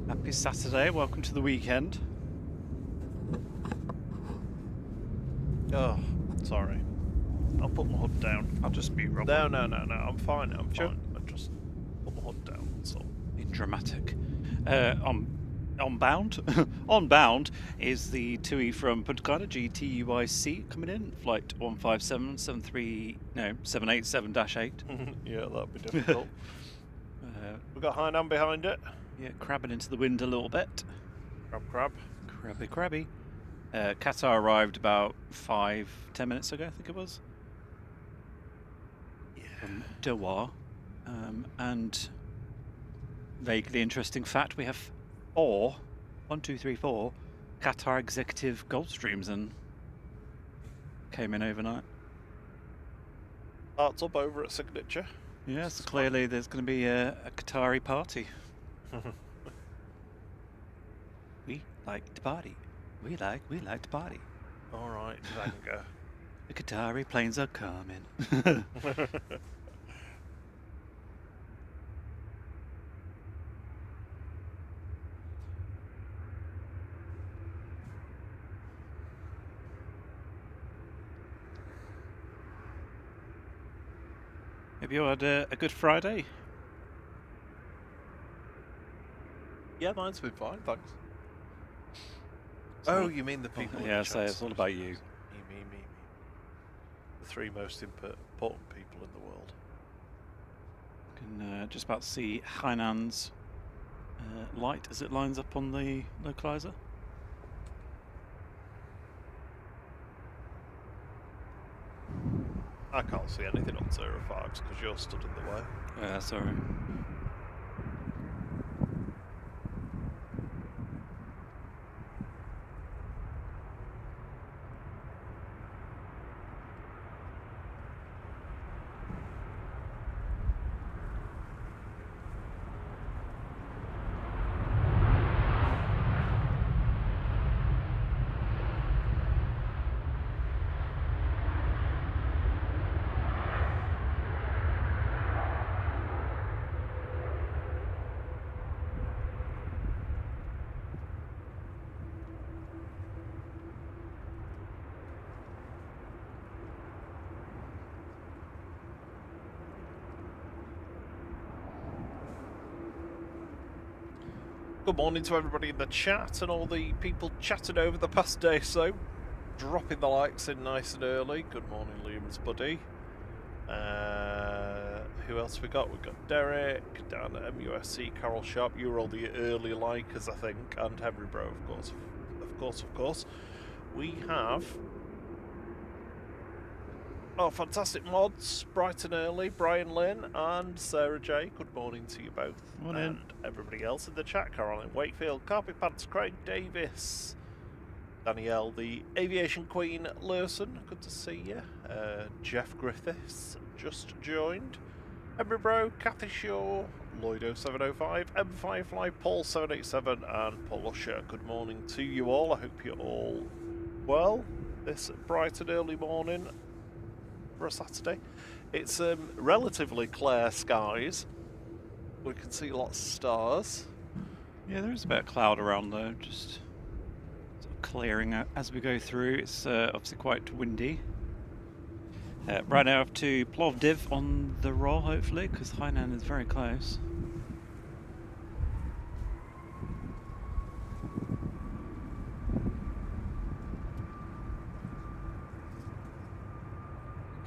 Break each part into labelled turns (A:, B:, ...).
A: Happy Saturday, welcome to the weekend.
B: Oh, sorry. I'll put my hood down.
A: I'll just be Rob.
B: No, I'm fine, I'm
A: Sure.
B: fine. I just put my hood down, so.
A: Being dramatic. On Bound. On Bound is the TUI from Punta Cana, GTUIC, coming in, flight 787-8.
B: Yeah, that'd be difficult. We've got Hainan behind it.
A: Yeah, crabbing into the wind a little bit.
B: Crab.
A: Crabby. Qatar arrived about 5-10 minutes ago, I think it was.
B: Yeah.
A: From Doha. And vaguely interesting fact, we have 4 Qatar executive Gulfstreams and came in overnight.
B: Hearts up over at Signature.
A: Yes, clearly there's going to be a Qatari party. We like to party. We like to party.
B: All right, Zanga.
A: The Qatari planes are coming. Have you had a good Friday?
B: Yeah, mine's been fine, thanks. Oh, you mean the people?
A: Yeah, so it's all about you.
B: Me. The 3 most important people in the world.
A: Can just about see Hainan's light as it lines up on the localizer.
B: I can't see anything on 05s because you're stood in the way.
A: Sorry.
B: Good morning to everybody in the chat and all the people chatting over the past day so. Dropping the likes in nice and early. Good morning, Liam's buddy. Who else we got? We've got Derek, down at MUSC, Carol Sharp. You were all the early likers, I think, and Henry Bro, of course. We have... Oh, fantastic mods, bright and early, Brian Lynn and Sarah J. Good morning to you both.
A: Morning.
B: And everybody else in the chat, Caroline Wakefield, Carpet Pants, Craig Davis, Danielle, the Aviation Queen Lurson, good to see you. Jeff Griffiths just joined. Henry Bro, Kathy Shaw, Lloydo705, M Firefly, Paul787 and Paul Usher. Good morning to you all. I hope you're all well this bright and early morning. For a Saturday. It's relatively clear skies. We can see lots of stars.
A: Yeah, there is a bit of cloud around though, just sort of clearing out as we go through. It's obviously quite windy. Right now up to Plovdiv on the roll, hopefully, because Hainan is very close.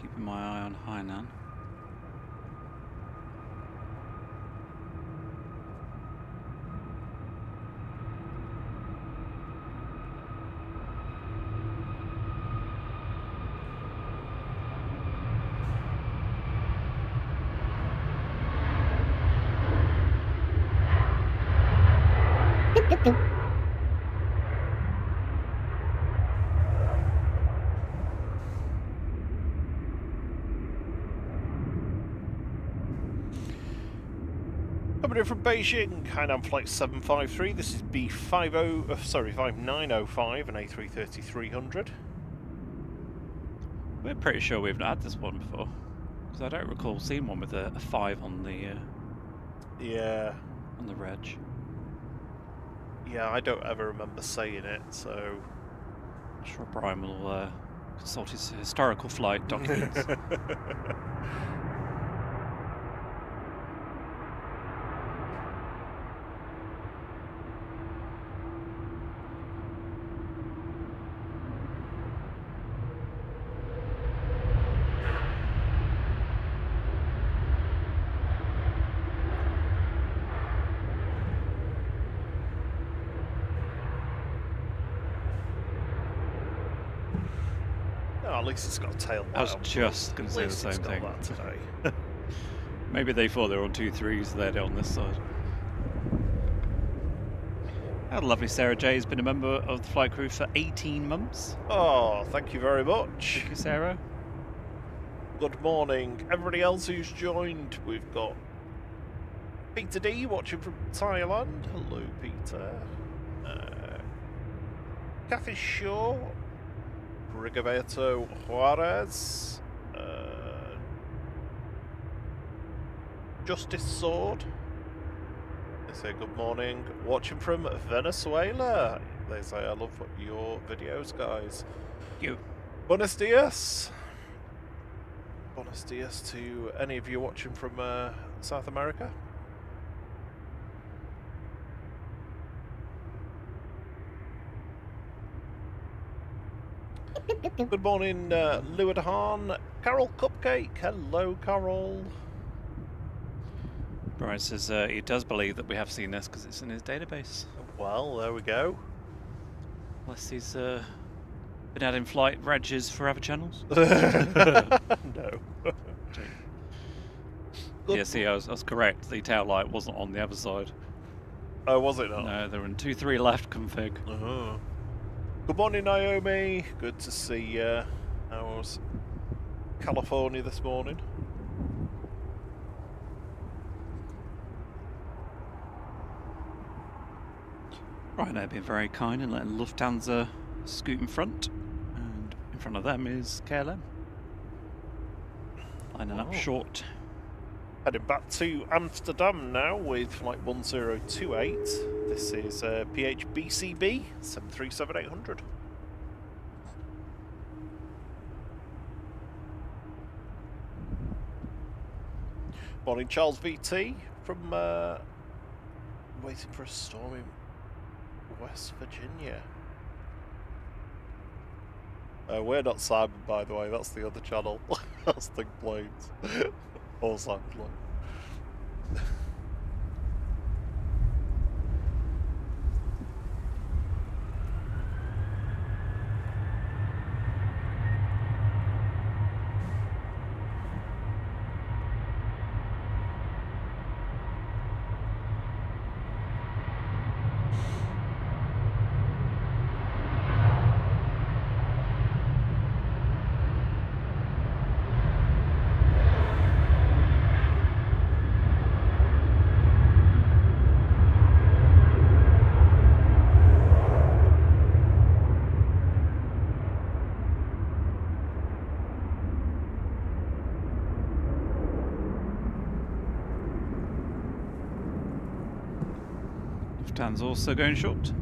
A: Keeping my eye on Hainan.
B: Coming in from Beijing, Hainan Flight 753. This is B5905 and A330-300.
A: We're pretty sure we've not had this one before, because I don't recall seeing one with a 5 on the
B: Yeah.
A: on the reg.
B: Yeah, I don't ever remember saying it, so...
A: I'm sure Brian will consult his historical flight documents.
B: At least it's got a tail light.
A: I was just going to say the same thing.
B: That today.
A: Maybe they thought they were on 2.3s, they're on this side. How lovely. Sarah J has been a member of the flight crew for 18 months.
B: Oh, thank you very much.
A: Thank you, Sarah.
B: Good morning. Everybody else who's joined, we've got Peter D watching from Thailand. Hello, Peter. Kathy Shaw. Rigoberto Juarez, Justice Sword. They say good morning. Watching from Venezuela. They say I love your videos, guys.
A: Thank you.
B: Buenos dias. Buenos dias to any of you watching from South America. Good morning, Lewadahan. Carol Cupcake. Hello, Carol.
A: Brian says he does believe that we have seen this because it's in his database.
B: Well, there we go.
A: Unless he's been adding flight regs for other channels.
B: No.
A: Yeah, see, I was correct. The tail light wasn't on the other side.
B: Oh, was it not?
A: No, they're in 2.3 left config.
B: Good morning, Naomi. Good to see you. How was California this morning?
A: Right, they've been very kind and letting Lufthansa scoot in front. And in front of them is KLM. Lining up short.
B: Heading back to Amsterdam now with flight 1028. This is PHBCB 737-800. Morning, Charles VT from waiting for a storm in West Virginia. We're not Simon, by the way, that's the other channel. That's Think Planes. Or Simon.
A: Lufthansa also going short.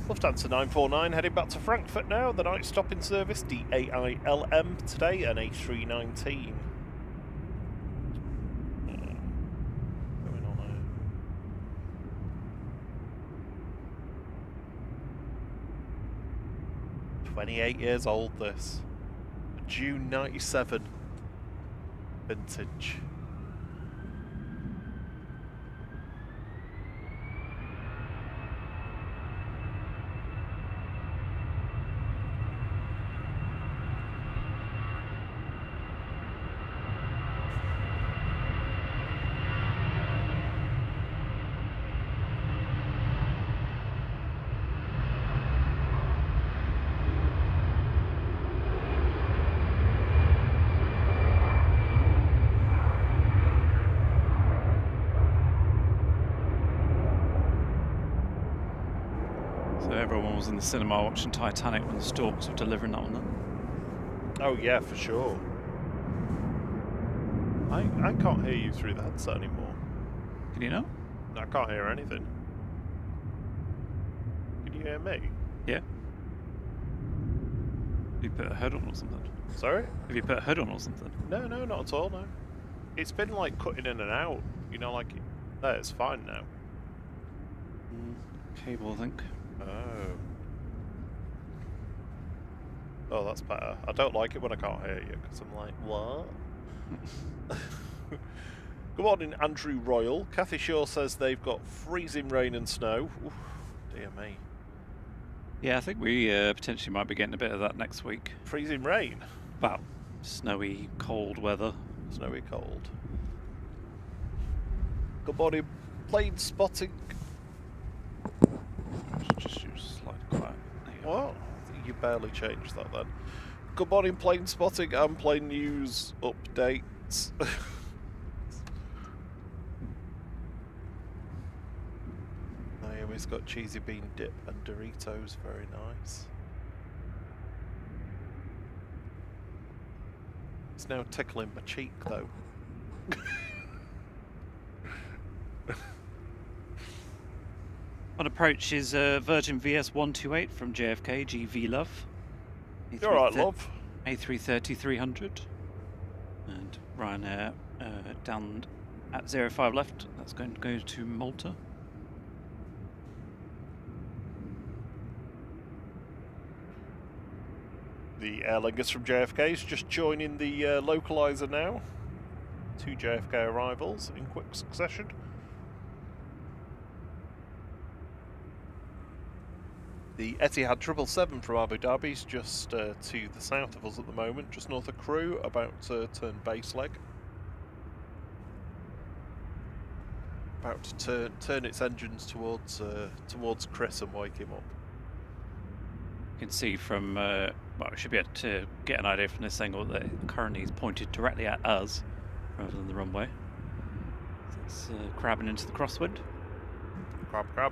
B: Lufthansa 949 heading back to Frankfurt now. The night stopping service, DAILM today, and A319. Going on there. "28 years old, this. June 97. Vintage.
A: So everyone was in the cinema watching Titanic when the Storks were delivering that one then.
B: Oh yeah, for sure. I can't hear you through the headset anymore.
A: Can you know?
B: I can't hear anything. Can you hear me?
A: Yeah. Have you put a hood on or something?
B: Sorry?
A: Have you put a hood on or something?
B: No, not at all, no. It's been like cutting in and out, you know, like there, it's fine now.
A: Cable, I think.
B: Oh, that's better. I don't like it when I can't hear you, because I'm like, what? Good morning, Andrew Royal. Kathy Shaw says they've got freezing rain and snow. Oof, dear me.
A: Yeah, I think we potentially might be getting a bit of that next week.
B: Freezing rain?
A: Well, snowy, cold weather.
B: Snowy cold. Good morning, plane spotting.
A: Just use slight quiet.
B: What? You barely changed that then. Good morning, plane spotting and plane news updates. Naomi's got cheesy bean dip and Doritos, very nice. It's now tickling my cheek though.
A: On approach is Virgin VS128 from JFK, GV Love.
B: You're alright, love.
A: A330-300. And Ryanair down at 05 left. That's going to go to Malta.
B: The Aer Lingus from JFK is just joining the localizer now. 2 JFK arrivals in quick succession. The Etihad 777 from Abu Dhabi is just to the south of us at the moment, just north of Crewe, about to turn base leg. About to turn its engines towards Chris and wake him up.
A: You can see from, well, we should be able to get an idea from this angle that it currently is pointed directly at us rather than the runway. So it's crabbing into the crosswind.
B: Crab.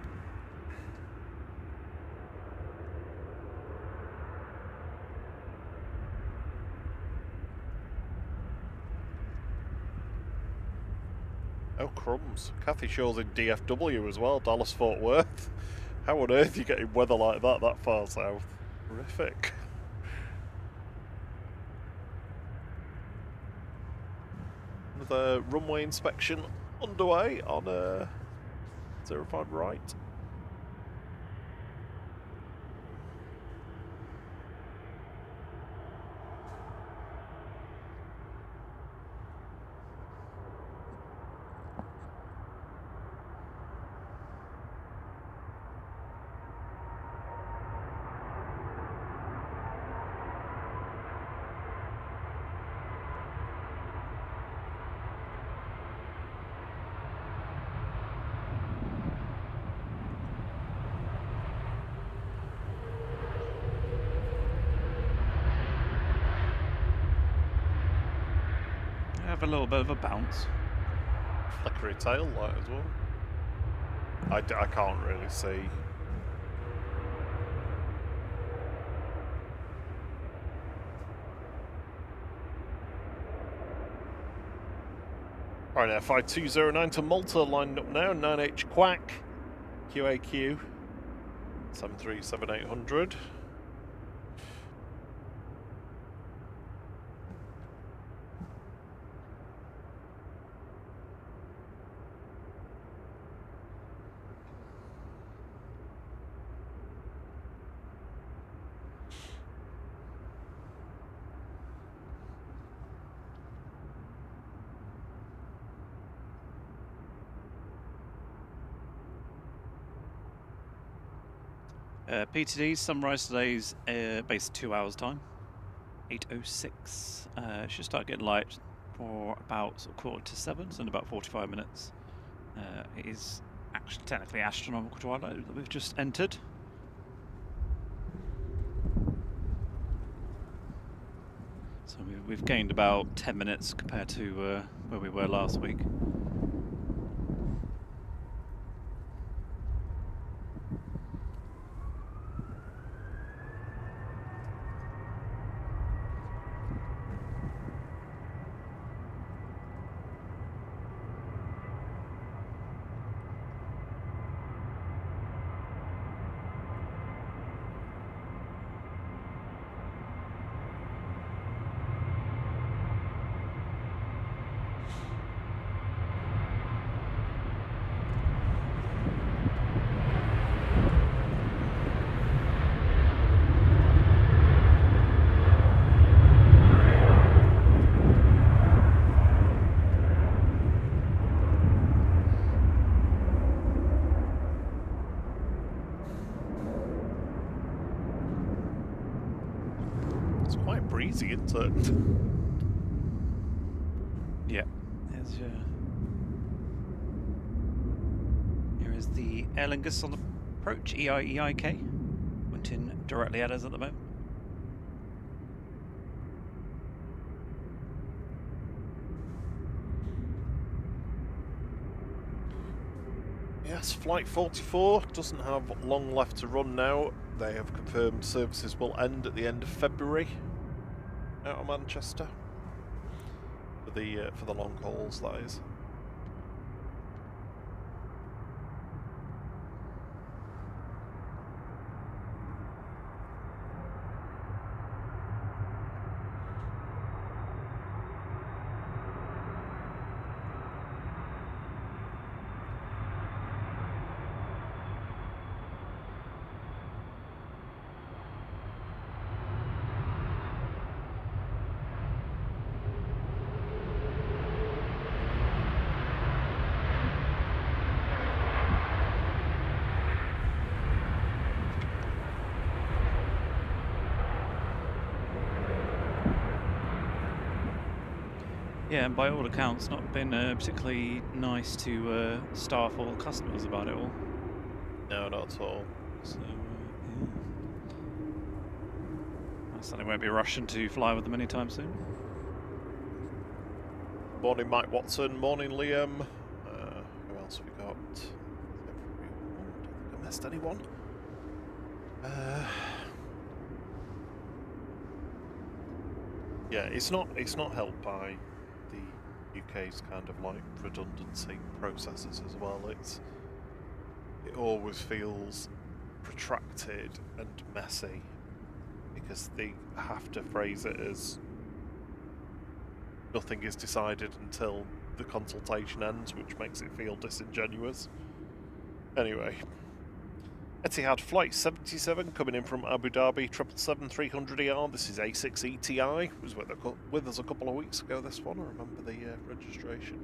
B: Oh, crumbs. Kathy Shaw's in DFW as well, Dallas Fort Worth. How on earth are you getting weather like that far south? Horrific. Another runway inspection underway on 05 right.
A: Have a little bit of a bounce.
B: Flickery tail light as well. I can't really see. Right now, 5209 to Malta, lined up now, 9H Quack, QAQ, 737-800.
A: PTD, sunrise today's based 2 hours time, 8:06. Should start getting light for about sort of 6:45, so in about 45 minutes. It is actually technically astronomical twilight that we've just entered. So we've gained about 10 minutes compared to where we were last week.
B: easy, isn't it?
A: Yeah. Here is the Aer Lingus on approach, EIK. Pointing directly at us at the moment.
B: Yes, Flight 44 doesn't have long left to run now. They have confirmed services will end at the end of February out of Manchester for the long hauls, that is.
A: Yeah, and by all accounts, not been particularly nice to staff or customers about it all.
B: No, not at all.
A: So, yeah. I certainly won't be rushing to fly with them anytime soon.
B: Morning, Mike Watson. Morning, Liam. Who else have we got? I don't think I missed anyone. Yeah, it's not helped by the UK's kind of like redundancy processes as well. It always feels protracted and messy because they have to phrase it as nothing is decided until the consultation ends, which makes it feel disingenuous. Anyway, Etihad Flight 77 coming in from Abu Dhabi 777-300ER. This is A6ETI. Was with us a couple of weeks ago, this one. I remember the registration.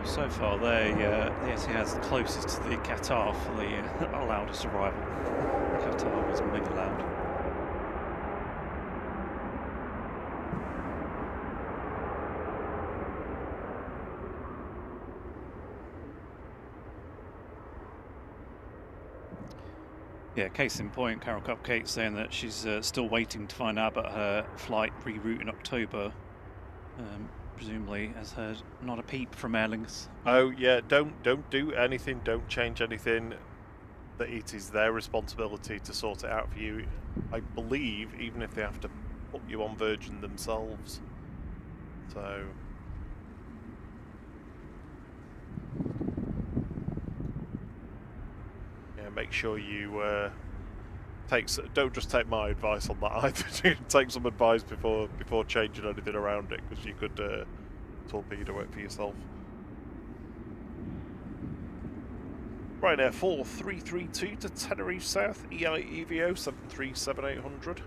A: So far, the Etihad's closest to the Qatar for the loudest arrival. Qatar was mega loud. Yeah, case in point, Carol Cupcake saying that she's still waiting to find out about her flight reroute in October. Presumably has heard not a peep from Aer Lingus.
B: Oh yeah, don't do anything, don't change anything. That it is their responsibility to sort it out for you. I believe even if they have to put you on Virgin themselves. So yeah, make sure you don't just take my advice on that either. Take some advice before changing anything around it, because you could torpedo it for yourself. Ryanair 4332 to Tenerife South, EIEVO 737-800.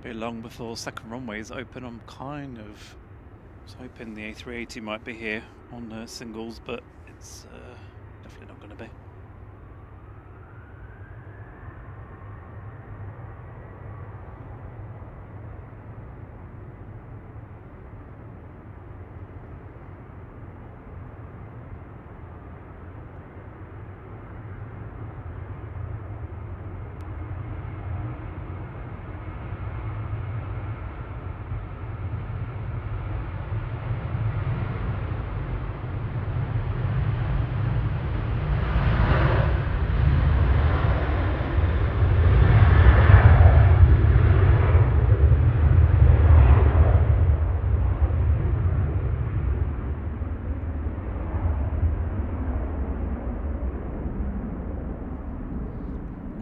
A: Be long before second runways open. I'm kind of hoping the A380 might be here on singles, but it's definitely not going to be.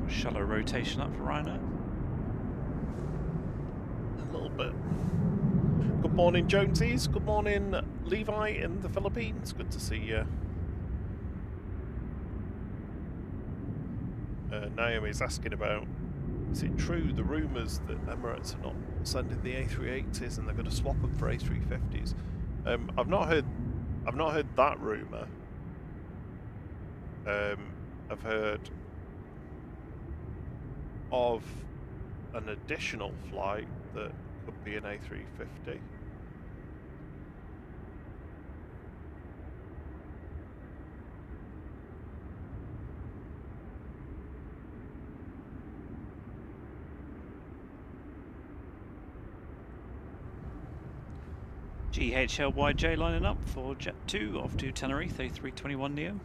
A: Shallow rotation up for Rhino.
B: A little bit. Good morning, Jonesies. Good morning, Levi in the Philippines. Good to see you. Naomi's asking about, is it true the rumours that Emirates are not sending the A380s and they're going to swap them for A350s? I've not heard that rumour. I've heard of an additional flight that could be an A350.
A: GHLYJ lining up for Jet 2 off to Tenerife, A321neo.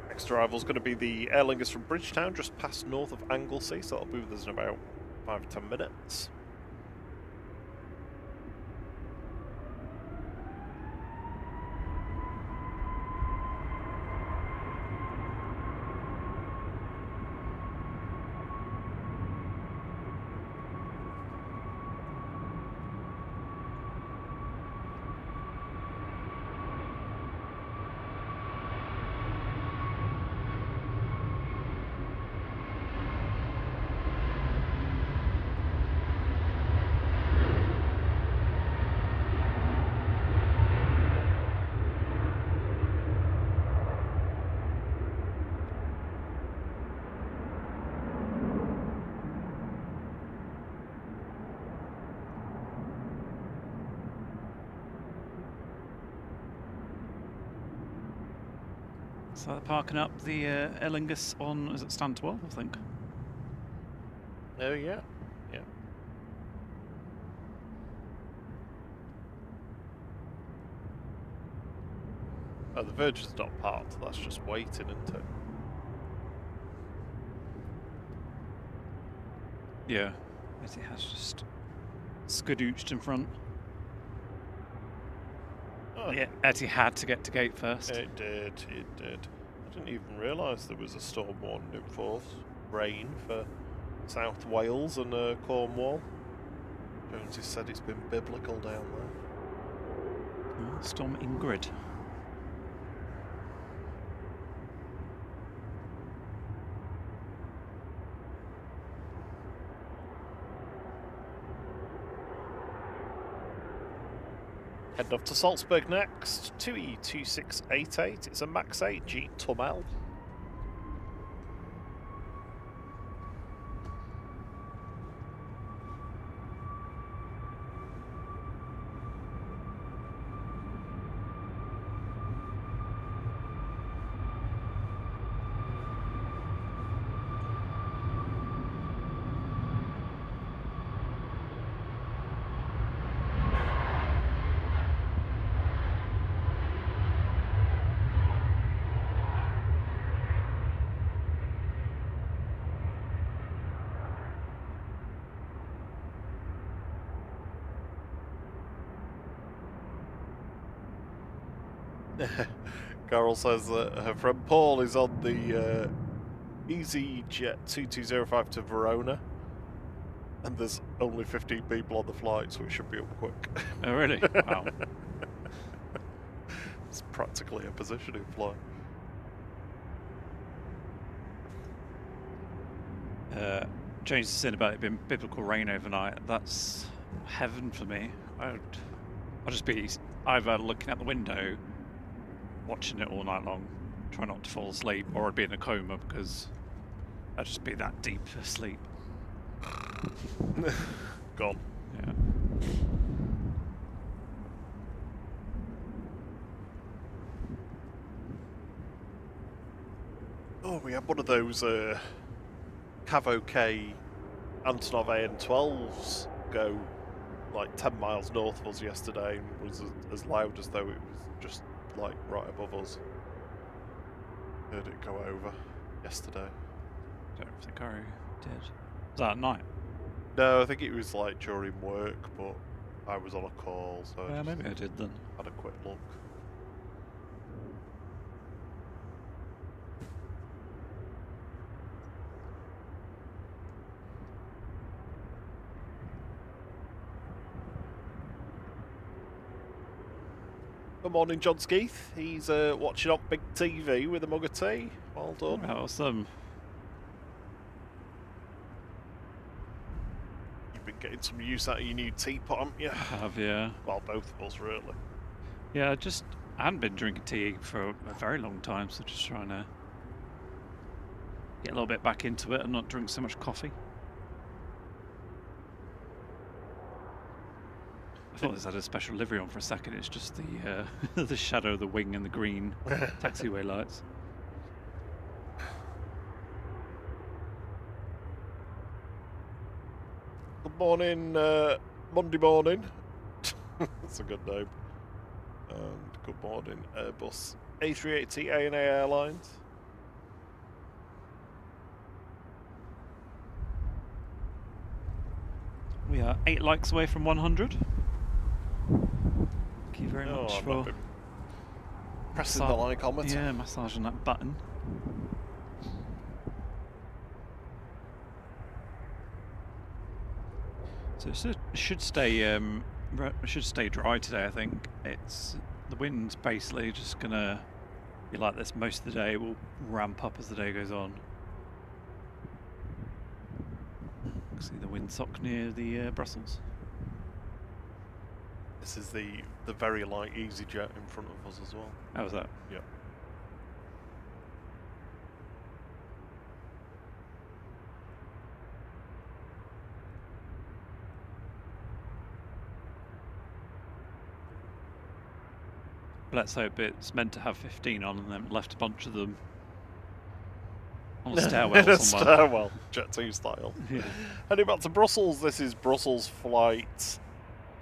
B: Next arrival is going to be the Aer Lingus from Bridgetown, just past north of Anglesey, so that'll be with us in about 5 or 10 minutes.
A: So they're parking up the Aer Lingus on, is it stand 12, I think?
B: Oh, yeah. Yeah. Oh, the Virgin's not parked, that's just waiting, isn't it?
A: Yeah, it has just skadooched in front.
B: Oh,
A: Yeah, Etty had to get to gate first.
B: it did. I didn't even realise there was a storm warning in force. Rain for South Wales and Cornwall. Jonesy said it's been biblical down there.
A: Oh, Storm Ingrid.
B: Heading off to Salzburg next, 2E2688, it's a Max 8 Jeep Tummel. Carol says that her friend Paul is on the EasyJet 2205 to Verona. And there's only 15 people on the flight, so it should be up quick.
A: Oh, really? Wow.
B: It's practically a positioning flight.
A: James said about it being biblical rain overnight. That's heaven for me. I'll just be either looking out the window, watching it all night long, try not to fall asleep, or I'd be in a coma because I'd just be that deep asleep.
B: Gone.
A: Yeah.
B: Oh, we had one of those Cav OK Antonov AN-12s go like 10 miles north of us yesterday and was as loud as though it was just like right above us. Heard it go over yesterday.
A: Don't think I did. Was that at night?
B: No, I think it was like during work, but I was on a call, so
A: Yeah,
B: I
A: maybe I did then.
B: had a quick look. Good morning, John Skeeth. He's watching on big TV with a mug of tea. Well done.
A: Oh, awesome.
B: You've been getting some use out of your new teapot, haven't you?
A: I have, yeah.
B: Well, both of us, really.
A: Yeah, I hadn't been drinking tea for a very long time, so just trying to get a little bit back into it and not drink so much coffee. I thought this had a special livery on for a second. It's just the the shadow of the wing and the green taxiway lights.
B: Good morning, Monday morning. That's a good name. And good morning, Airbus A380 and Airlines.
A: We are 8 likes away from 100. Thank you very much
B: I've
A: for
B: not been pressing the like-ometer.
A: Yeah, massaging that button. So it should stay dry today. I think the wind's basically just gonna be like this most of the day. It will ramp up as the day goes on. See the windsock near the Brussels.
B: This is the very light EasyJet in front of us as well.
A: How was that?
B: Yeah.
A: Let's hope it's meant to have 15 on and then left a bunch of them on a stairwell
B: in a
A: somewhere.
B: stairwell, Jet 2 style.
A: Yeah.
B: Heading back to Brussels, this is Brussels flight,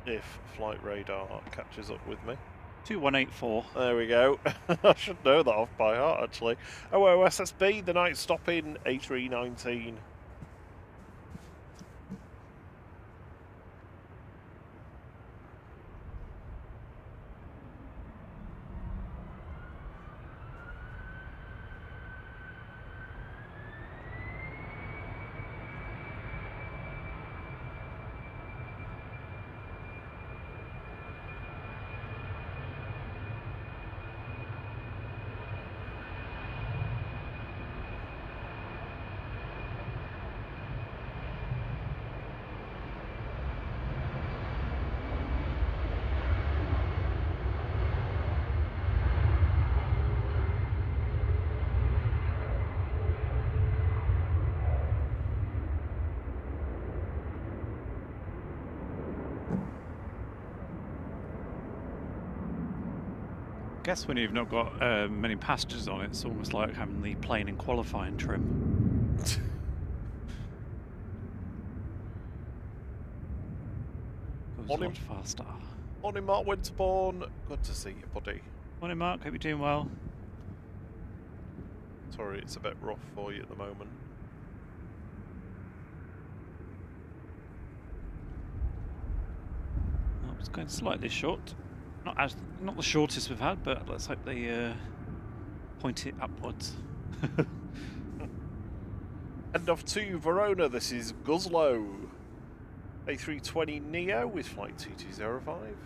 B: if flight radar catches up with me.
A: 2184.
B: There we go. I should know that off by heart, actually. OSSB, the night stopping A319.
A: I guess when you've not got many passengers on it, it's almost like having the plane in qualifying trim. Goes a
B: Morning.
A: lot faster.
B: Morning, Mark Winterbourne. Good to see you, buddy.
A: Morning, Mark. Hope you're doing well.
B: Sorry, it's a bit rough for you at the moment.
A: Oh, it's going slightly short. Not the shortest we've had, but let's hope they point it upwards.
B: End off to Verona. This is Guzlo. A320 Neo with flight 2205.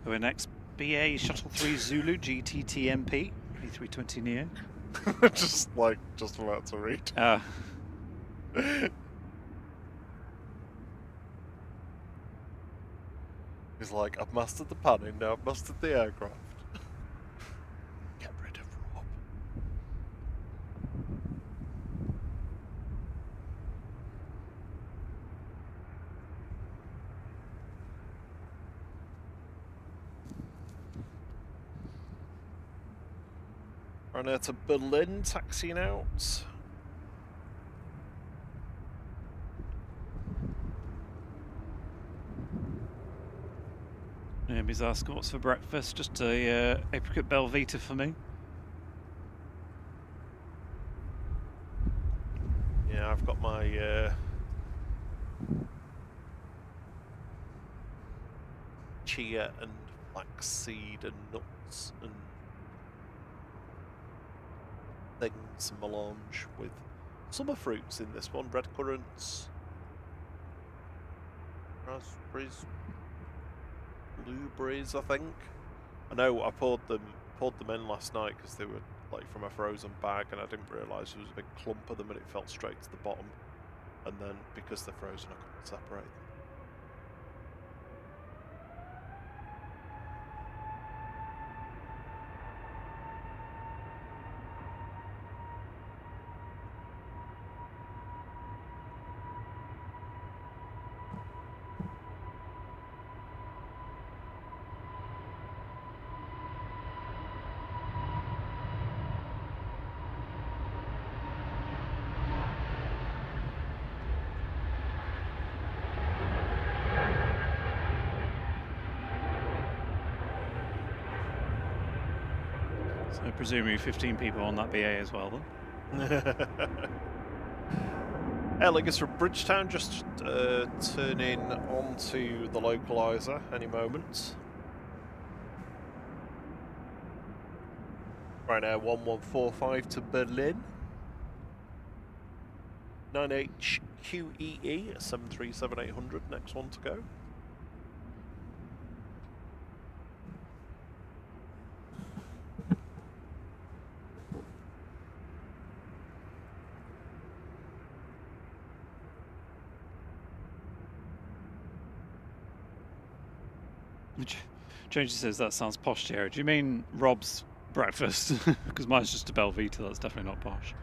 A: Our next BA Shuttle 3 Zulu GTTMP A320 Neo.
B: just about to read. He's like, I've mastered the panning, now I've mastered the aircraft. Get rid of Rob. Right now to Berlin, taxiing out.
A: He's asking what's for breakfast. Just a apricot Belvita for me.
B: Yeah, I've got my chia and flaxseed and nuts and things, melange with summer fruits in this one, red currants, raspberries, blueberries, I think. I know I poured them in last night because they were like from a frozen bag, and I didn't realise there was a big clump of them, and it fell straight to the bottom. And then because they're frozen, I couldn't separate them.
A: So presumably 15 people on that BA as well then.
B: Air Lingus from Bridgetown just turning onto the localizer any moment. Right now 1145 to Berlin. 9HQEE 737-800, next one to go.
A: Jonesy says that sounds posh, Jerry. Do you mean Rob's breakfast? Because mine's just a Belvita, that's definitely not posh.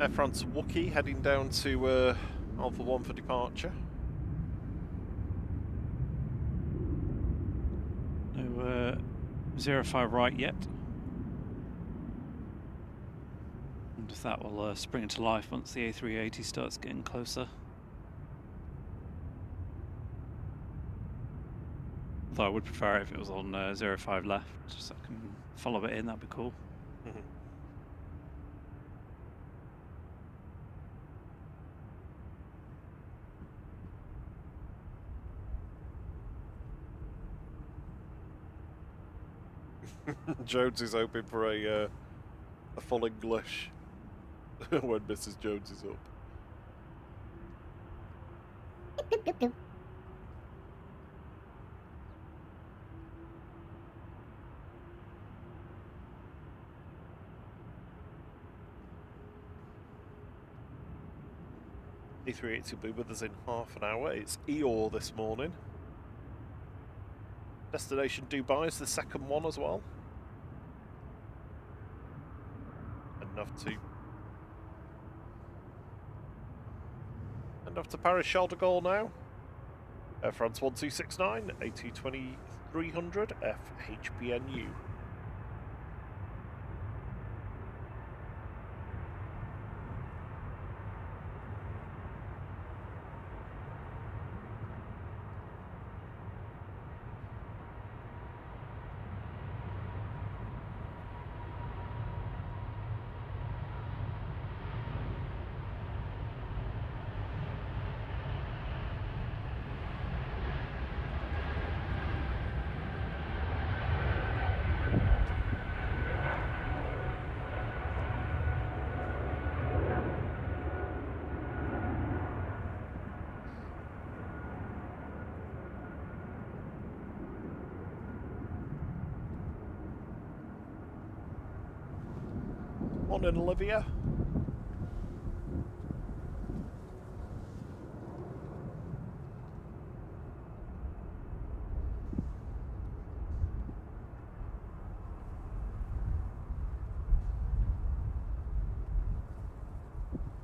B: Air France Wookiee heading down to Alpha 1 for departure.
A: No 05 right yet. And if that will spring into life once the A380 starts getting closer. Although I would prefer it if it was on 05 left, so I can follow it in, that'd be cool.
B: Jones is hoping for a full English when Mrs. Jones is up. A380 will be with us in half an hour. It's Eeyore this morning. Destination Dubai is the second one as well. Enough to Paris Charles de Gaulle now. Air France 1269, A220-300, FHPNU. Morning, Olivia.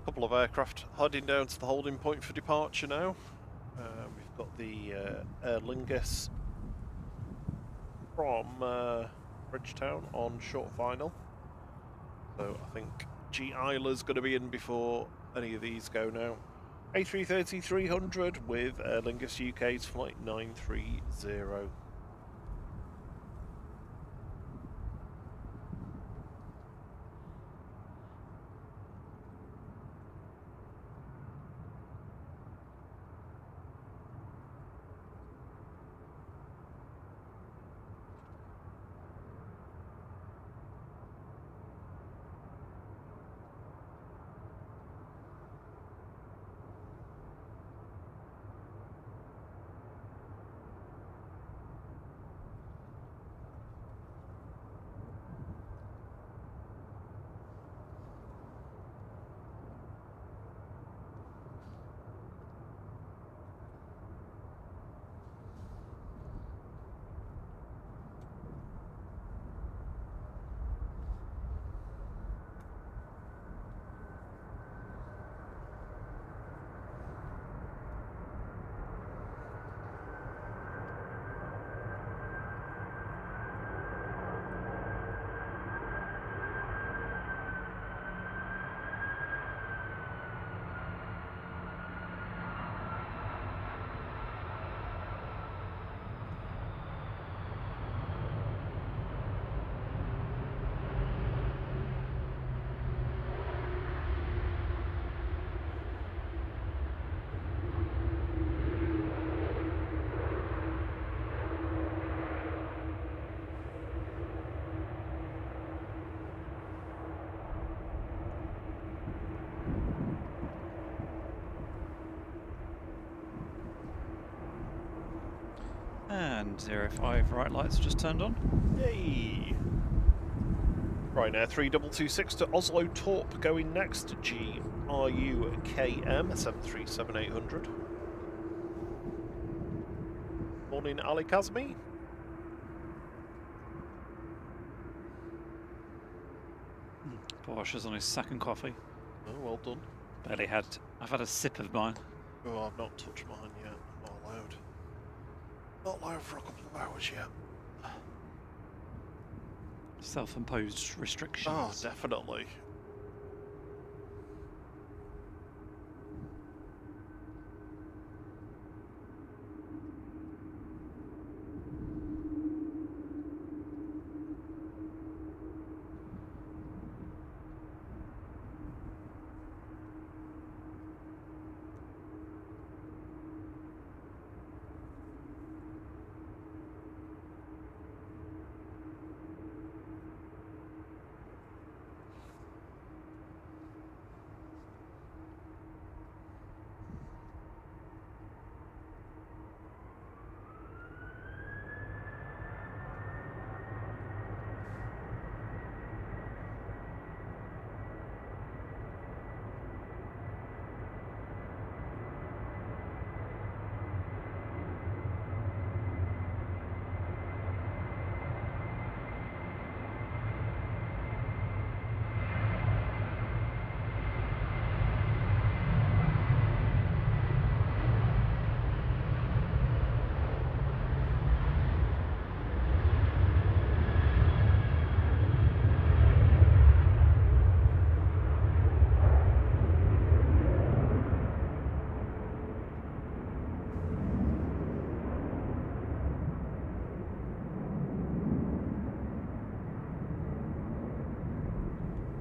B: Couple of aircraft heading down to the holding point for departure now. We've got the Aer Lingus from Bridgetown on short final. So I think G. Isler's going to be in before any of these go now. A330-300 with Aer Lingus UK's flight 930.
A: And 05 right lights just turned on.
B: Yay! Right now, 3226 to Oslo Torp going next. GRUKM 737-800. Morning, Ali Kazmi.
A: Porsche is on his second coffee.
B: Oh, well done.
A: Barely had. I've had a sip of mine.
B: Oh, I've not touched mine yet. I'm not allowed. Not allowed for a couple of hours yet.
A: Self-imposed restrictions.
B: Oh, definitely.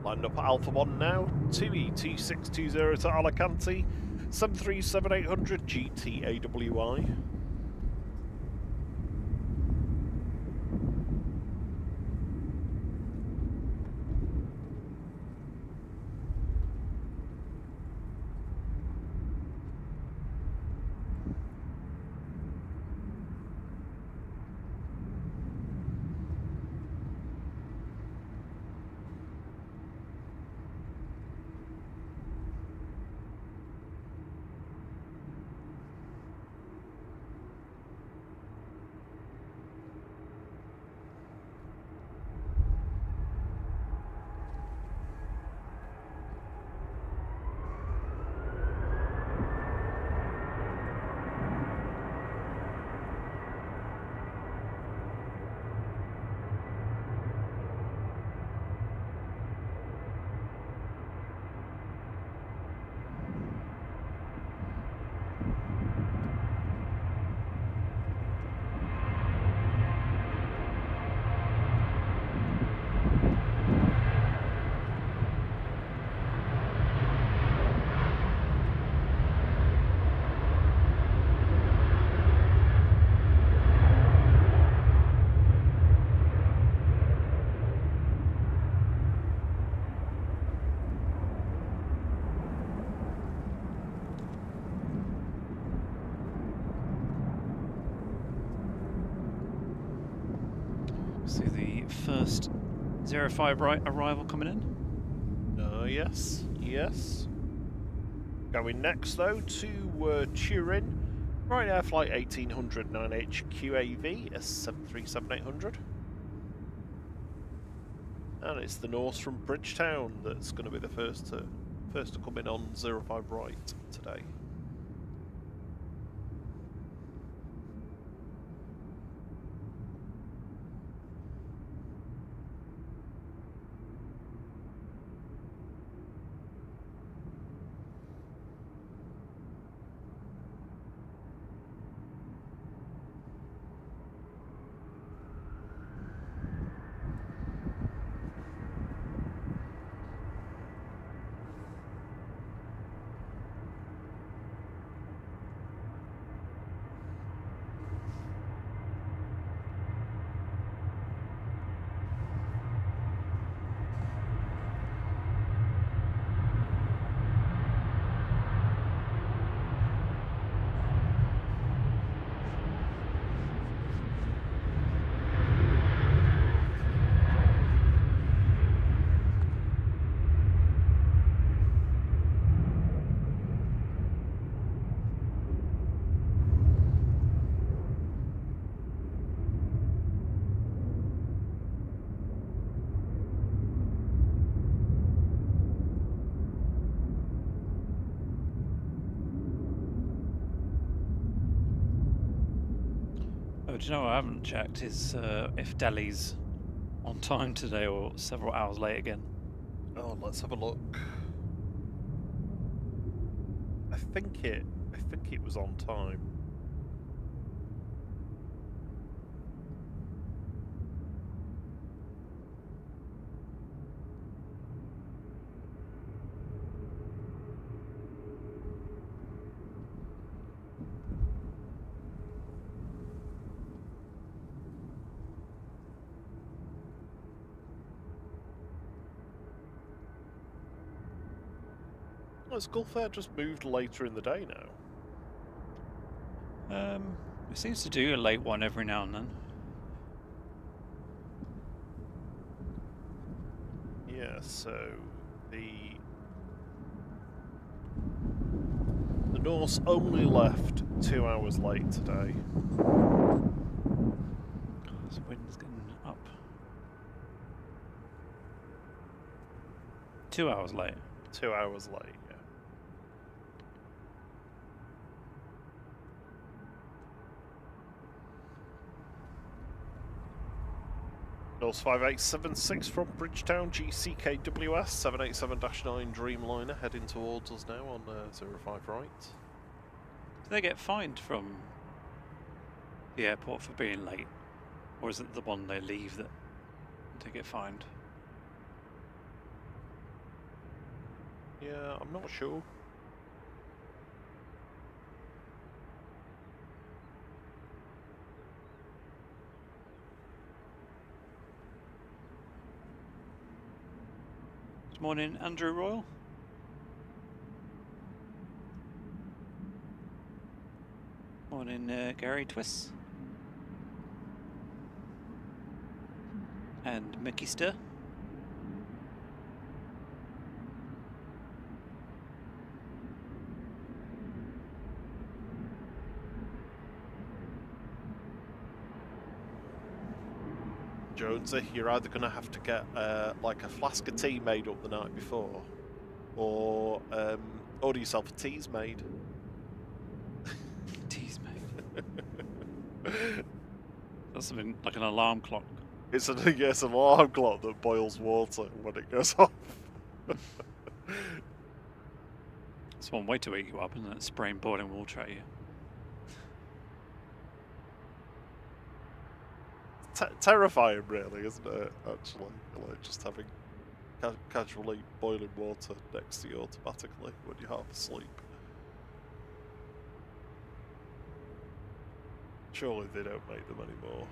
B: Lined up at Alpha 1 now, 2E2620 to Alicante, 737-800 GTAWI.
A: See the first 05 arrival coming in.
B: Yes, yes. Going next though to Turin, Ryanair flight 1800 9HQAV, a 737-800. And it's the Norse from Bridgetown that's going to be the first to come in on 05 right today.
A: do you know what I haven't checked is if Delhi's on time today or several hours late again.
B: Oh, let's have a look. I think it was on time. Has Gulf Air just moved later in the day now?
A: It seems to do a late one every now and then.
B: Yeah, so the Norse only left 2 hours late today.
A: This wind's getting up. 2 hours late.
B: 2 hours late, yeah. Norse 5876 from Bridgetown, GCKWS 787-9 Dreamliner heading towards us now on 05 right.
A: Do they get fined from the airport for being late? Or is it the one they leave that they get fined?
B: Yeah, I'm not sure.
A: Good morning, Andrew Royal. Morning, Gary Twiss. And Mickey Stir.
B: Jonesy, you're either going to have to get like a flask of tea made up the night before, or order yourself a teas made.
A: Teas made. That's something like an alarm clock.
B: It's an alarm clock that boils water when it goes off.
A: It's one way to wake you up, isn't it? Spraying boiling water at you.
B: Terrifying, really, isn't it? Actually, like just having casually boiling water next to you automatically when you're half asleep. Surely they don't make them anymore.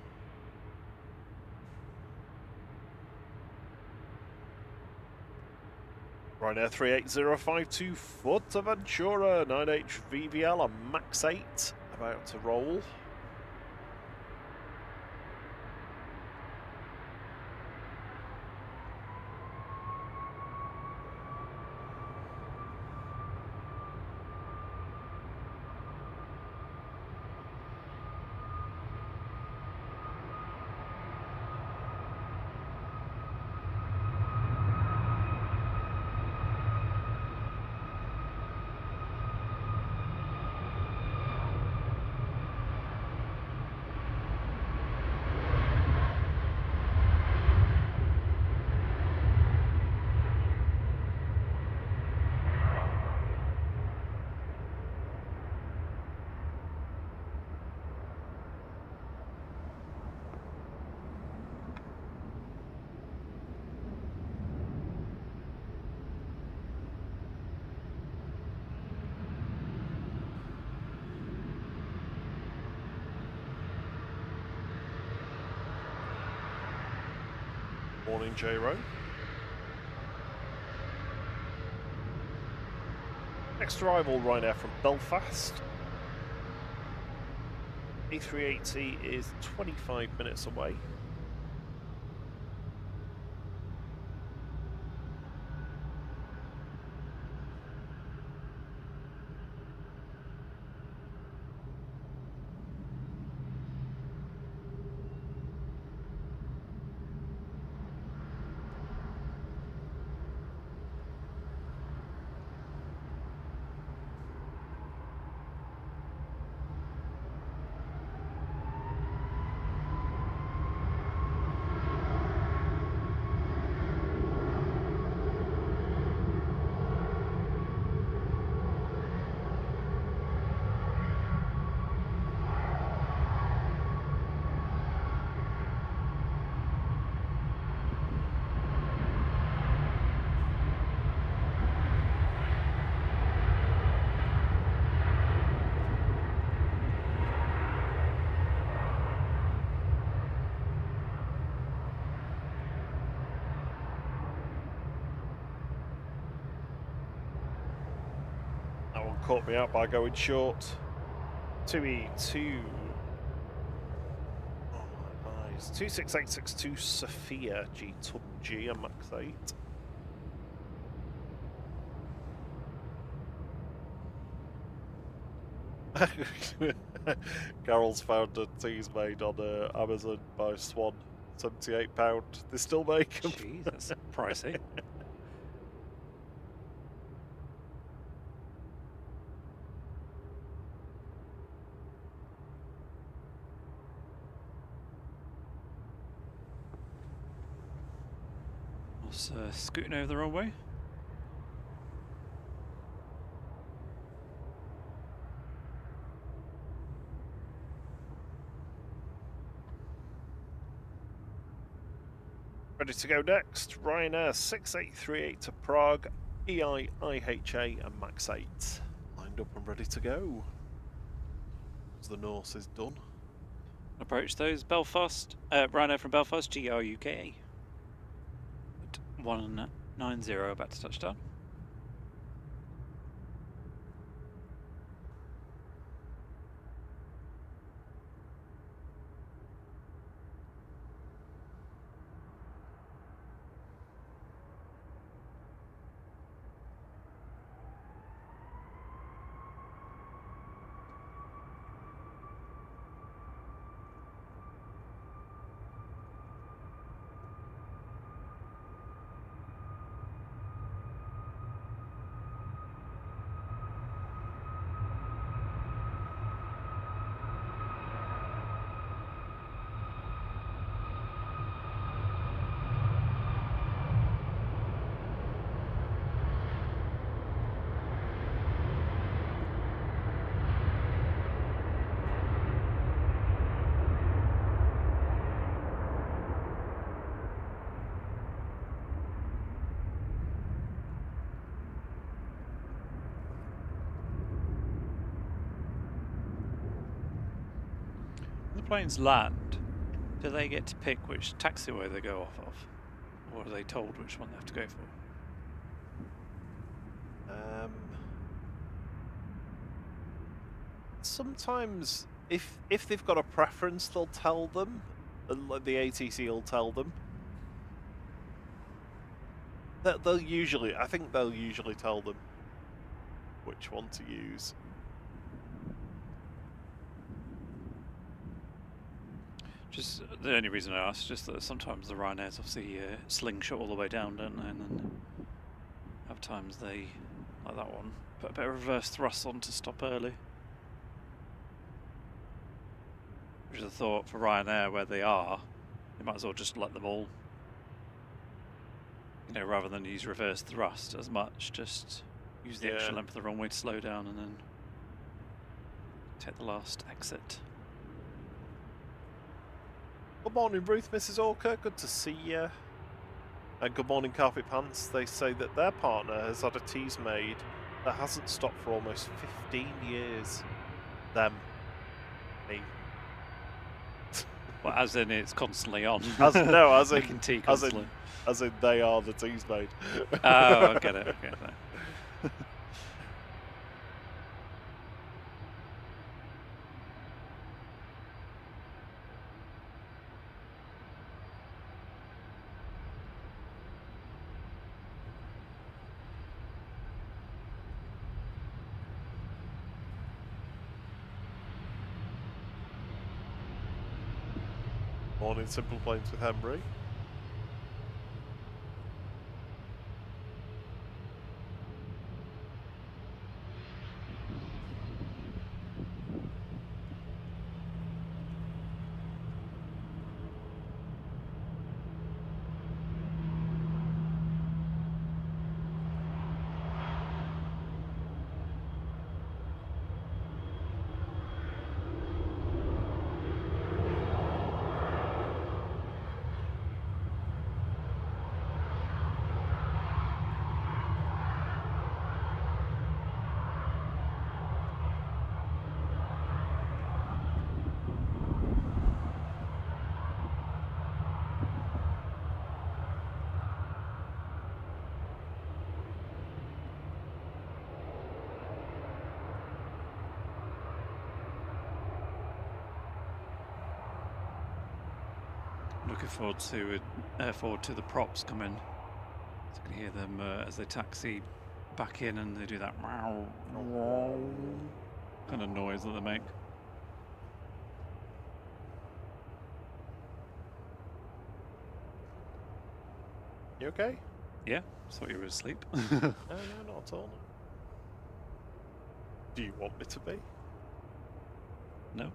B: Ryanair 38052 Fuerteventura 9H VVL, a Max 8 about to roll. Morning, J-Row. Next arrival, Ryanair from Belfast. A380 is 25 minutes away. caught me out by going short. 2E2. Oh my eyes. 26862 Sophia G and Max 8. Carol's found a teas made on Amazon by Swan. £78. They still make them.
A: Jeez, that's pricey. Scooting over the wrong way.
B: Ready to go next. Ryanair 6838 to Prague, EIIHA and Max 8. Lined up and ready to go. As the Norse is done.
A: Approach those. Belfast, Ryanair from Belfast, GRUK. 190 about to touchdown. When the planes land, do they get to pick which taxiway they go off of? Or are they told which one they have to go for?
B: Sometimes, if they've got a preference, they'll tell them. The ATC will tell them. They'll usually, I think they'll usually tell them which one to use.
A: Just the only reason I ask is just that sometimes the Ryanairs obviously slingshot all the way down, don't they? And then other times they, like that one, put a bit of reverse thrust on to stop early. Which is a thought for Ryanair where they are, they might as well just let them all, you know, rather than use reverse thrust as much, just use the extra length of the runway to slow down and then take the last exit.
B: Good morning, Ruth, Mrs. Orker. Good to see you. And good morning, Carpet Pants. They say that their partner has had a tease made that hasn't stopped for almost 15 years. Them. Me.
A: Well, as in it's constantly on.
B: As in,
A: making tea constantly.
B: As in they are the tease made.
A: Oh, I get it. Okay.
B: Morning, Simple Planes with Henry.
A: Looking forward to the props coming. So I can hear them as they taxi back in, and they do that kind of noise that they make.
B: You okay?
A: Yeah, thought you were asleep.
B: No, not at all. Do you want me to be?
A: No.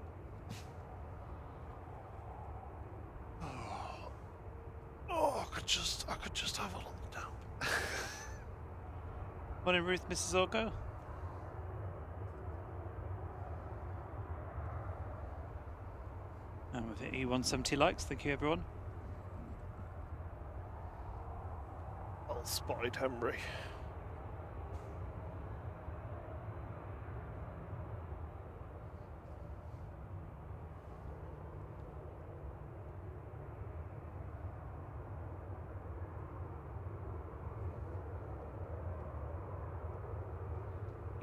B: Oh, I could just have a little nap.
A: Morning, Ruth, Mrs. Orgo. And with E170 likes, thank you everyone.
B: Well spotted, Henry.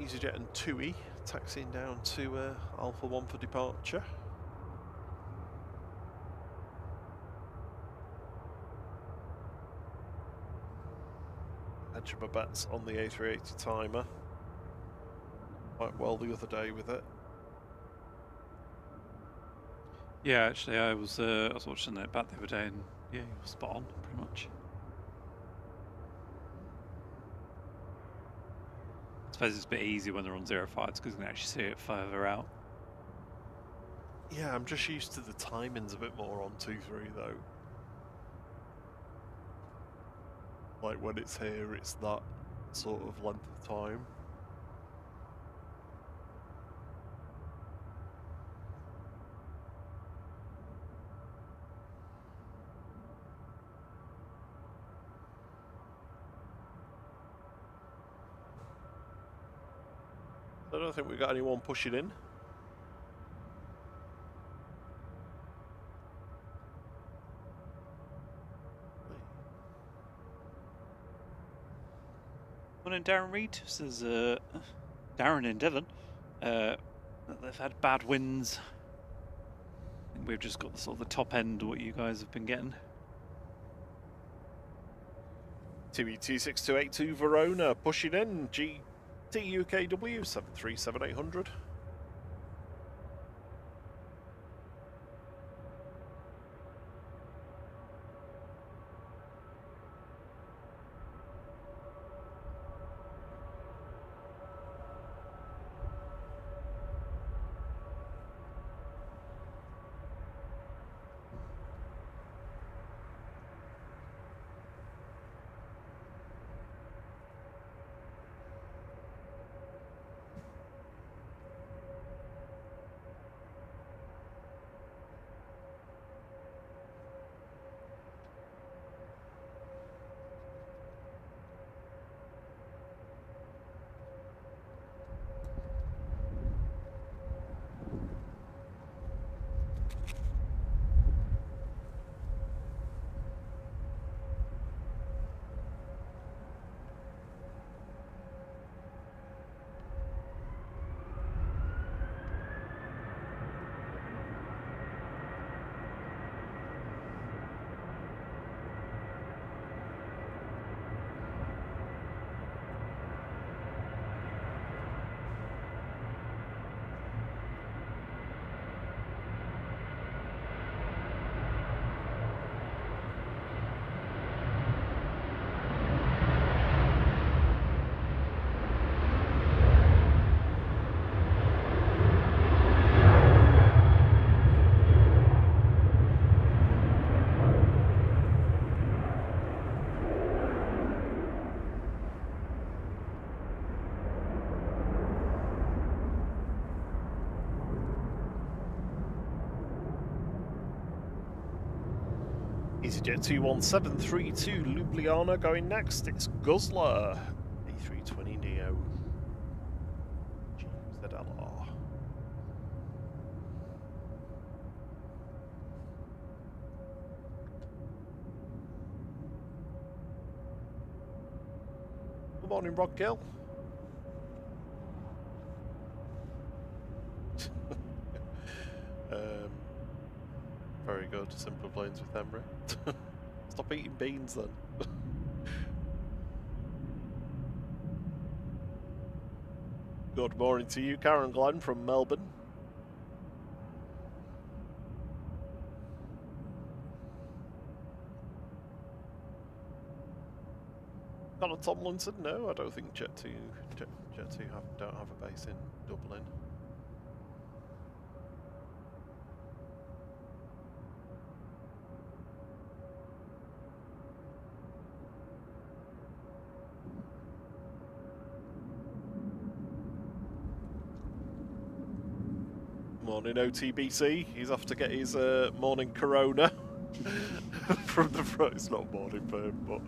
B: EasyJet and TUI taxiing down to Alpha 1 for departure. Hedged my bets on the A380 timer quite well the other day with it.
A: Yeah, actually, I was watching it back the other day, and yeah, you were spot on, pretty much. I suppose it's a bit easier when they're on 05s because you can actually see it further out.
B: Yeah, I'm just used to the timings a bit more on 2-3 though. Like when it's here, it's that sort of length of time. I don't think we've got anyone pushing in.
A: Morning, Darren Reed. This is Darren in Devon. They've had bad winds. I think we've just got the sort of the top end of what you guys have been getting.
B: TB26282 Verona pushing in. GTUKW 737800. EasyJet 21732 Ljubljana going next. It's Guzzler A320 Neo GZLR. Good morning, Rod Gill. Very good. Simple planes with Emery. Stop eating beans then. Good morning to you, Karen Glenn from Melbourne. Connor Tomlinson, no, I don't think Jet2 don't have a base in Dublin. Morning OTBC, he's off to get his morning Corona from the front. It's not morning for him, but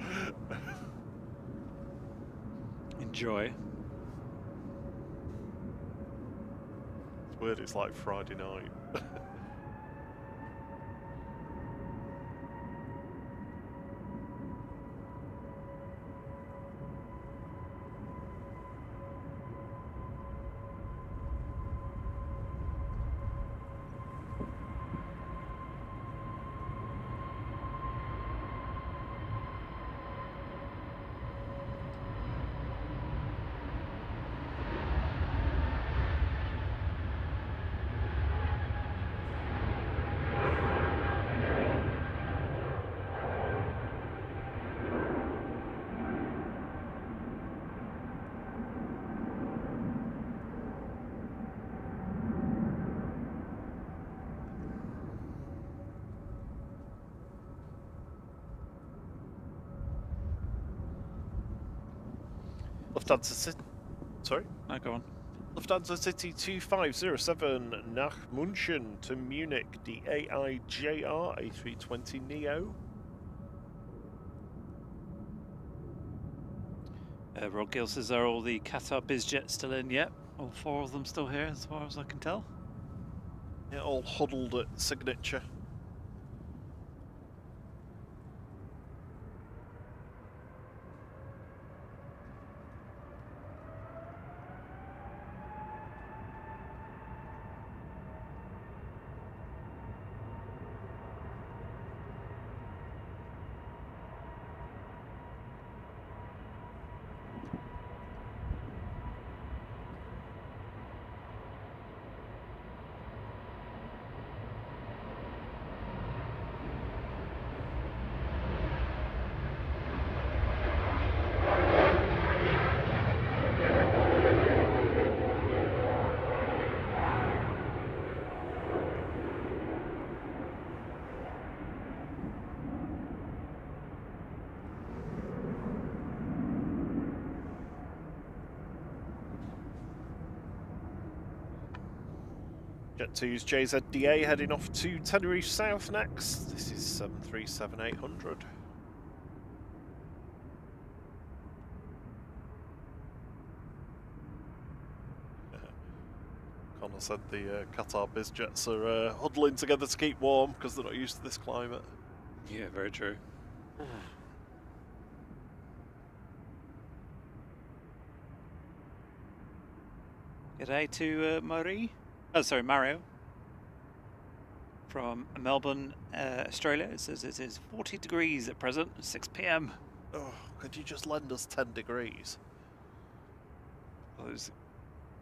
A: Enjoy.
B: it's weird, it's like Friday night. Lufthansa City. Sorry?
A: No, go on.
B: Lufthansa City 2507 nach München to Munich, the AIJR A320 Neo.
A: Rod Gill says, are all the Qatar BizJets still in? Yep, all 4 of them still here as far as I can tell.
B: Yeah, all huddled at signature. Jet2's JZDA heading off to Tenerife South next. This is 737-800. Connor said the Qatar BizJets are huddling together to keep warm because they're not used to this climate.
A: Yeah, very true. G'day to Marie. Oh, sorry, Mario. From Melbourne, Australia. It says it is 40 degrees at present, 6 p.m.
B: Oh, could you just lend us 10 degrees?
A: Oh, it's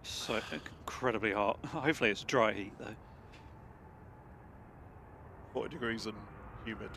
A: so incredibly hot. Hopefully it's dry heat, though.
B: 40 degrees and humid.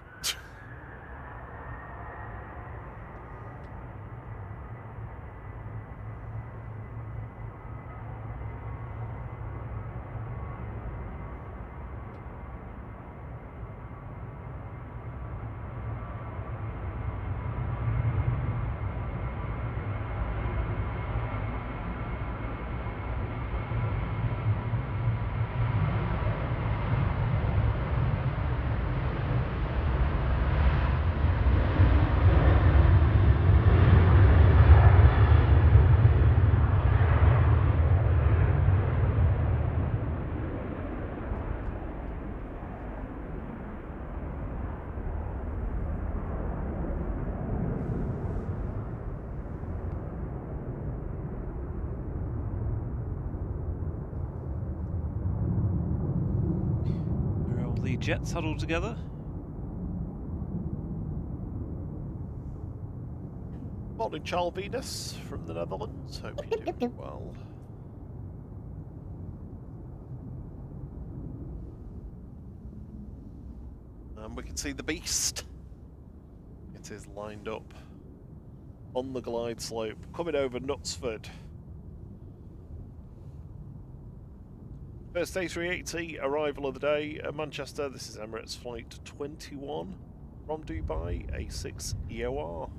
A: jets huddled together.
B: Morning, Charles Venus from the Netherlands. Hope you're doing well. And we can see the beast. It is lined up on the glide slope, coming over Knutsford. First A380 arrival of the day at Manchester. This is Emirates Flight 21 from Dubai, A6 EOR.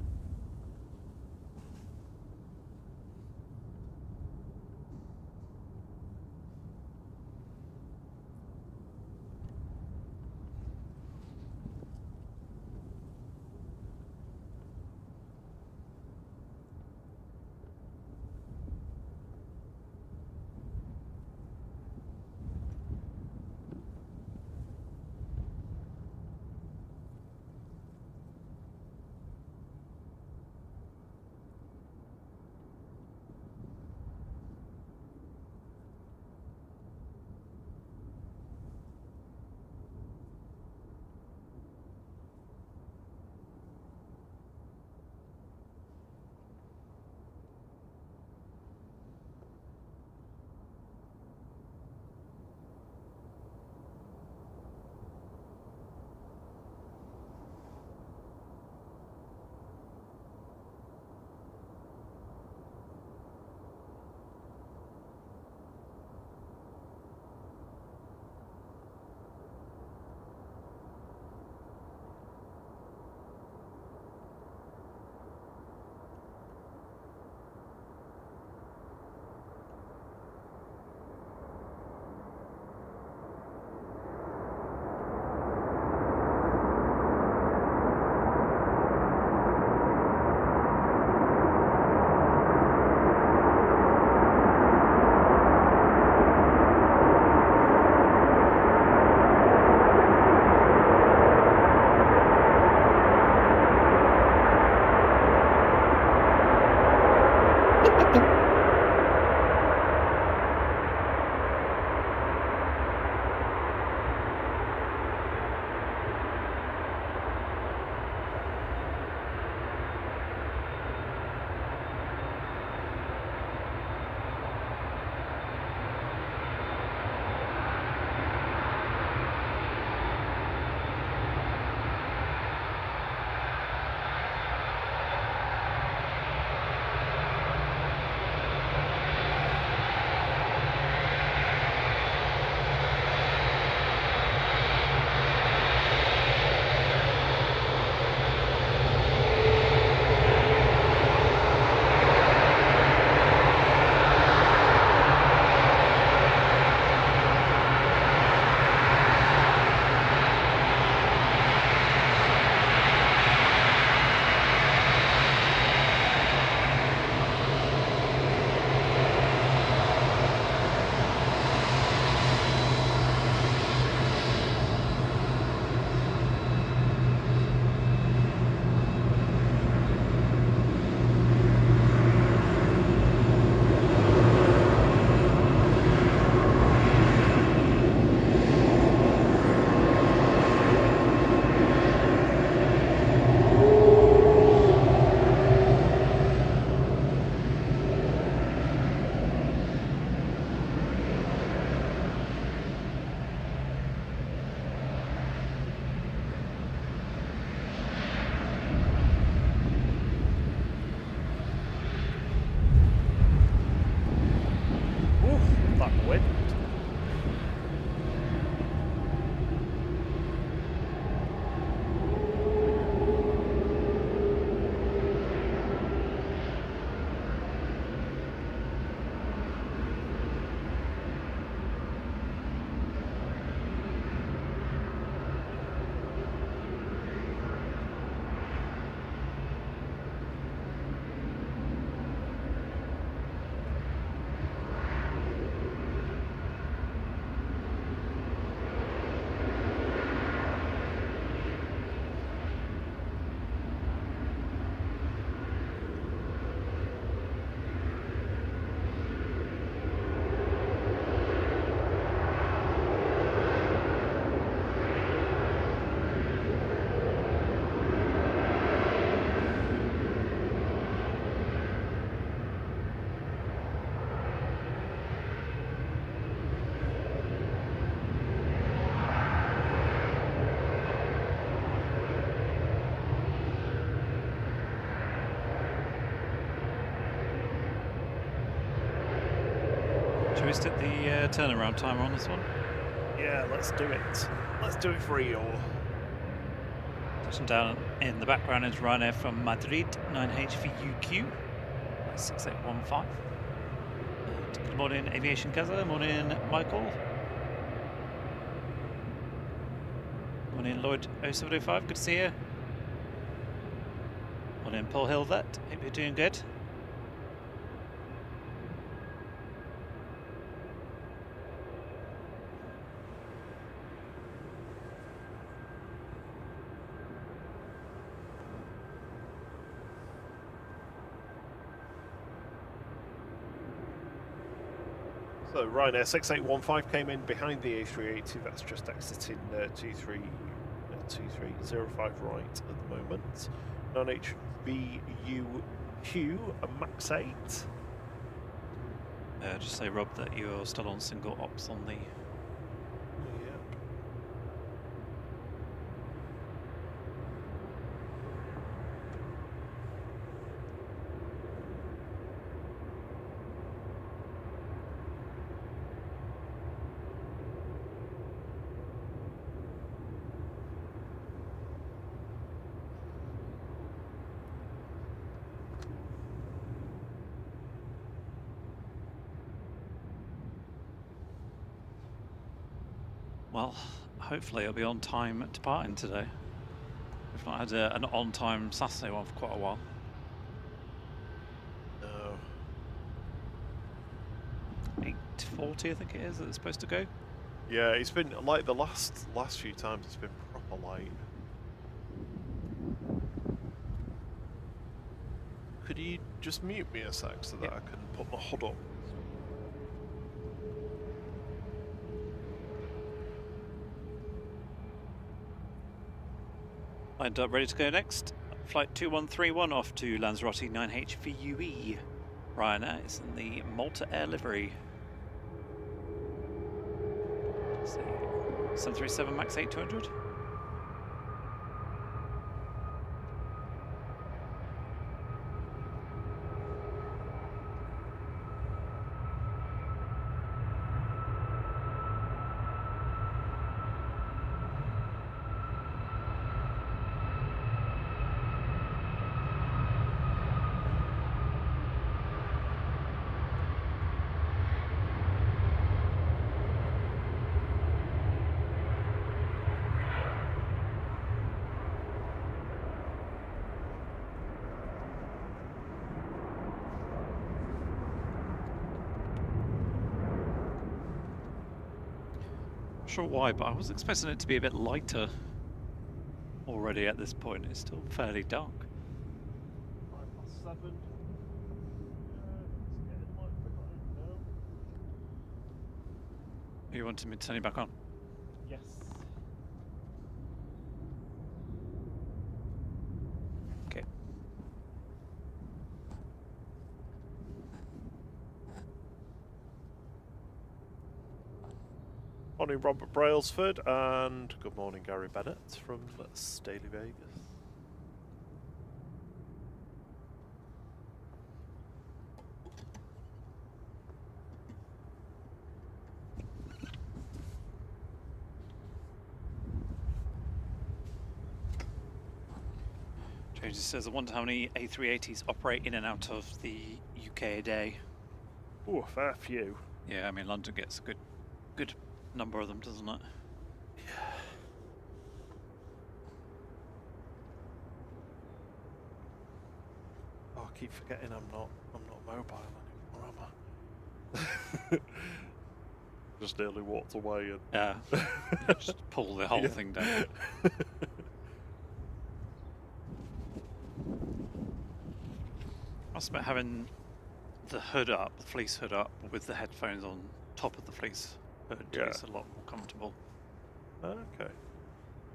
A: almost at the turnaround timer on this one.
B: Yeah, let's do it. Let's do it for EOR.
A: Touching down in the background is Ryanair from Madrid, 9HVUQ, 6815. And good morning, Aviation Gaza. Morning, Michael. Morning, Lloyd 0705. Good to see you. Morning, Paul Hilvet. Hope you're doing good.
B: So Ryanair 6815 came in behind the A380. That's just exiting 2305 right at the moment. 9HVUQ, a max 8.
A: Just say, Rob, that you're still on single ops on the... Well, hopefully it'll be on time departing today. We've not had an on-time Saturday one for quite a while.
B: No.
A: 8:40, I think it is, that it's supposed to go.
B: Yeah, it's been like the last few times. It's been proper late. Could you just mute me a sec so that I can put my HUD up?
A: Lined up, ready to go next. Flight 2131 off to Lanzarote 9HVUE. Ryanair is in the Malta Air livery. 737 MAX 8200. Not sure why, but I was expecting it to be a bit lighter already at this point. It's still fairly dark.
B: 7.
A: You wanted me to turn you back on?
B: Yes.
A: Okay.
B: Morning, Robert Brailsford, and good morning, Gary Bennett from Staley, Vegas.
A: James says, I wonder how many A380s operate in and out of the UK a day.
B: Oh, a fair few.
A: Yeah, I mean, London gets a good number of them, doesn't it?
B: Yeah. Oh, I keep forgetting I'm not mobile anymore, am I? Just nearly walked away and
A: Yeah. Just pull the whole thing down. Must admit, having the hood up, the fleece hood up, with the headphones on top of the fleece hood is a lot more comfortable.
B: Okay.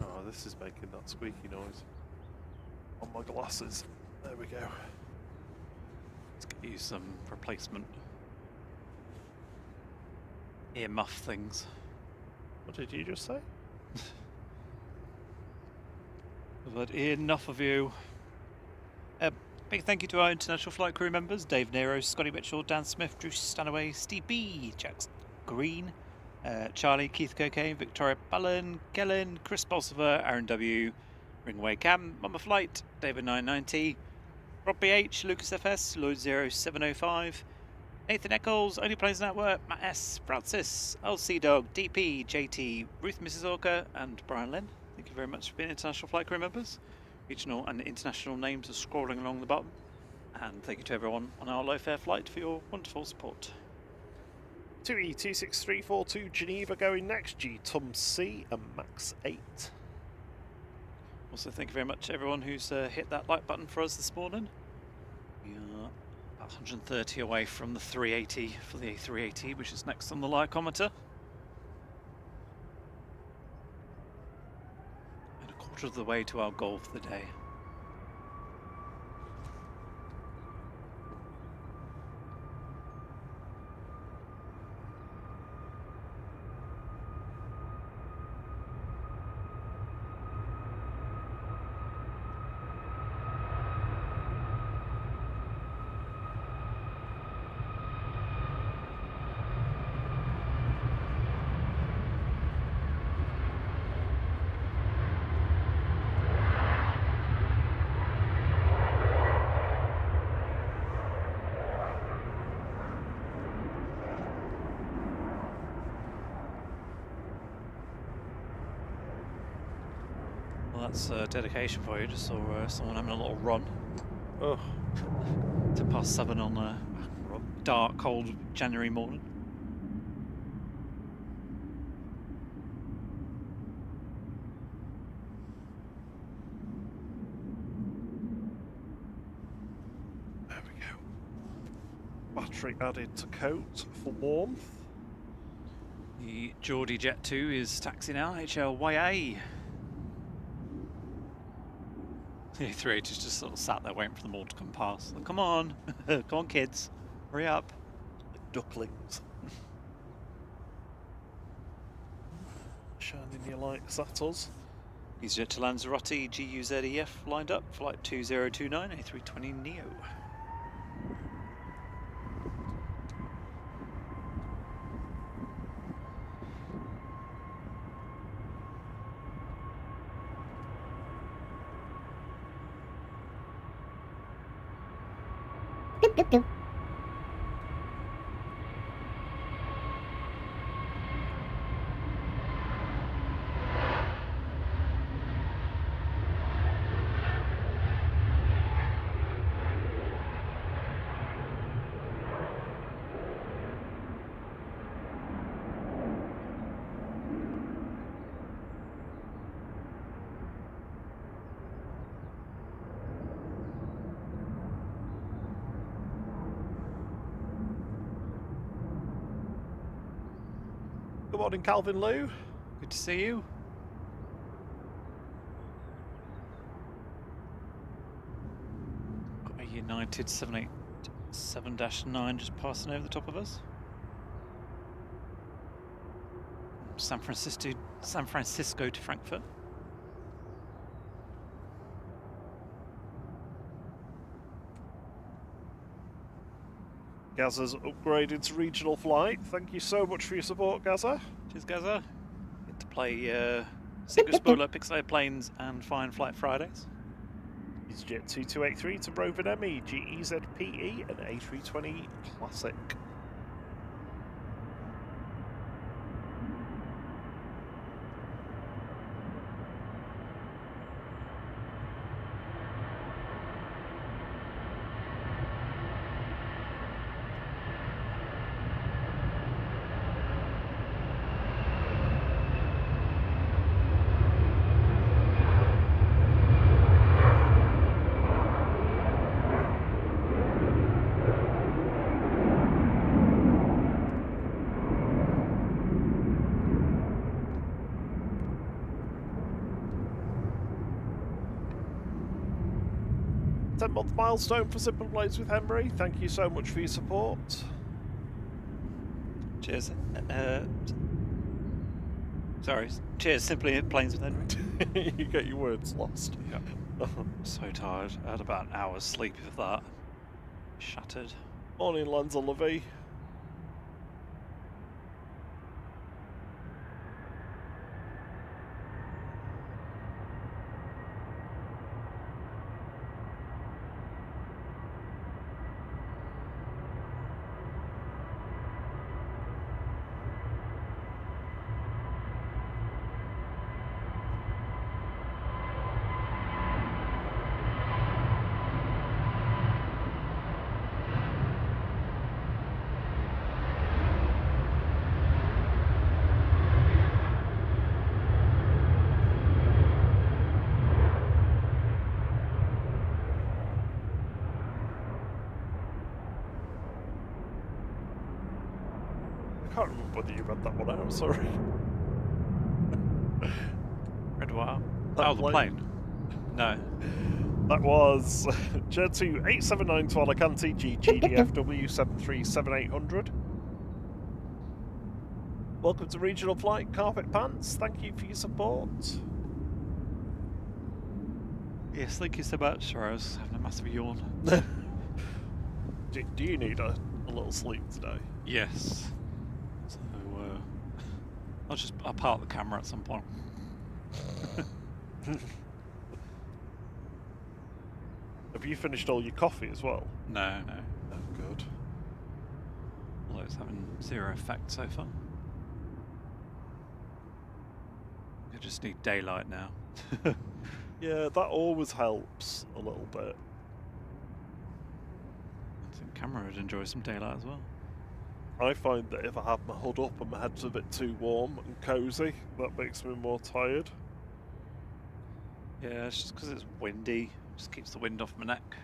B: Oh, this is making that squeaky noise on my glasses. There we go.
A: Let's get you some replacement ear muff things.
B: What did you just say?
A: I've had enough of you. Big thank you to our international flight crew members: Dave Nero, Scotty Mitchell, Dan Smith, Drew Stanaway, Steve B, Jax Green, Charlie, Keith Cocaine, Victoria Ballen, Kellen, Chris Bolsover, Aaron W, Ringway Cam, Mama Flight, David 990, Rob BH, Lucas FS, Lloyd 0705, Nathan Eccles, Only Planes Network, Matt S, Francis, LC Dog, DP, JT, Ruth Mrs. Orca, and Brian Lynn. Thank you very much for being international flight crew members. Regional and international names are scrolling along the bottom. And thank you to everyone on our low fare flight for your wonderful support.
B: 2E26342 Geneva going next, G Tum C and Max 8.
A: Also, thank you very much everyone who's hit that like button for us this morning. We are 130 away from the 380 for the A380, which is next on the lycometer. And a quarter of the way to our goal for the day. That's dedication for you. Just saw someone having a little run.
B: Oh.
A: To past 7 on a dark, cold January morning.
B: There we go. Battery added to coat for warmth.
A: The Geordie Jet 2 is taxi now, HLYA. The A380 is just sort of sat there waiting for them all to come past. Like, come on, come on kids, hurry up.
B: Like ducklings. Shining your lights at us.
A: EasyJet to Lanzarote, GUZEF lined up, flight 2029, A320 Neo.
C: Doop, doop.
B: Good morning, Calvin Lou.
A: Good to see you. Got a United 787-9 just passing over the top of us. San Francisco to Frankfurt.
B: Gaza's upgraded to regional flight. Thank you so much for your support, Gaza.
A: Cheers, Gaza. Get to play Single Spoiler, Pixelated Planes, and Fine Flight Fridays.
B: EasyJet 2283 to Rover ME, GEZPE, and A320 Classic. Month milestone for Simple Planes with Henry. Thank you so much for your support.
A: Cheers. Sorry. Cheers, Simply Planes with Henry.
B: You get your words lost.
A: Yeah. So tired. I had about an hour's sleep of that. Shattered.
B: Morning, Lanzalovey. I can't remember whether you read that one out, sorry.
A: Red wire.
B: That
A: Oh, the plane. No.
B: That was Jet 879 to Alicante, GDFW 737-800. Welcome to Regional Flight, Carpet Pants. Thank you for your support.
A: Yes, thank you so much. Sorry, I was having a massive yawn.
B: Do you need a little sleep today?
A: Yes. So, I'll park the camera at some point.
B: Have you finished all your coffee as well?
A: No.
B: Oh, good.
A: Although it's having zero effect so far. I just need daylight now.
B: Yeah, that always helps a little bit.
A: I think camera would enjoy some daylight as well.
B: I find that if I have my hood up and my head's a bit too warm and cosy, that makes me more tired.
A: Yeah, it's just because it's windy. Just keeps the wind off my neck.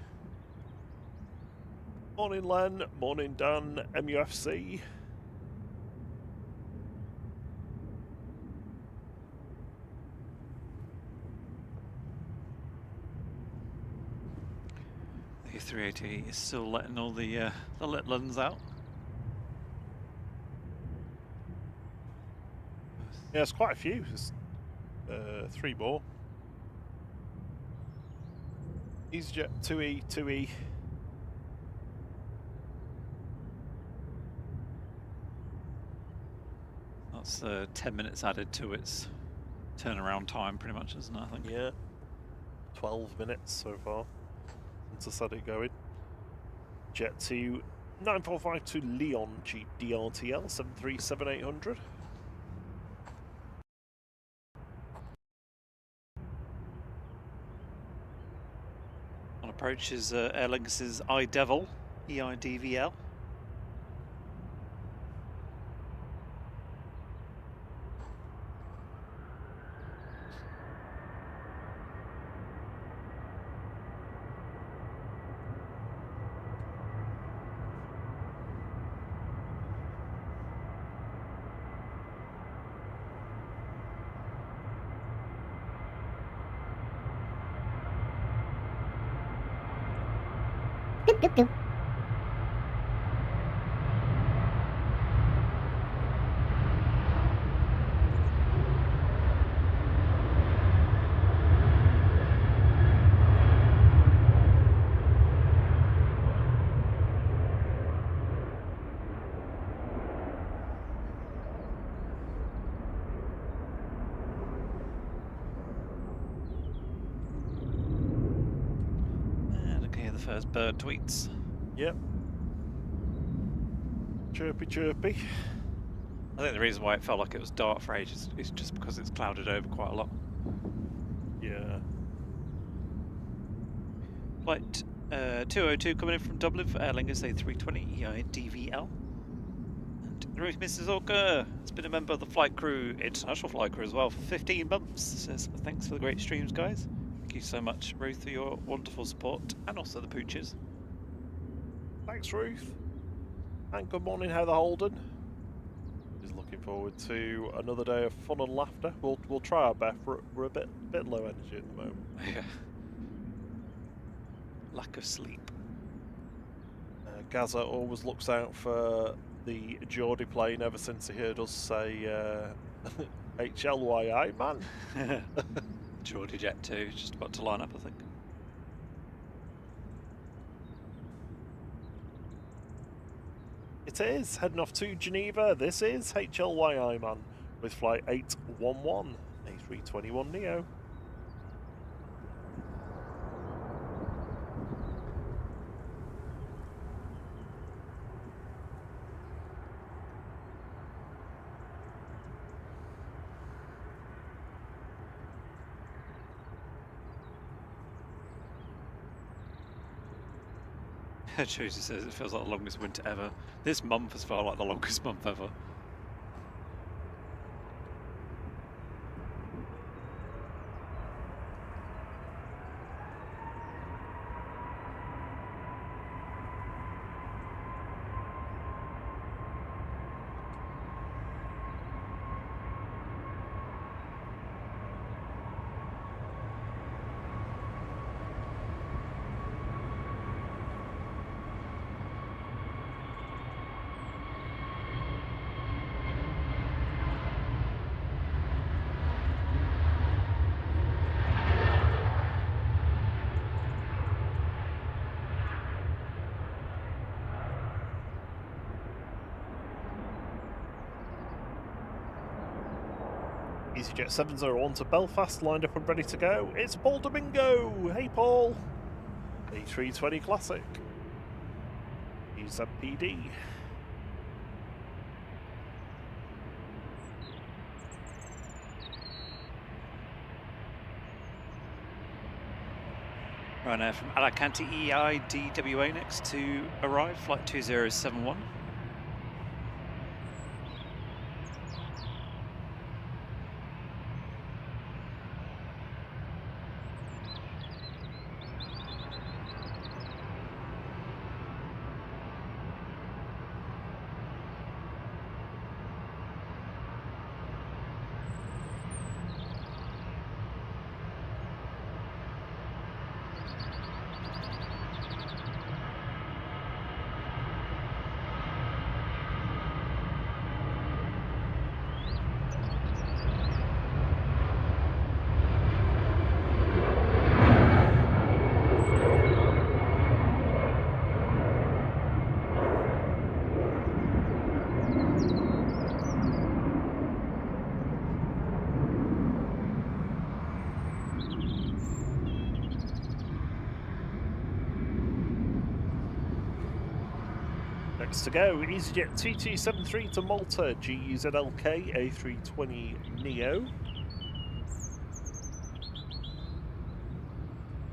B: Morning, Len. Morning, Dan. MUFC.
A: The A380 is still letting all the lit luns out.
B: Yeah, it's quite a few. There's 3 more. EasyJet 2E, 2E.
A: That's 10 minutes added to its turnaround time, pretty much, isn't it? I think.
B: Yeah. 12 minutes so far since I started going. Jet 2 945 to Leon DRTL 737-800.
A: On approach is Aer Lingus' iDevil, EIDVL.
C: Doop, doop.
A: And okay, the first bird tweets.
B: Yep. Chirpy, chirpy.
A: I think the reason why it felt like it was dark for ages is just because it's clouded over quite a lot.
B: Yeah.
A: Flight 202 coming in from Dublin for Aer Lingus A380 EIDVL. And Ruth Mrs. Orca has been a member of the flight crew, international flight crew as well, for 15 months. Says thanks for the great streams, guys. Thank you so much, Ruth, for your wonderful support, and also the pooches.
B: Thanks, Ruth. And good morning, Heather Holden. Is looking forward to another day of fun and laughter. We'll try our best. We're a bit low energy at the moment.
A: Yeah. Lack of sleep.
B: Gaza always looks out for the Geordie plane ever since he heard us say HLYI, man.
A: Geordie Jet 2, just about to line up, I think.
B: It is, heading off to Geneva. This is HLYI Man with flight 811, A321neo.
A: Josie says it feels like the longest winter ever. This month has felt like the longest month ever.
B: EasyJet 701 to Belfast, lined up and ready to go. It's Paul Domingo! Hey Paul! A320 Classic. EZPD.
A: Right now from Alicante EIDWA next to arrive, flight 2071.
B: Next to go, EasyJet 2273 to Malta, GUZLK A320neo.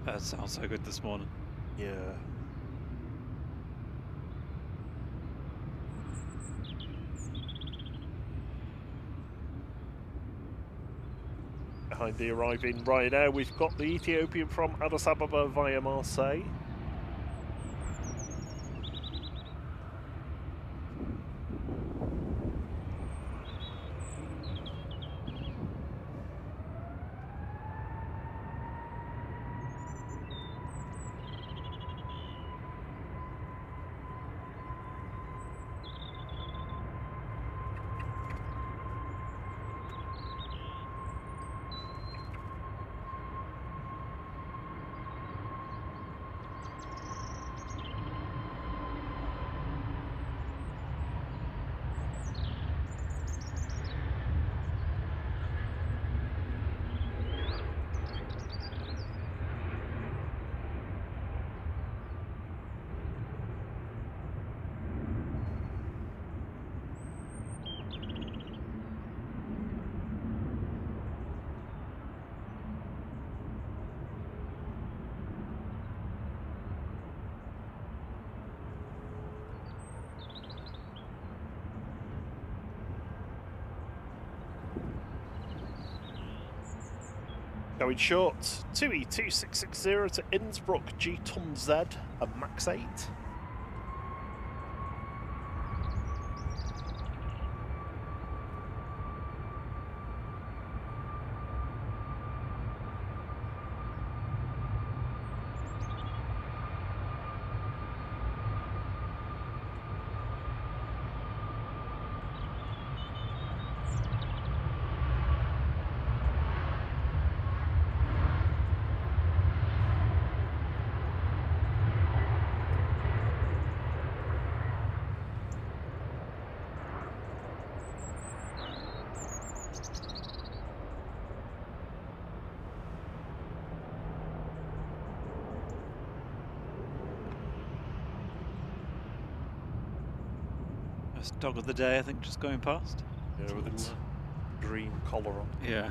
A: That sounds so good this morning.
B: Yeah. Behind the arriving Ryanair, we've got the Ethiopian from Addis Ababa via Marseille. Going short, 2E2660 to Innsbruck, G-Tom Z, a Max 8.
A: First dog of the day, I think, just going past.
B: Yeah, with its green collar on.
A: Yeah.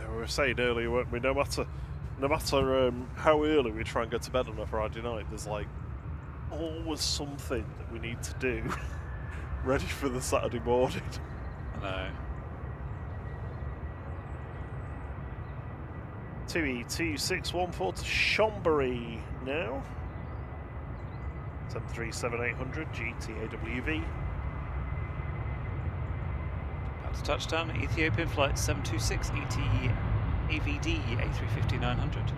B: We were saying earlier, weren't we? No matter how early we try and get to bed on a Friday night, there's like always something that we need to do ready for the Saturday morning.
A: I know.
B: 2E2614 to Chonburi now. 737-800 GTAWV.
A: About to touchdown, Ethiopian flight 726 AVD A350-900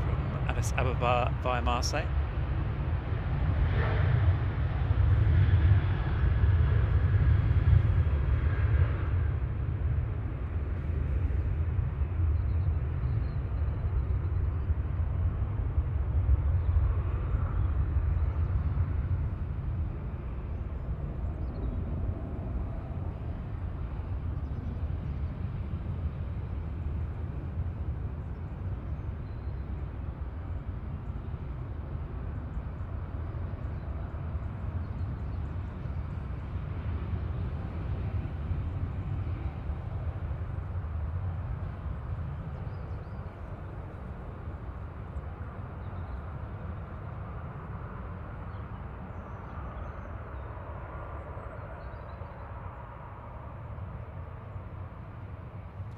A: from Addis Ababa via Marseille.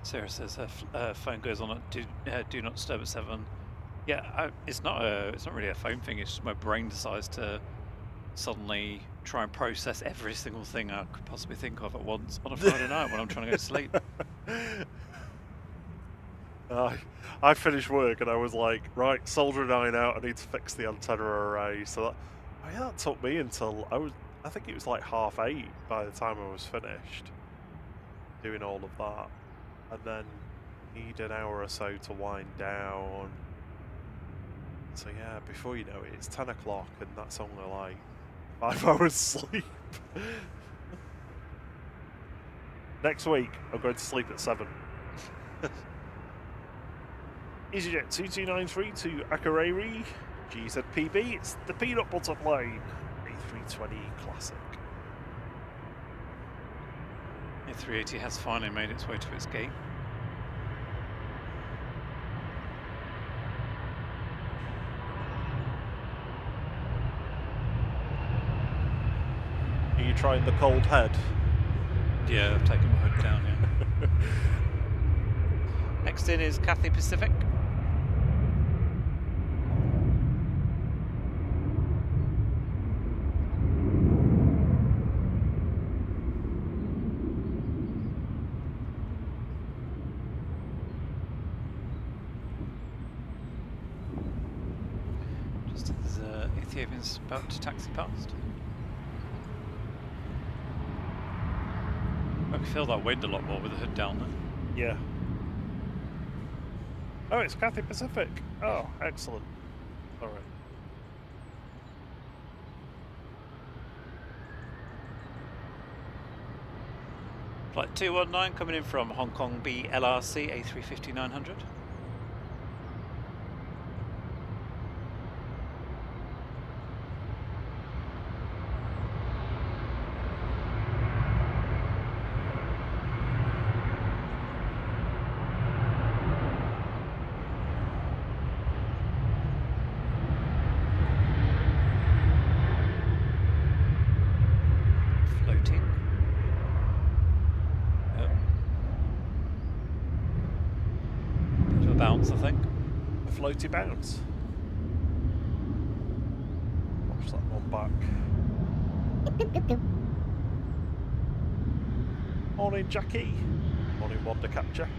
A: Sarah says her phone goes on at do not disturb at 7. Yeah, it's not really a phone thing. It's just my brain decides to suddenly try and process every single thing I could possibly think of at once on a Friday night when I'm trying to go to sleep.
B: I finished work and I was like, right, solder 9 out. I need to fix the antenna array. So that took me until I think it was like 8:30 by the time I was finished doing all of that. And then need an hour or so to wind down. So yeah, before you know it, it's 10 o'clock and that's only like 5 hours sleep. Next week, I'm going to sleep at 7. EasyJet 2293 to Akureyri, GZPB, it's the peanut butter plane, A320 Classic.
A: A380 has finally made its way to its gate.
B: Are you trying the cold head?
A: Yeah, I've taken my hood down, yeah. Next in is Cathay Pacific. Just as Ethiopian's about to taxi past. I can feel that wind a lot more with the hood down there.
B: Yeah. Oh, it's Cathay Pacific. Oh, excellent. All right.
A: Flight 219 coming in from Hong Kong B LRC A350-900. Bounce, I think.
B: A floaty bounce. Watch that one back. Morning, Jackie. Morning, Wonder Capture.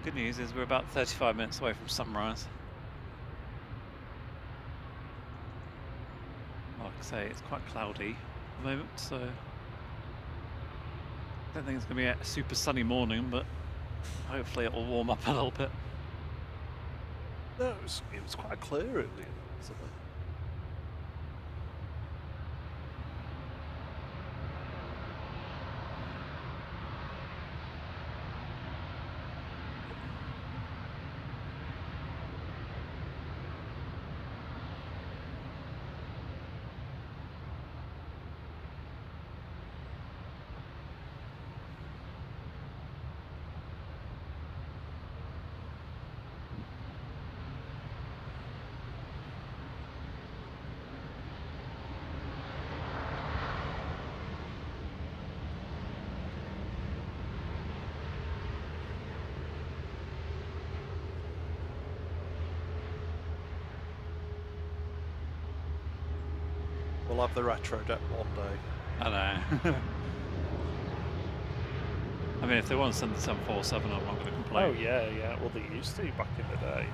A: Good news is we're about 35 minutes away from sunrise. Like I say, it's quite cloudy at the moment, so I don't think it's going to be a super sunny morning, but hopefully it will warm up a little bit.
B: No, it was quite clear earlier, wasn't it? We'll have the retro deck one day.
A: I know. I mean, if they want to send the 747, I'm not going to complain.
B: Oh yeah, well they used to back in the day.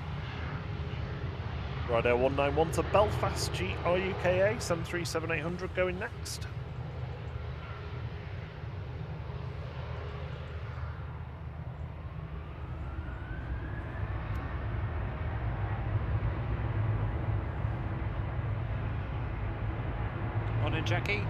B: Rider 191 to Belfast, GRUKA, 737-800 going next.
A: Morning, Jackie.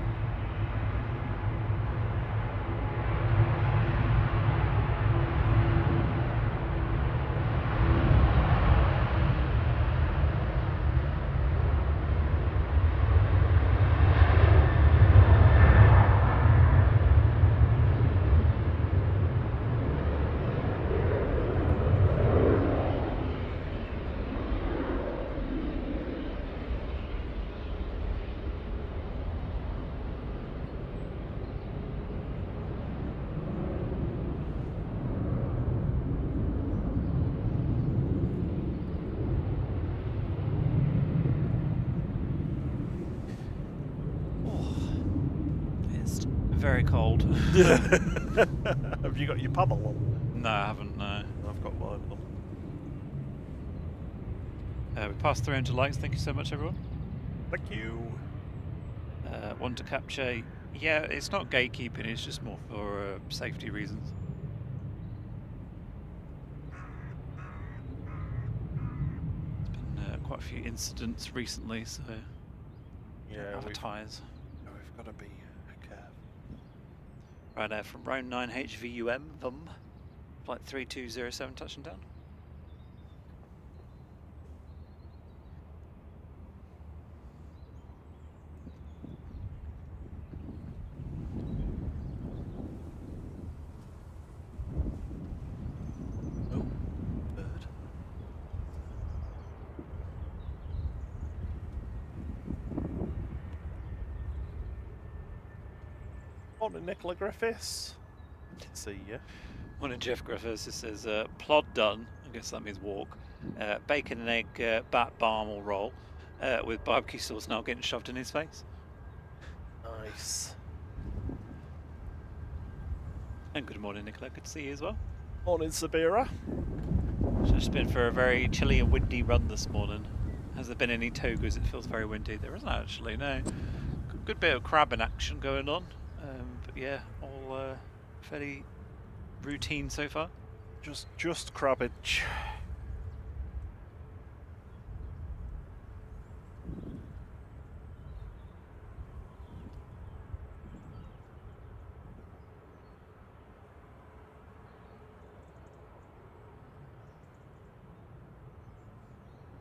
A: Very cold.
B: Have you got your paddle on?
A: No, I haven't, no.
B: I've got mine on.
A: We passed 300 likes, thank you so much everyone.
B: Thank you.
A: One to capture. Yeah, it's not gatekeeping, it's just more for safety reasons. There's been quite a few incidents recently, so
B: Yeah,
A: advertise.
B: We've got to be careful.
A: Right there from round 9 HVUM, VUM, flight 3207 touching down.
B: Oh, bird. Morning, Nicola Griffiths. Good to see you.
A: Morning, Jeff Griffiths. This says plod done. I guess that means walk. Bacon and egg bat balm or roll with barbecue sauce now getting shoved in his face.
B: Nice.
A: And good morning, Nicola. Good to see you as well.
B: Morning, Sabira.
A: Just been for a very chilly and windy run this morning. Has there been any togas? It feels very windy. There isn't actually, no. Good bit of crabbing action going on. But yeah, all fairly routine so far.
B: Just crabbage.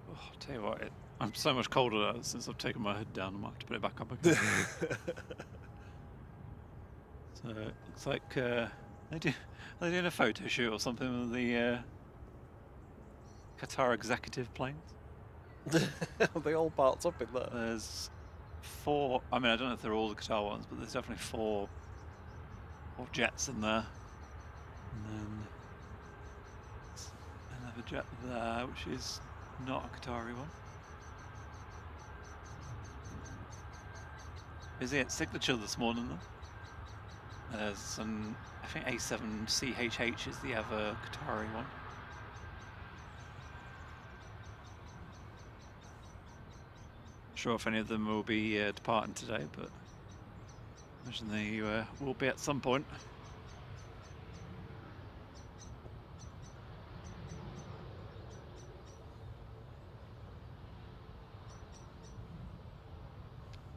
A: Oh, I'll tell you what, I'm so much colder now since I've taken my hood down. I might have to put it back up again. So it looks like are they doing a photo shoot or something with the Qatar executive planes?
B: They all parked up in there.
A: There's 4. I mean, I don't know if they're all the Qatar ones, but there's definitely 4 jets in there. And then another jet there, which is not a Qatari one. Busy at signature this morning though. There's some, I think A7CHH is the other Qatari one. sure if any of them will be departing today, but I imagine they will be at some point.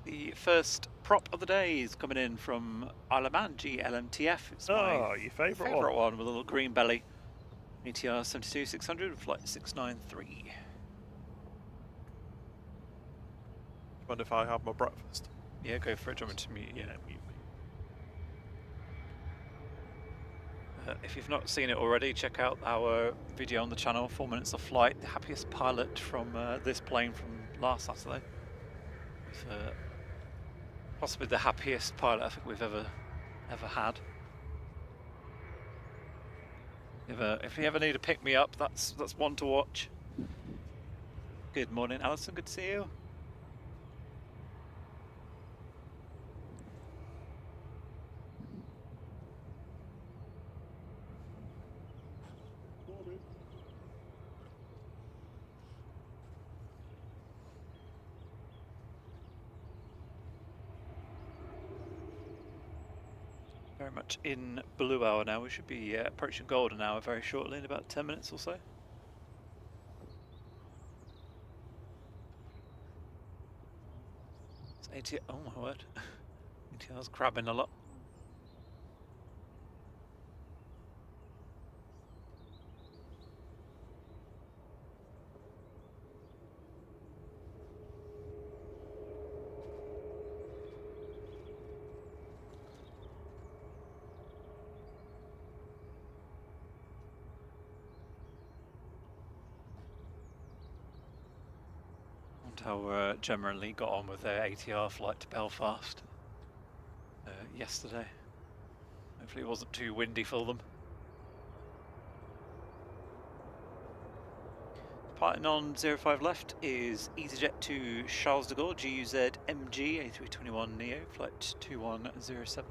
A: The first prop of the day is coming in from Isle of Man, GLMTF. It's my
B: your favourite
A: one with a little green belly. ATR 72-600, flight 693.
B: Mind if I have my breakfast?
A: Yeah, go for it. Do you want me to mute? Yeah, mute me. If you've not seen it already, check out our video on the channel, 4 minutes of flight, the happiest pilot from this plane from last Saturday. With, possibly the happiest pilot I think we've ever had. If you ever need to pick me up, that's one to watch. Good morning, Alison. Good to see you. Very much in blue hour now. We should be approaching golden hour very shortly, in about 10 minutes or so. It's ATR, oh my word. ATR's crabbing a lot. How generally got on with their ATR flight to Belfast yesterday. Hopefully it wasn't too windy for them. Departing on 05 left is EasyJet to Charles de Gaulle, GUZ MG A321 Neo, flight 2107.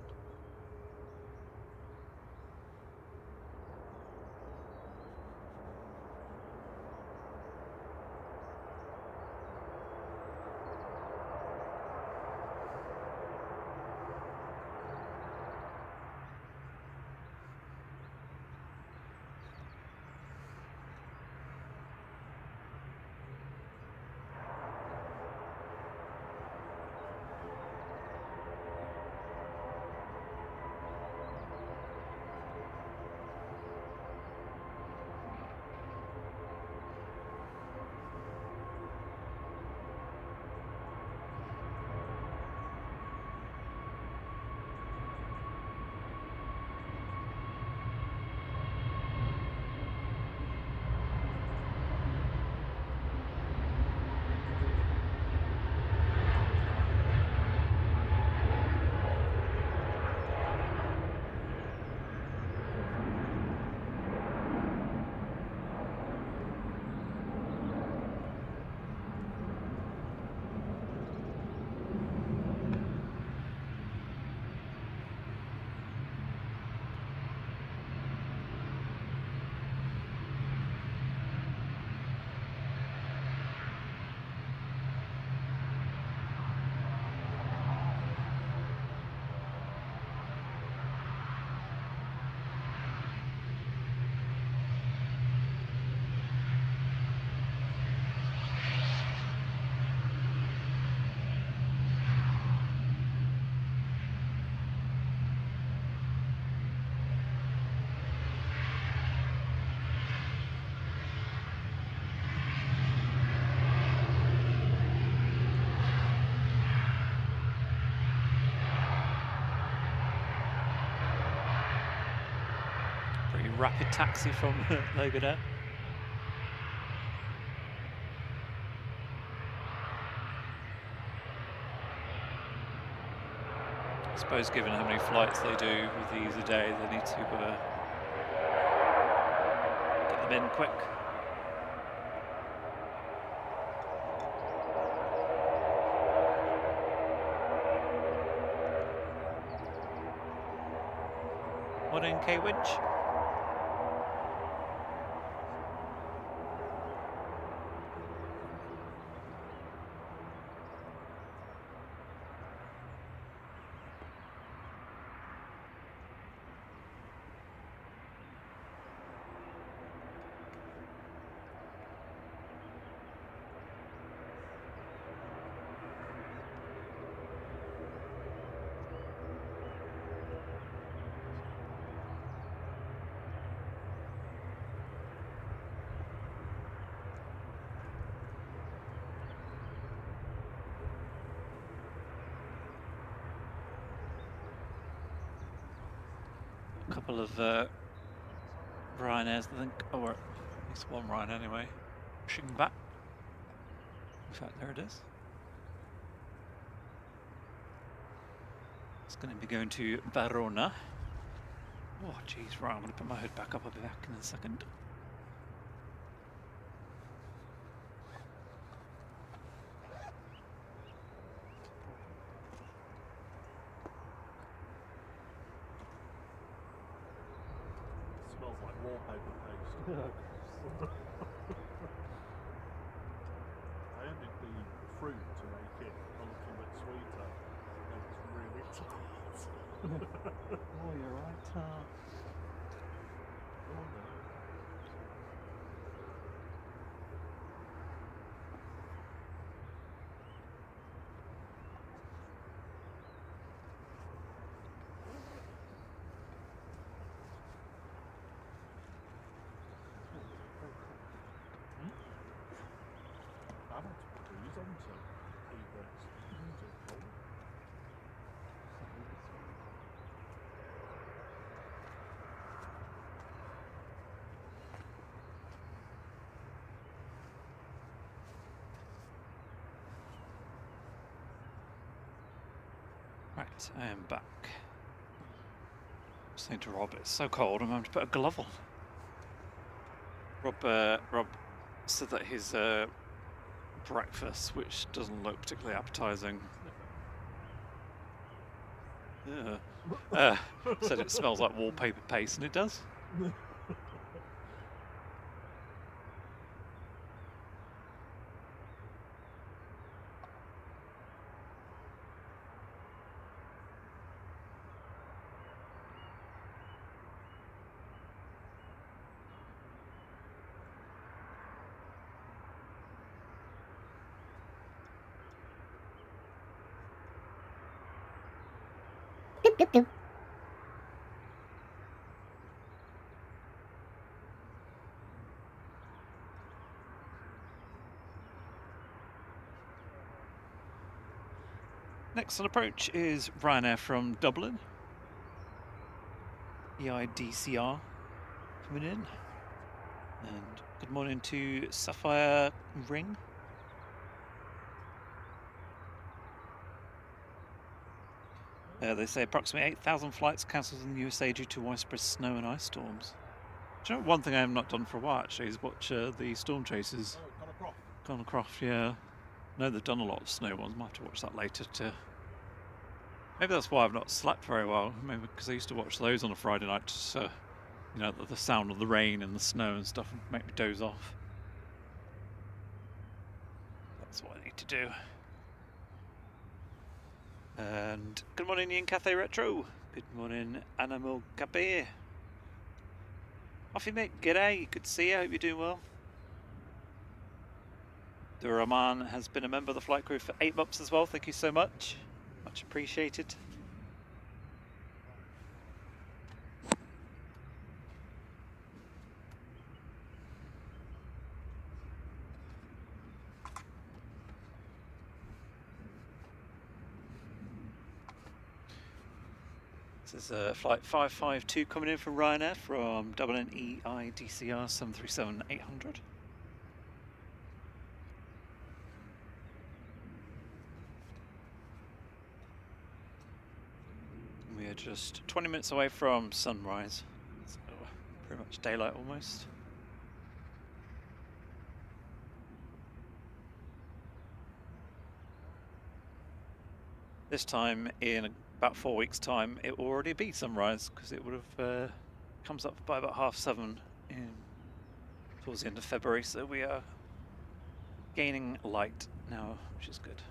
A: Rapid taxi from Loganair. I suppose given how many flights they do with these a day, they need to get them in quick. Morning, K-Winch. A couple of Ryanairs, I think, or at least one Ryan anyway, pushing back. In fact, there it is. It's going to be going to Verona. Oh, jeez, right, I'm going to put my hood back up. I'll be back in a second.
B: Smells like wallpaper paste. I added the fruit to make it a little bit sweeter. And it's really tart.
A: Oh, you're right.
B: Oh no. I want to put these onto e-books.
A: Right, I am back. Just saying to Rob, it's so cold, I'm going to put a glove on. Rob said that his breakfast, which doesn't look particularly appetizing, said it smells like wallpaper paste, and it does.
C: Doop, doop, doop.
A: Next on approach is Ryanair from Dublin. EIDCR coming in. And good morning to Sapphire Ring. They say approximately 8,000 flights cancelled in the USA due to widespread snow and ice storms. Do you know one thing I have not done for a while actually is watch the storm chasers.
B: Oh,
A: Conacroft, yeah. I know they've done a lot of snow ones. Might have to watch that later too. Maybe that's why I've not slept very well. Maybe because I used to watch those on a Friday night, just, you know, the sound of the rain and the snow and stuff, and make me doze off. That's what I need to do. And good morning, Ian Cathay Retro. Good morning, Animal Cabe. Off you, mate. G'day. Good to see you. Hope you're doing well. The Rahman has been a member of the flight crew for 8 months as well. Thank you so much. Much appreciated. This is flight 552 coming in from Ryanair from Dublin EIDCR 737-800. We are just 20 minutes away from sunrise, so pretty much daylight almost. This time in about 4 weeks' time, it will already be sunrise because it would have comes up by about 7:30 towards the end of February. So we are gaining light now, which is good.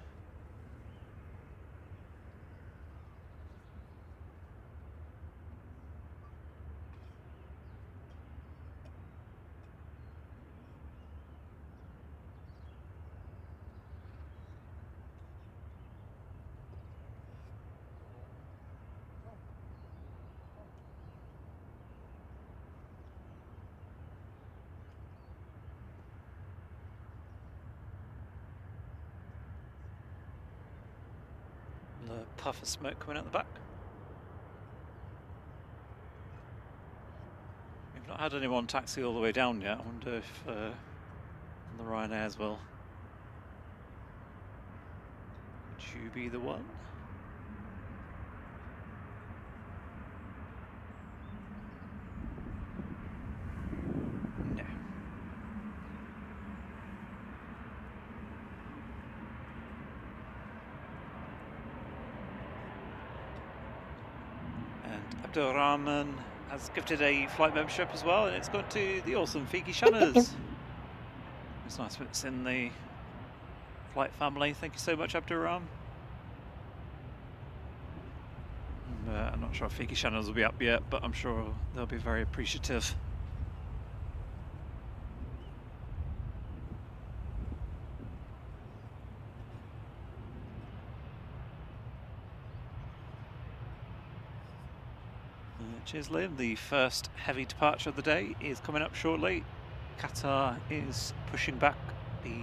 A: Puff of smoke coming out the back. We've not had anyone taxi all the way down yet. I wonder if on the Ryanairs will. Would you be the one? No. And Abdurrahman has gifted a flight membership as well, and it's gone to the awesome Fiki Shanners. It's nice when it's in the flight family. Thank you so much, Abdurrahman. I'm not sure if Fiki Shanners will be up yet, but I'm sure they'll be very appreciative. Cheers, Liam. The first heavy departure of the day is coming up shortly. Qatar is pushing back the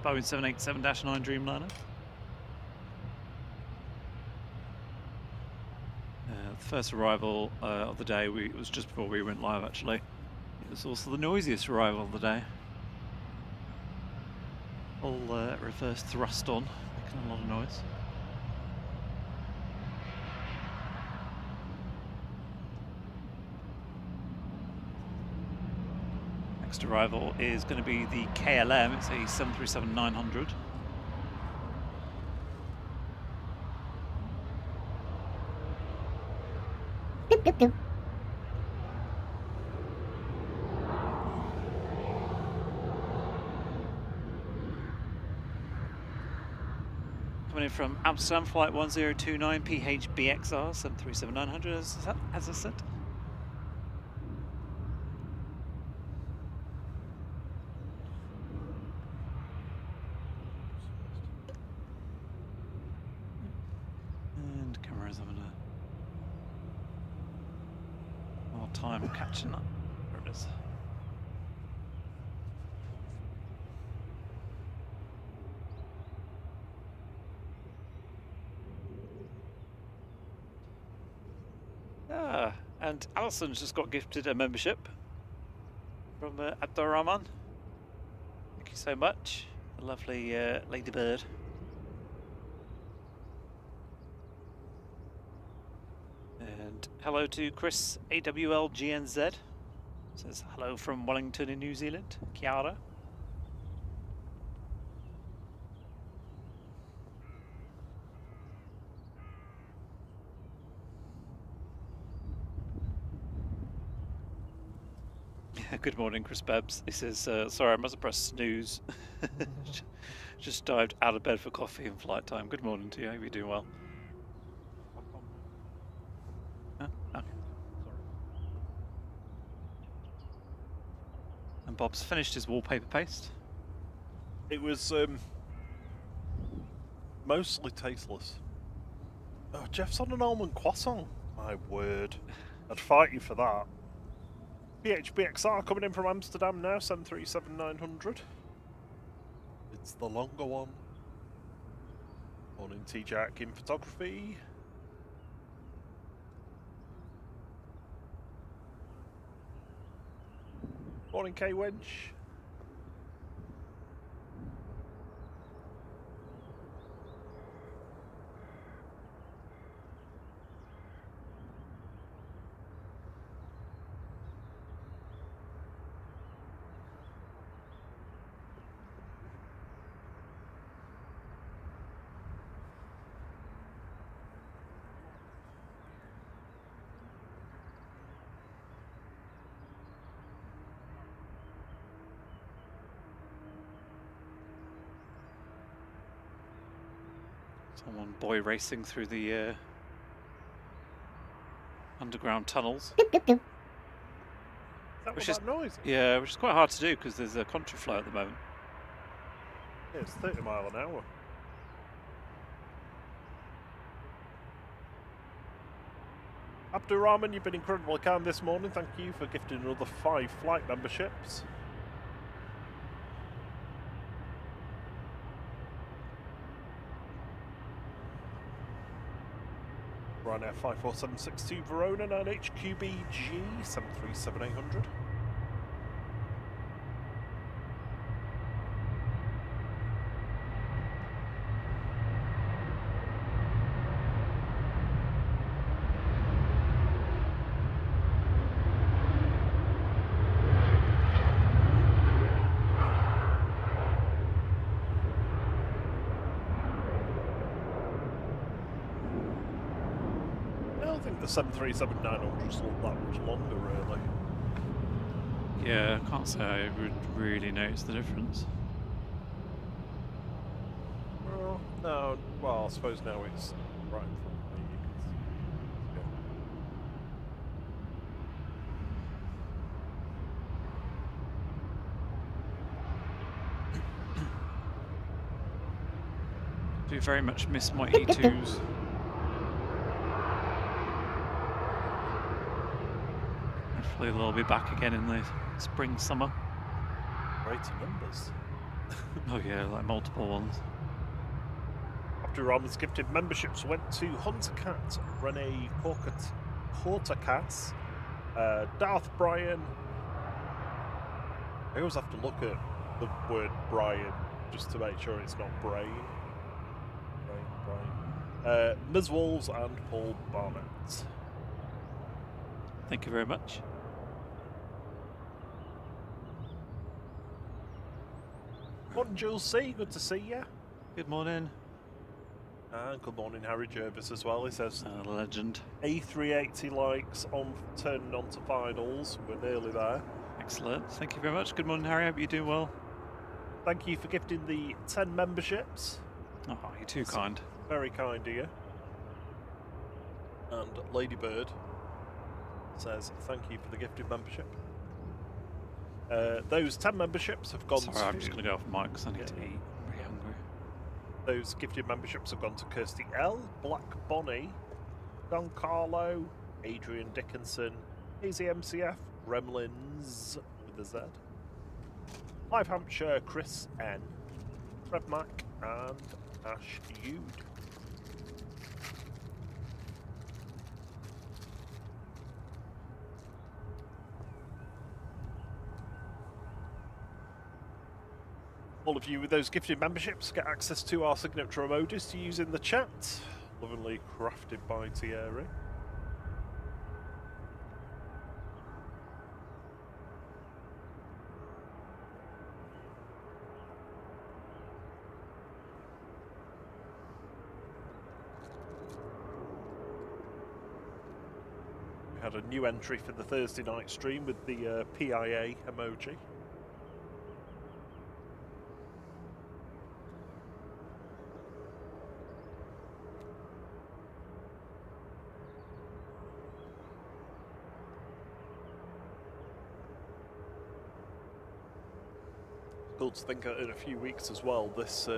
A: Boeing 787-9 Dreamliner. The first arrival of the day it was just before we went live, actually. It was also the noisiest arrival of the day. All reverse thrust on, making a lot of noise. Next arrival is going to be the KLM. It's a 737-900. Coming in from Amsterdam, flight 1029 PHBXR 737-900, as I said. And camera's having a more time catching up. There it is. And Alison's just got gifted a membership from Abdurrahman. Thank you so much. A lovely ladybird. And hello to Chris AWLGNZ. Says hello from Wellington in New Zealand. Kia ora. Good morning, Chris Babs. He says, sorry, I must have pressed snooze. Just dived out of bed for coffee and flight time. Good morning to you. Hope you're doing well. Oh, okay. And Bob's finished his wallpaper paste.
B: It was mostly tasteless. Oh, Jeff's on an almond croissant. My word. I'd fight you for that. PHBXR coming in from Amsterdam now, 737-900. It's the longer one. Morning T-Jack in photography. Morning K-Wench.
A: Someone boy racing through the underground tunnels.
B: That was that noise?
A: Yeah, which is quite hard to do because there's a contrary flow at the moment.
B: Yeah, it's 30 miles an hour. Abdurrahman, you've been incredibly kind this morning. Thank you for gifting another 5 flight memberships. Ryanair 54762 Verona 9HQBG 737800. I think the 737-900 is not that much longer, really.
A: Yeah, I can't say I would really notice the difference.
B: Well, no, well, I suppose now it's right in front of me.
A: Do very much miss my E2s. Hopefully they'll be back again in the spring, summer.
B: Greater numbers.
A: Oh yeah, like multiple ones.
B: Abdurrahman's gifted memberships went to Hunter Cat, Rene Portacas, Darth Brian. I always have to look at the word Brian just to make sure it's not brain. Brian. Ms. Wolves and Paul Barnett.
A: Thank you very much.
B: Morning, Jules C. Good to see you.
A: Good morning.
B: And good morning, Harry Jervis as well. He says,
A: Legend.
B: A380 likes on turning on to finals. We're nearly there.
A: Excellent. Thank you very much. Good morning, Harry. Hope you're doing well.
B: Thank you for gifting the 10 memberships.
A: Oh, you're too kind.
B: Very kind of you. And Ladybird says, thank you for the gifted membership. Those 10 memberships have gone to...
A: I'm just going to go off mic because I need to eat. I'm really hungry.
B: Those gifted memberships have gone to Kirsty L, Black Bonnie, Don Carlo, Adrian Dickinson, Hazy MCF, Gremlins with a Z, Live Hampshire, Chris N, Fred Mac, and Ash Ude. All of you with those gifted memberships get access to our signature emojis to use in the chat, lovingly crafted by Thierry. We had a new entry for the Thursday night stream with the PIA emoji. Cool to think in a few weeks as well, this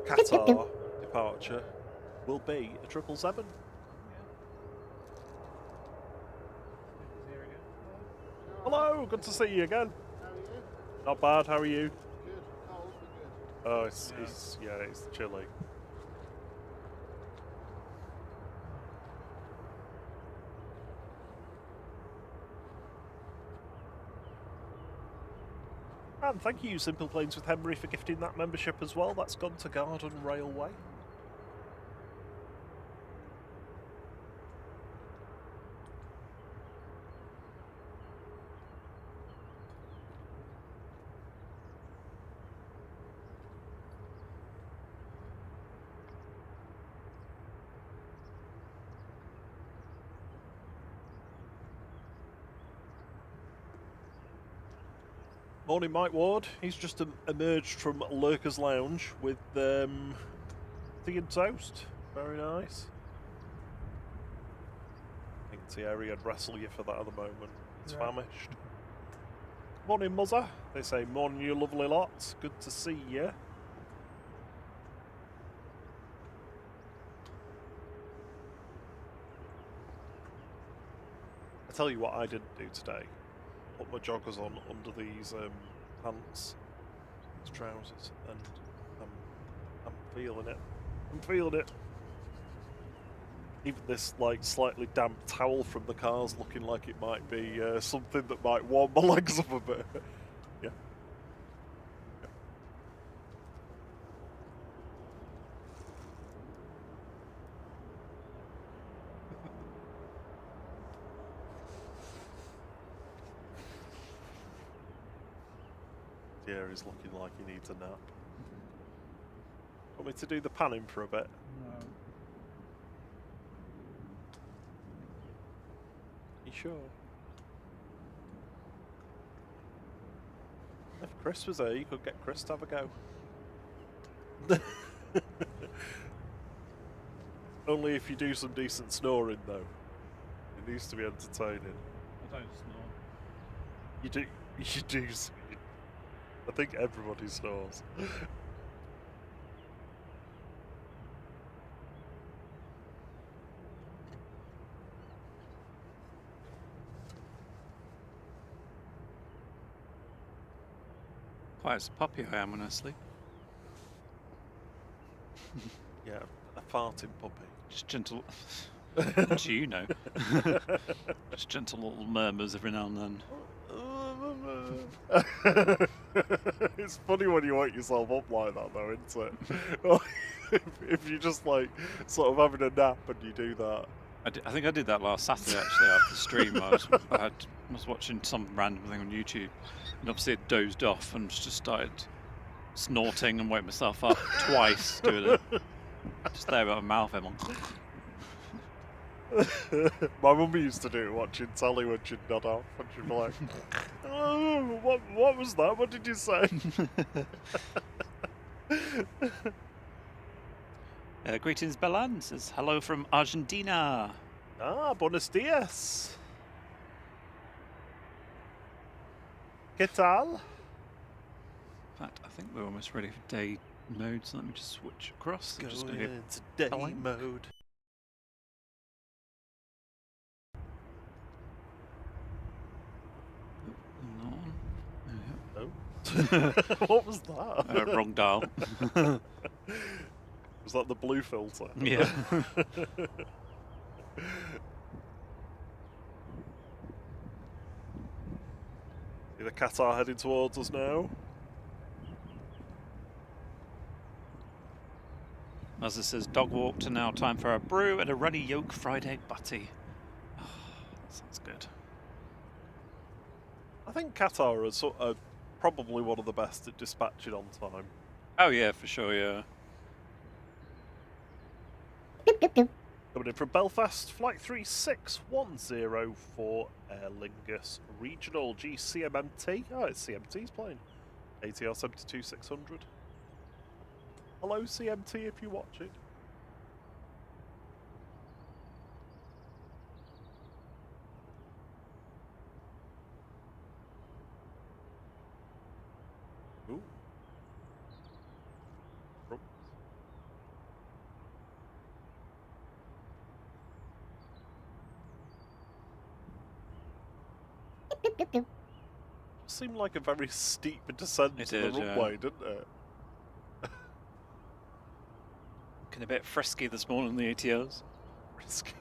B: Qatar departure will be a 777. Hello, good to see you again.
C: How are you?
B: Not bad, how are you?
C: Good. Cold, but good.
B: Oh, it's chilly. And thank you, Simple Planes with Henry, for gifting that membership as well. That's gone to Garden Railway. Morning, Mike Ward. He's just emerged from Lurker's Lounge with tea and toast. Very nice. I think Thierry would wrestle you for that at the moment. It's famished. Morning, Muzzer. They say, morning, you lovely lot. Good to see you. I tell you what I didn't do today. Put my joggers on under these pants, these trousers, and I'm feeling it. I'm feeling it. Even this like slightly damp towel from the car's looking like it might be something that might warm my legs up a bit. Yeah. Yeah, he's looking like he needs a nap. Want me to do the panning for a bit?
A: No.
B: You sure? If Chris was there, you could get Chris to have a go. Only if you do some decent snoring, though. It needs to be entertaining.
A: I don't snore.
B: You do. You do. I think everybody snores.
A: Quite as a puppy I am when I sleep.
B: Yeah, a farting puppy.
A: Just gentle. What do you know? Just gentle little murmurs every now and then.
B: It's funny when you wake yourself up like that, though, isn't it? if you're just like sort of having a nap and you do that.
A: I think I did that last Saturday actually after the stream. I was watching some random thing on YouTube, and obviously it dozed off and just started snorting and woke myself up twice doing it. Just there about my mouth, Emma.
B: My mum used to do it watching telly when she'd nod off, and she'd be like, "Oh, what was that? What did you say?"
A: Greetings, Belan says hello from Argentina.
B: Ah, buenos dias. ¿Qué tal?
A: In fact, I think we're almost ready for day mode, so let me just switch across.
B: Going
A: Just
B: into day
A: Belan.
B: mode.
A: Hold on.
B: Oh. What was that?
A: Wrong dial.
B: Was that the blue filter?
A: Yeah.
B: See the Qatar heading towards us now.
A: As it says, dog walk to now time for a brew and a runny yolk fried egg butty. Oh, that sounds good.
B: I think Qatar are probably one of the best at dispatching on time.
A: Oh yeah, for sure, yeah.
B: Coming in from Belfast, flight 3610 for Aer Lingus Regional GCMMT. Oh, it's CMT's plane. ATR 72600. Hello, CMT, if you watch it. Ooh. Seemed like a very steep descent to the runway, didn't it?
A: Getting a bit frisky this morning, the ATOs.
B: Frisky.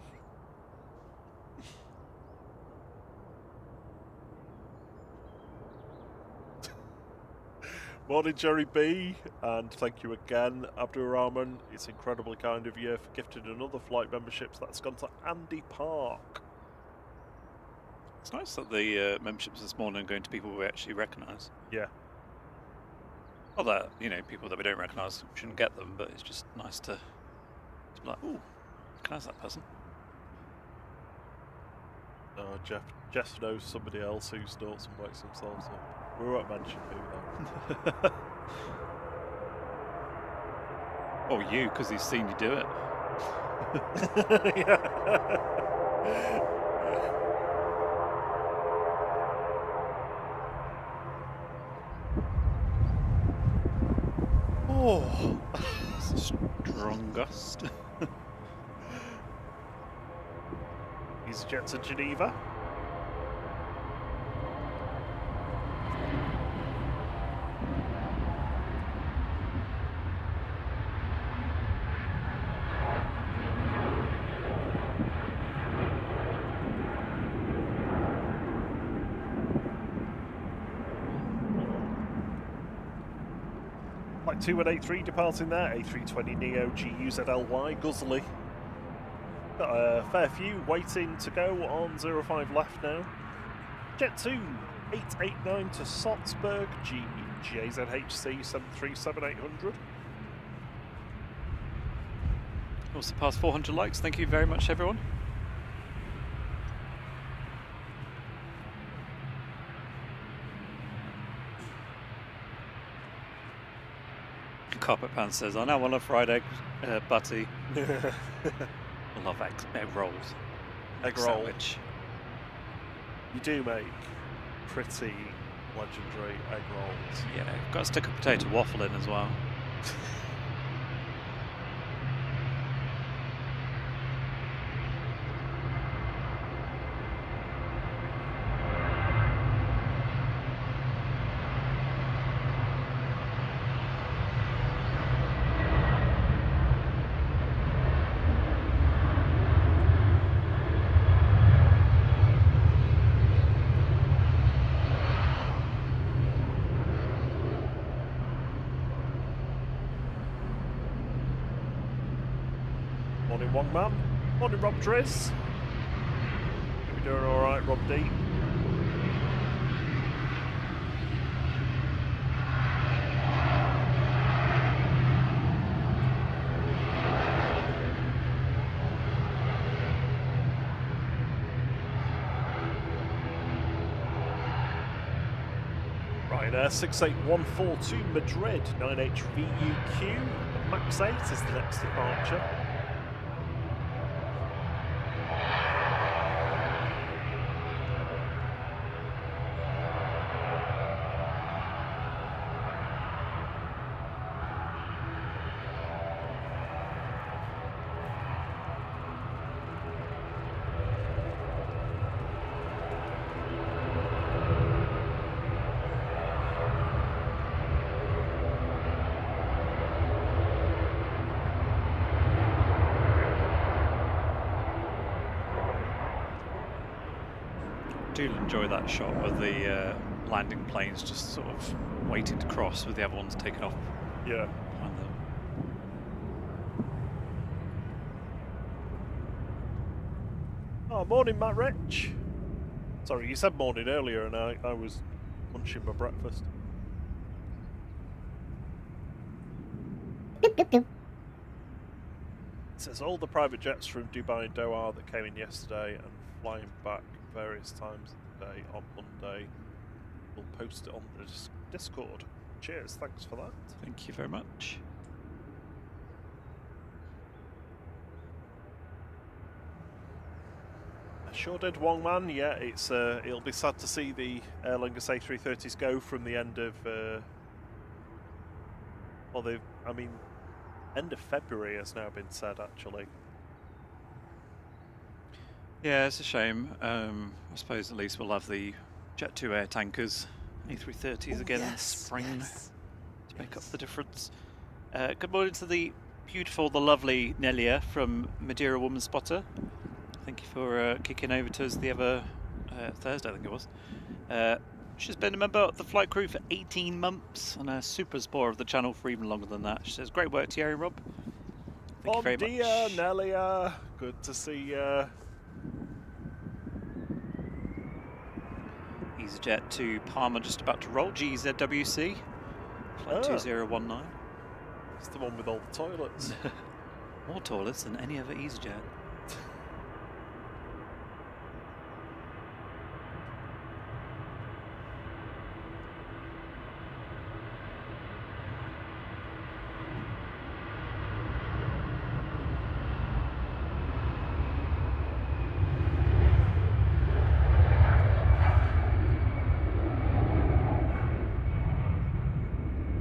B: Morning, Jerry B, and thank you again, Abdul Rahman. It's incredibly kind of you for gifting another flight memberships. That's gone to Andy Park.
A: It's nice that the memberships this morning are going to people we actually recognise.
B: Yeah.
A: Not that, you know, people that we don't recognise shouldn't get them, but it's just nice to be like, ooh, recognise that person.
B: Oh, Jeff knows somebody else who snorts and wakes themselves up. We won't mention who though.
A: Or you, because he's seen you do it.
B: Yeah. Oh,
A: It's a strong gust.
B: EasyJet to Geneva. Jet 2183 departing there, A320neo GUZLY Guzzly. Got a fair few waiting to go on 05 left now. Jet 2889 to Salzburg, GAZHC 737-800.
A: Also past 400 likes. Thank you very much, everyone. Carpet Pan says, I now want a fried egg butty. I love egg rolls.
B: Egg roll.
A: Sandwich.
B: You do make pretty legendary egg rolls.
A: Yeah, got to stick a potato waffle in as well.
B: Morning, one man. Morning, Rob Driz. You doing all right, Rob D? Ryanair 68142 Madrid 9HVUQ. Max 8 is the next departure.
A: I do enjoy that shot of the landing planes just sort of waiting to cross with the other ones taking off
B: Yeah.
A: behind them.
B: Oh, morning, Matt Rich. Sorry, you said morning earlier and I was munching my breakfast. It says all the private jets from Dubai and Doha that came in yesterday and flying back various times of the day on Monday. We'll post it on the Discord. Cheers, thanks for that.
A: Thank you very much.
B: I sure did, Wong Man. Yeah, it's it'll be sad to see the Aer Lingus A330s go from the end of end of February has now been said, actually.
A: Yeah, it's a shame. I suppose at least we'll have the Jet 2 air tankers, A330s again in spring to make up the difference. Good morning to the beautiful, the lovely Nelia from Madeira Woman Spotter. Thank you for kicking over to us the other Thursday, I think it was. She's been a member of the flight crew for 18 months and a super spore of the channel for even longer than that. She says, great work, Thierry Rob. Thank you very much.
B: Nelia. Good to see you.
A: EasyJet to Palma just about to roll. GZWC, flight 2019.
B: It's the one with all the toilets.
A: More toilets than any other EasyJet.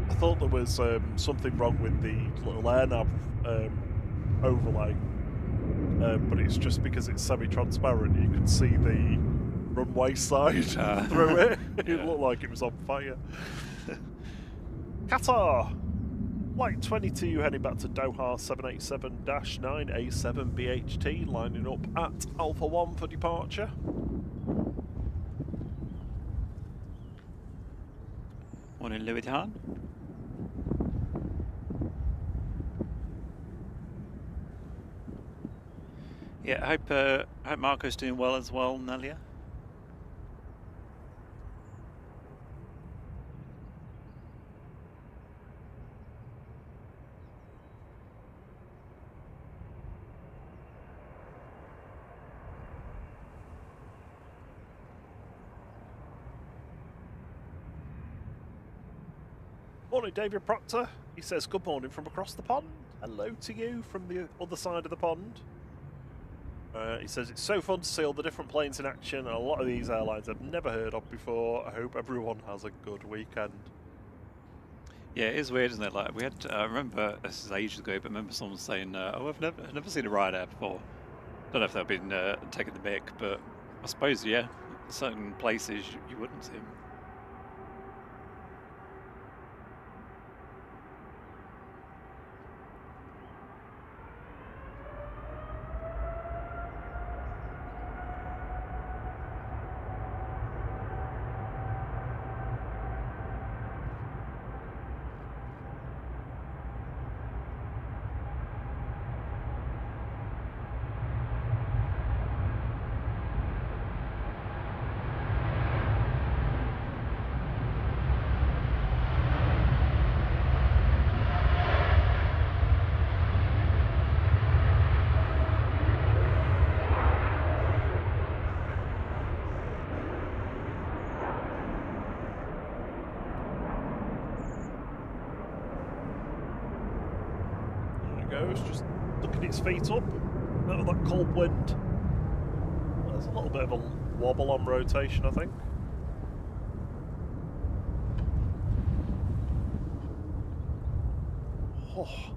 B: I thought there was something wrong with the little air nav overlay, but it's just because it's semi-transparent. You can see the runway side through it. It looked like it was on fire. Qatar, flight 22 heading back to Doha 787-9 A7BHT, lining up at Alpha 1 for departure.
A: Morning, Louis Dehaan. Yeah, I hope Marco's doing well as well, Nelia.
B: Morning, David Proctor. He says, good morning from across the pond. Hello to you from the other side of the pond. He says, it's so fun to see all the different planes in action, and a lot of these airlines I've never heard of before. I hope everyone has a good weekend.
A: Yeah, it is weird, isn't it? Like we had, I remember this is ages ago, but I remember someone saying, "Oh, I've never seen a Ryanair before." Don't know if they've been taking the mic, but I suppose yeah, certain places you wouldn't see them.
B: Just looking its feet up out of that cold wind. There's a little bit of a wobble on rotation, I think. Oh.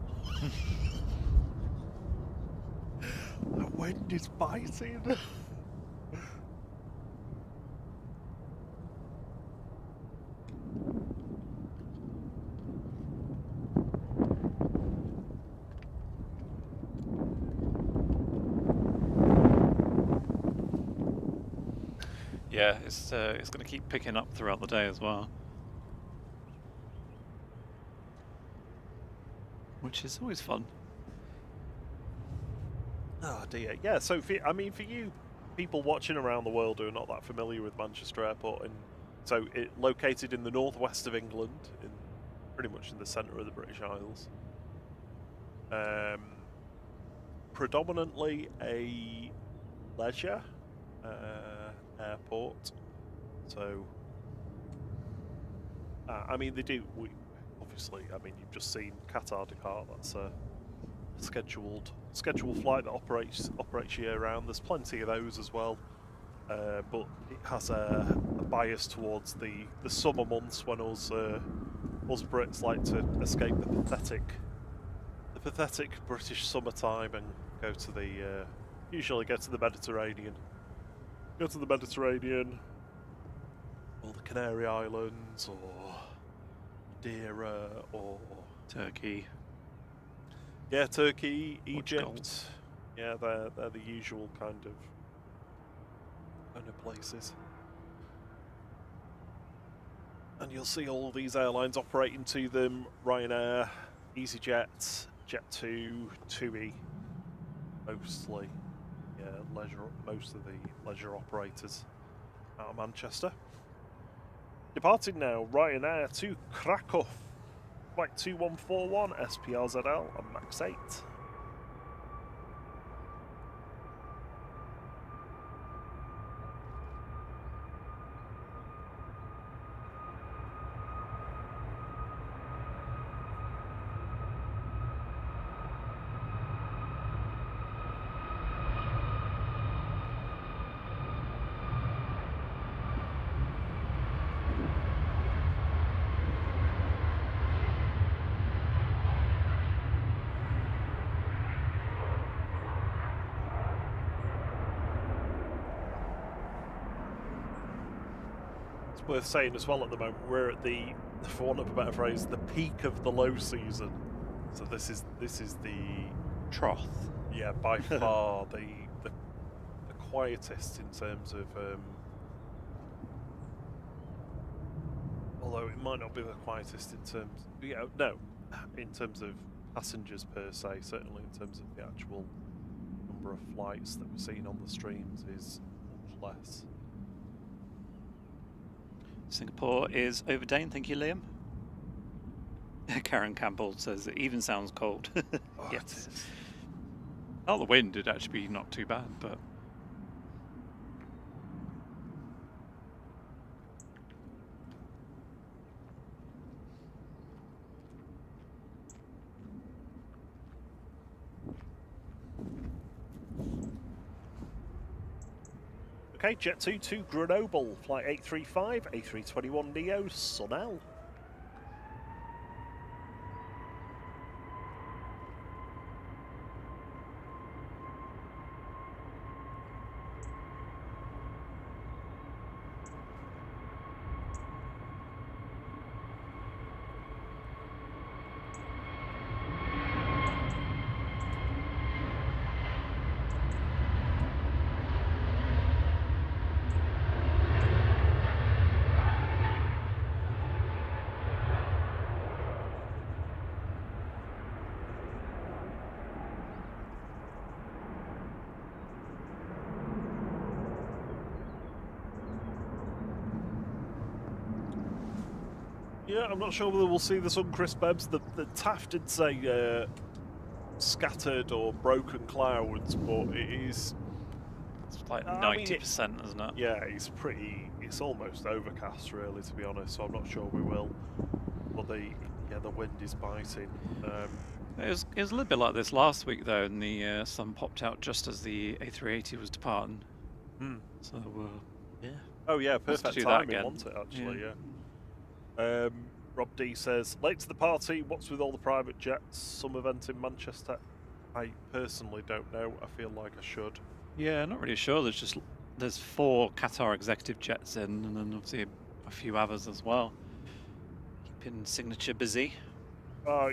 B: The wind is biting.
A: Yeah, it's going to keep picking up throughout the day as well, which is always fun.
B: Oh dear, yeah. So for you people watching around the world who are not that familiar with Manchester Airport, and so it located in the northwest of England, in pretty much in the centre of the British Isles. Predominantly a leisure airport. So, I mean, they do. Obviously, I mean, you've just seen Qatar Dakar. That's a scheduled flight that operates year round. There's plenty of those as well, but it has a bias towards the summer months when us Brits like to escape the pathetic British summertime and go to the usually go to the Mediterranean. Go to the Mediterranean, or the Canary Islands, or Madeira, or
A: Turkey.
B: Yeah, Turkey,
A: Portugal.
B: Egypt. Yeah, they're the usual kind of places. And you'll see all these airlines operating to them: Ryanair, EasyJet, Jet2, TUI, mostly. Yeah, most of the leisure operators out of Manchester. Departing now, Ryanair to Krakow, flight 2141, SPRZL and MAX 8. Worth saying as well, at the moment we're at the, for want of a better phrase, the peak of the low season. So this is the
A: trough.
B: Yeah, by far the quietest in terms of although it might not be the quietest in terms, in terms of passengers per se, certainly in terms of the actual number of flights that we're seeing on the streams is much less.
A: Singapore is overdone, thank you, Liam. Karen Campbell says it even sounds cold.
B: Oh,
A: Yes.
B: it is.
A: Oh, the wind would actually be not too bad, but
B: Okay, Jet 2 to Grenoble, flight 835, A321neo, Sunel. Yeah, I'm not sure whether we'll see this on Chris Bebbs. The Taft did say scattered or broken clouds, but it is...
A: it's like
B: I mean,
A: 90%, isn't it?
B: Yeah, it's almost overcast, really, to be honest, so I'm not sure we will. But the wind is biting.
A: It was a little bit like this last week, though, and the sun popped out just as the A380 was departing. So, yeah.
B: Oh, yeah,
A: Let's
B: perfect
A: do that
B: timing,
A: again.
B: wasn't it, actually, yeah. Rob D says, late to the party, what's with all the private jets? Some event in Manchester? I personally don't know. I feel like I should.
A: Yeah, not really sure. There's 4 Qatar executive jets in, and then obviously a few others as well. Keeping Signature busy.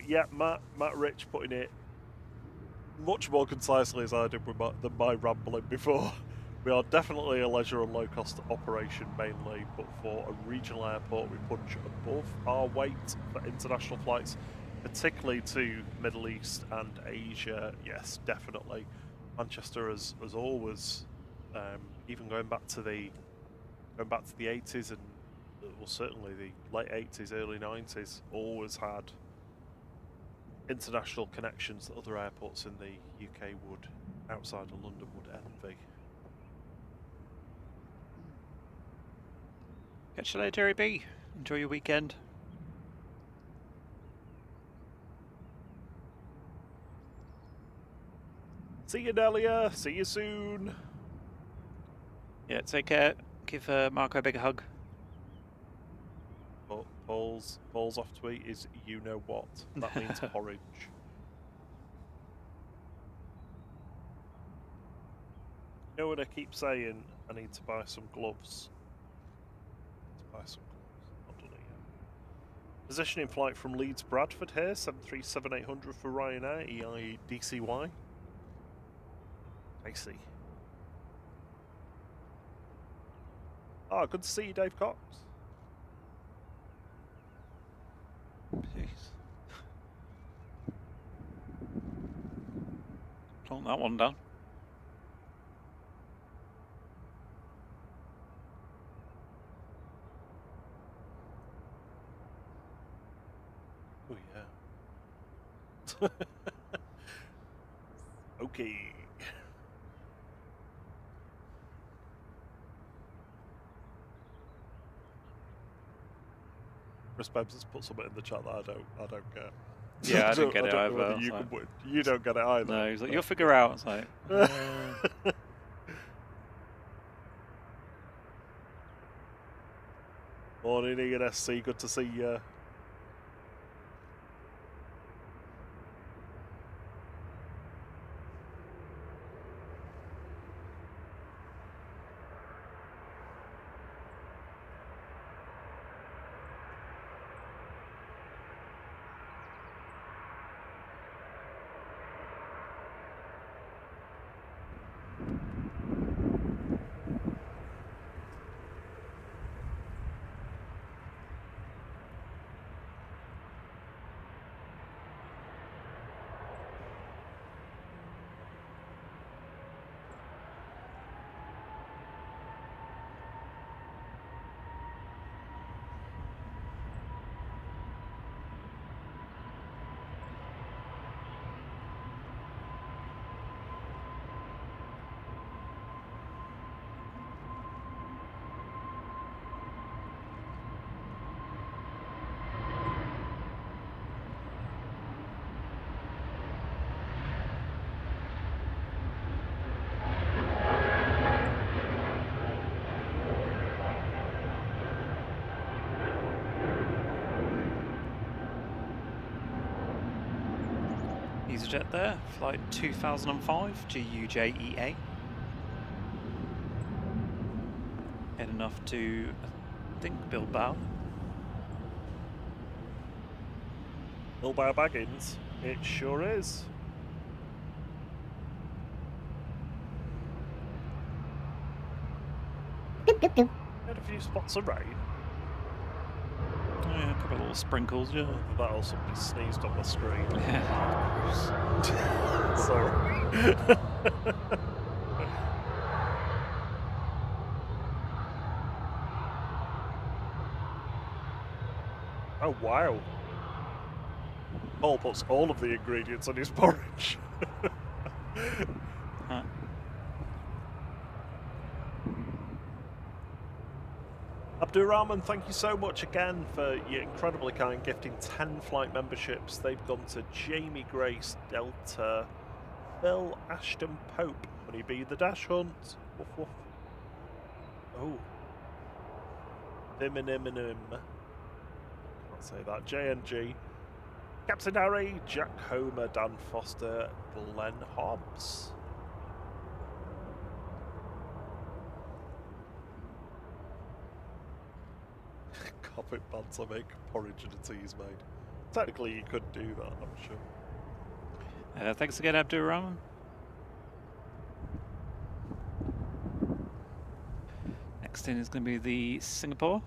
B: Yeah, Matt Rich putting it much more concisely as I did with than my rambling before. We are definitely a leisure and low-cost operation mainly, but for a regional airport, we punch above our weight for international flights, particularly to Middle East and Asia. Yes, definitely. Manchester has always, even going back to the 80s and well, certainly the late 80s, early 90s, always had international connections that other airports in the UK would, outside of London, would envy.
A: Catch you later, Jerry B. Enjoy your weekend.
B: See you, Delia. See you soon.
A: Yeah, take care. Give Marco a big hug.
B: But Paul's off tweet is you know what. That means porridge. You know what I keep saying? I need to buy some gloves. Not done it yet. Positioning flight from Leeds Bradford here, 737-800 for Ryanair, EI DCY. I see. Oh, good to see you, Dave Cox.
A: Jeez. Clunk that one down.
B: Oh, yeah. Okay. Chris Bebbs has put something in the chat that I don't get.
A: Yeah, I didn't get it
B: don't know
A: either.
B: whether you don't get it either.
A: No, he's like, you'll figure out. It's like,
B: Morning, Ian SC. Good to see you.
A: EasyJet there, flight 2005 GUJEA. Heading off to, I think, Bilbao.
B: Bilbao Baggins, it sure is. Had a few spots of rain.
A: Yeah, a couple of little sprinkles, yeah.
B: That or somebody sneezed on the screen.
A: Yeah.
B: Sorry. Oh wow. Paul puts all of the ingredients on his porridge.
A: Huh.
B: Abdurrahman, thank you so much again for your incredibly kind gifting 10 flight memberships. They've gone to Jamie Grace, Delta, Bill Ashton Pope, Honeybee the Dash Hunt. Woof woof. Oh. Can't say that. JNG. Captain Harry, Jack Homer, Dan Foster, Glenn Hobbs. Carpet banter make porridge and a tea's made. Technically you could do that, I'm sure.
A: Thanks again, Abdurrahman. Next in is going to be the Singapore.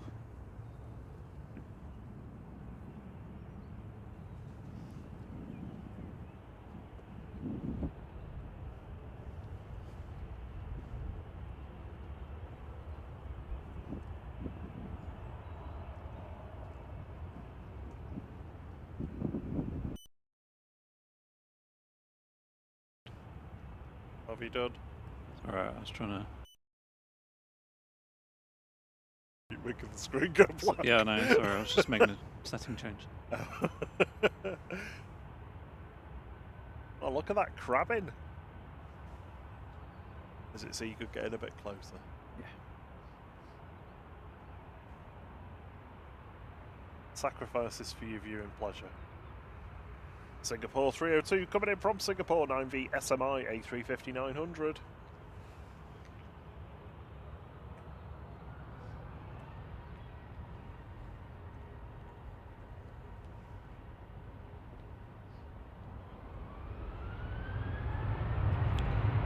B: What have you done?
A: Alright, I was trying to...
B: Keep making the screen go black.
A: Yeah, no, sorry, I was just making a setting change.
B: Oh, look at that crabbing. Is it so you could get in a bit closer?
A: Yeah.
B: Sacrifices for your viewing pleasure. Singapore 302 coming in from Singapore 9V SMI A350-900.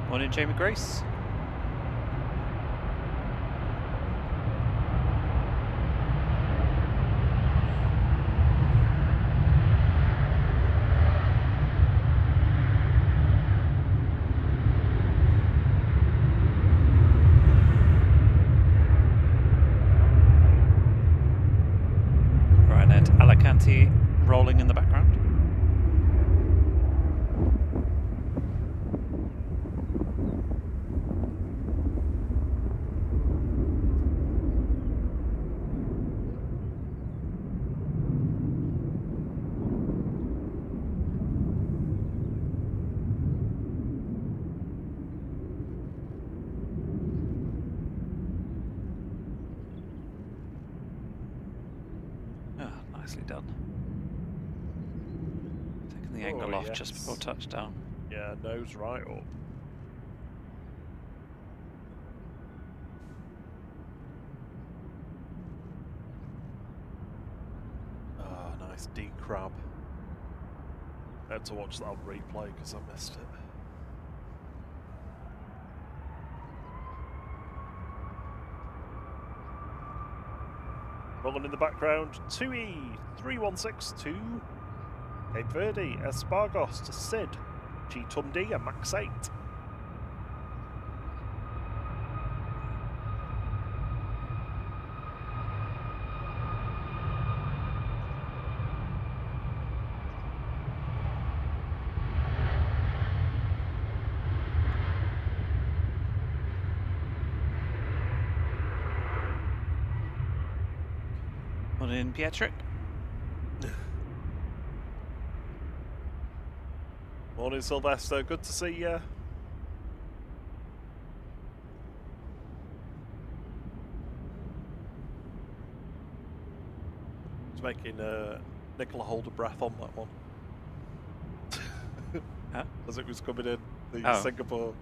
A: Morning, Jamie Grace. Ryanair Alicante rolling in the background. Nicely done. Taking the angle off just before touchdown.
B: Yeah, nose right up. Ah, nice D crab. I had to watch that on replay because I missed it. Rolling in the background, 2E3162, Cape Verde, Espargos to Sid, G Tundi and Max 8.
A: Morning, Pietrek.
B: Morning, Sylvester. Good to see you. It's making Nicola hold a breath on that one.
A: Huh?
B: as it was coming in. The
A: Oh.
B: Singapore.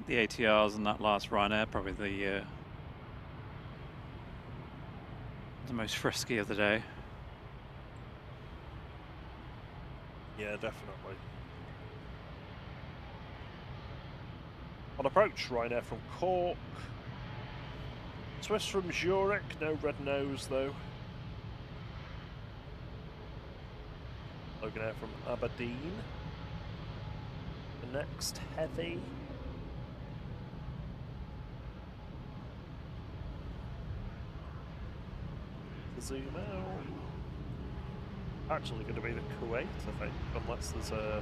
A: The ATRs and that last Ryanair probably the most frisky of the day.
B: Yeah, definitely. On approach, Ryanair from Cork. Swiss from Zurich, no red nose though. Logan Air from Aberdeen. The next heavy. To zoom out. Actually going to be the Kuwait, I think, unless there's a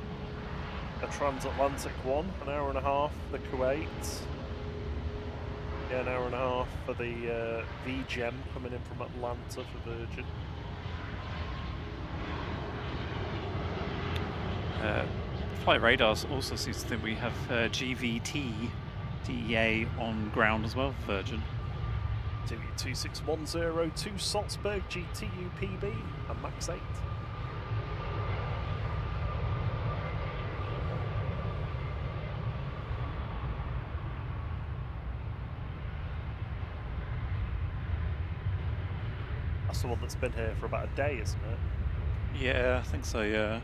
B: transatlantic one, an hour and a half, the Kuwait. Yeah, an hour and a half for the VGEM coming in from Atlanta for Virgin.
A: Flight radars also seems to think we have GVT DEA on ground as well for Virgin.
B: TV26102 Salzburg GTU PB and Max 8. That's the one that's been here for about a day, isn't it?
A: Yeah, I think so, yeah.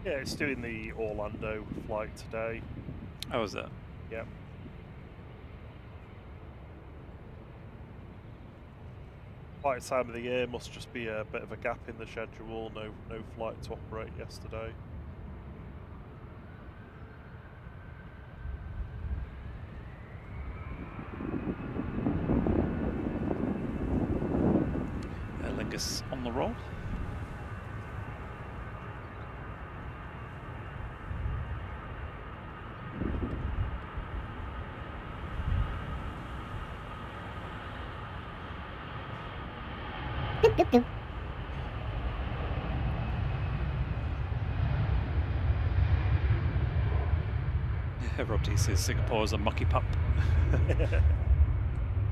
B: Yeah, it's doing the Orlando flight today.
A: Oh, is it?
B: Yeah. Flight time of the year must just be a bit of a gap in the schedule. No flight to operate yesterday.
A: Lingus on the roll. Rob D says Singapore is a mucky pup.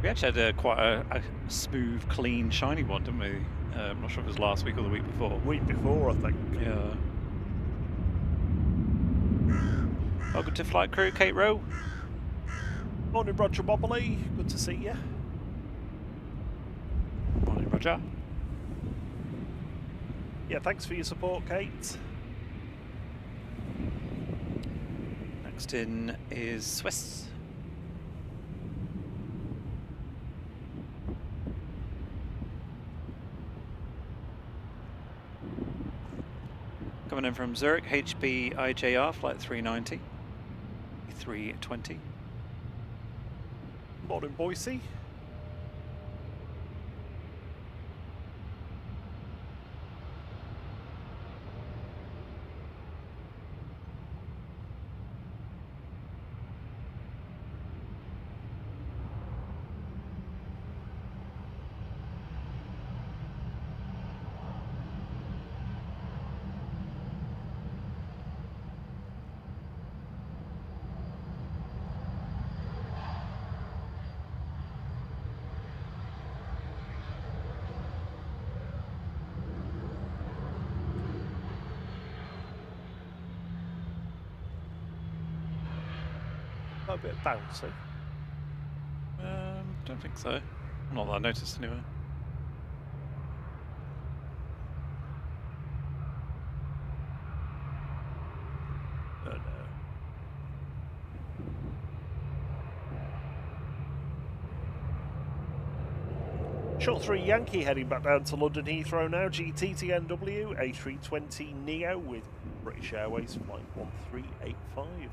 A: We actually had quite a smooth, clean, shiny one, didn't we? I'm not sure if it was last week or the week before.
B: Week before, I think.
A: Yeah. Welcome to flight crew, Kate Rowe.
B: Morning, Roger Bobbly. Good to see you.
A: Morning, Roger.
B: Yeah, thanks for your support, Kate.
A: Next in is Swiss. Coming in from Zurich, HB IJR, flight 390, 320.
B: Morning, Boise. A bit bouncy.
A: Don't think so. Not that I noticed anyway.
B: Oh no. Short 3 Yankee heading back down to London Heathrow now. GTTNW A320 Neo with British Airways flight 1385.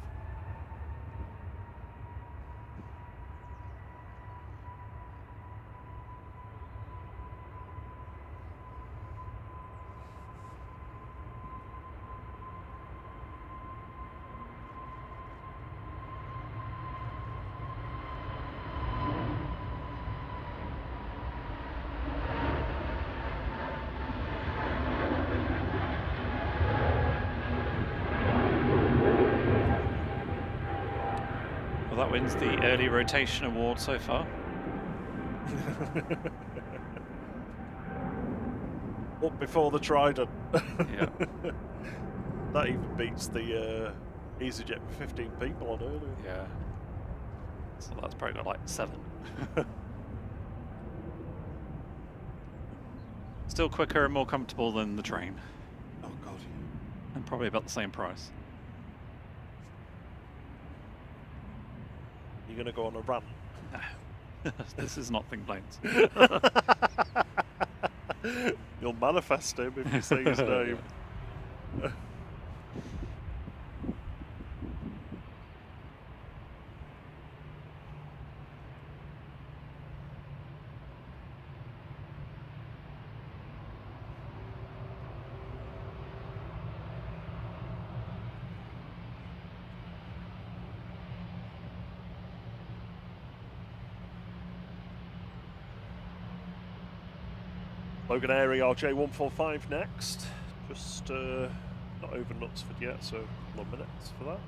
A: that wins the early rotation award so far.
B: Up before the Trident.
A: Yeah.
B: That even beats the EasyJet with 15 people on earlier.
A: Yeah. So that's probably got like 7. Still quicker and more comfortable than the train.
B: Oh god.
A: And probably about the same price.
B: You're gonna go on a rant?
A: This is not Thing Planes.
B: You'll manifest him if you say his name. Logan Airy RJ145 next. Just not over Knutsford yet, so a couple of minutes for that.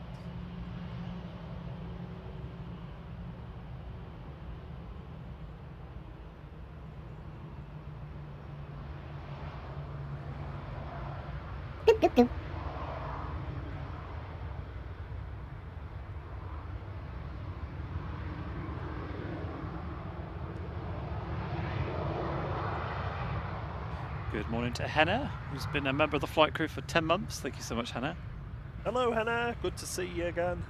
D: Doop, doop, doop.
A: Good morning to Hannah, who's been a member of the flight crew for 10 months. Thank you so much, Hannah.
B: Hello Hannah, good to see you again.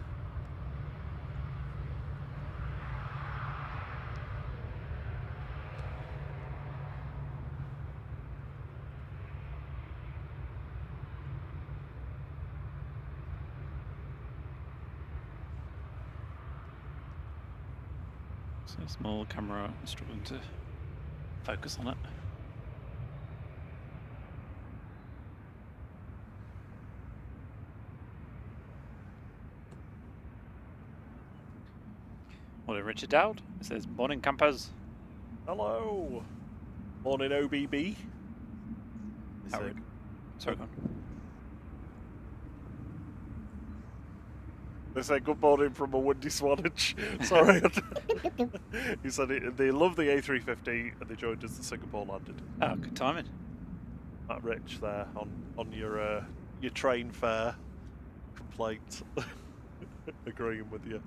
A: So small camera, struggling to focus on it. Morning, Richard Dowd. It says, morning, campers.
B: Hello. Morning OBB.
A: Howard. Sorry, go on.
B: They say good morning from a windy Swanage. Sorry. He said they love the A350 and they joined as the Singapore landed.
A: Oh, good timing.
B: That Rich there on your train fare complaint. Agreeing with you.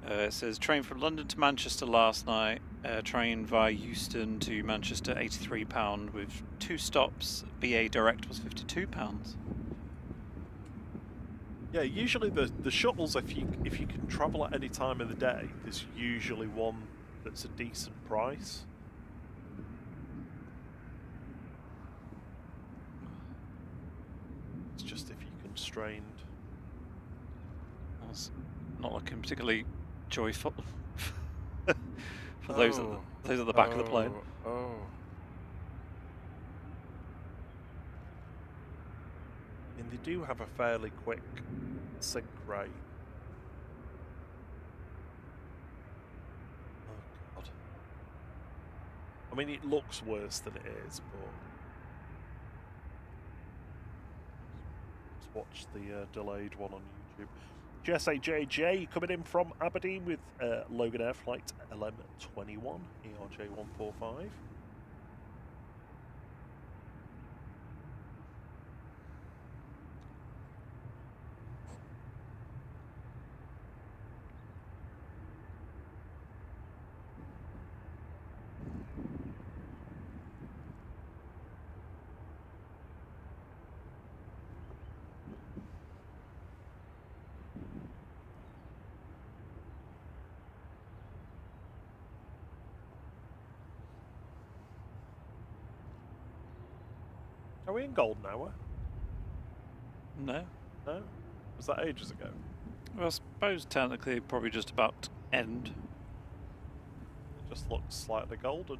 A: It says, train from London to Manchester last night. Train via Euston to Manchester, £83 with 2 stops. BA direct was £52.
B: Yeah, usually the shuttles, if you can travel at any time of the day, there's usually one that's a decent price. It's just if you're constrained.
A: That's not looking particularly joyful for those at the back of the plane.
B: Oh. And they do have a fairly quick sync rate. Oh god. I mean, it looks worse than it is, but let's watch the delayed one on YouTube. GSAJJ coming in from Aberdeen with Logan Air Flight LM21 ERJ145. Are we in golden hour?
A: No.
B: No? Was that ages ago?
A: Well, I suppose technically probably just about to end.
B: It just looks slightly golden.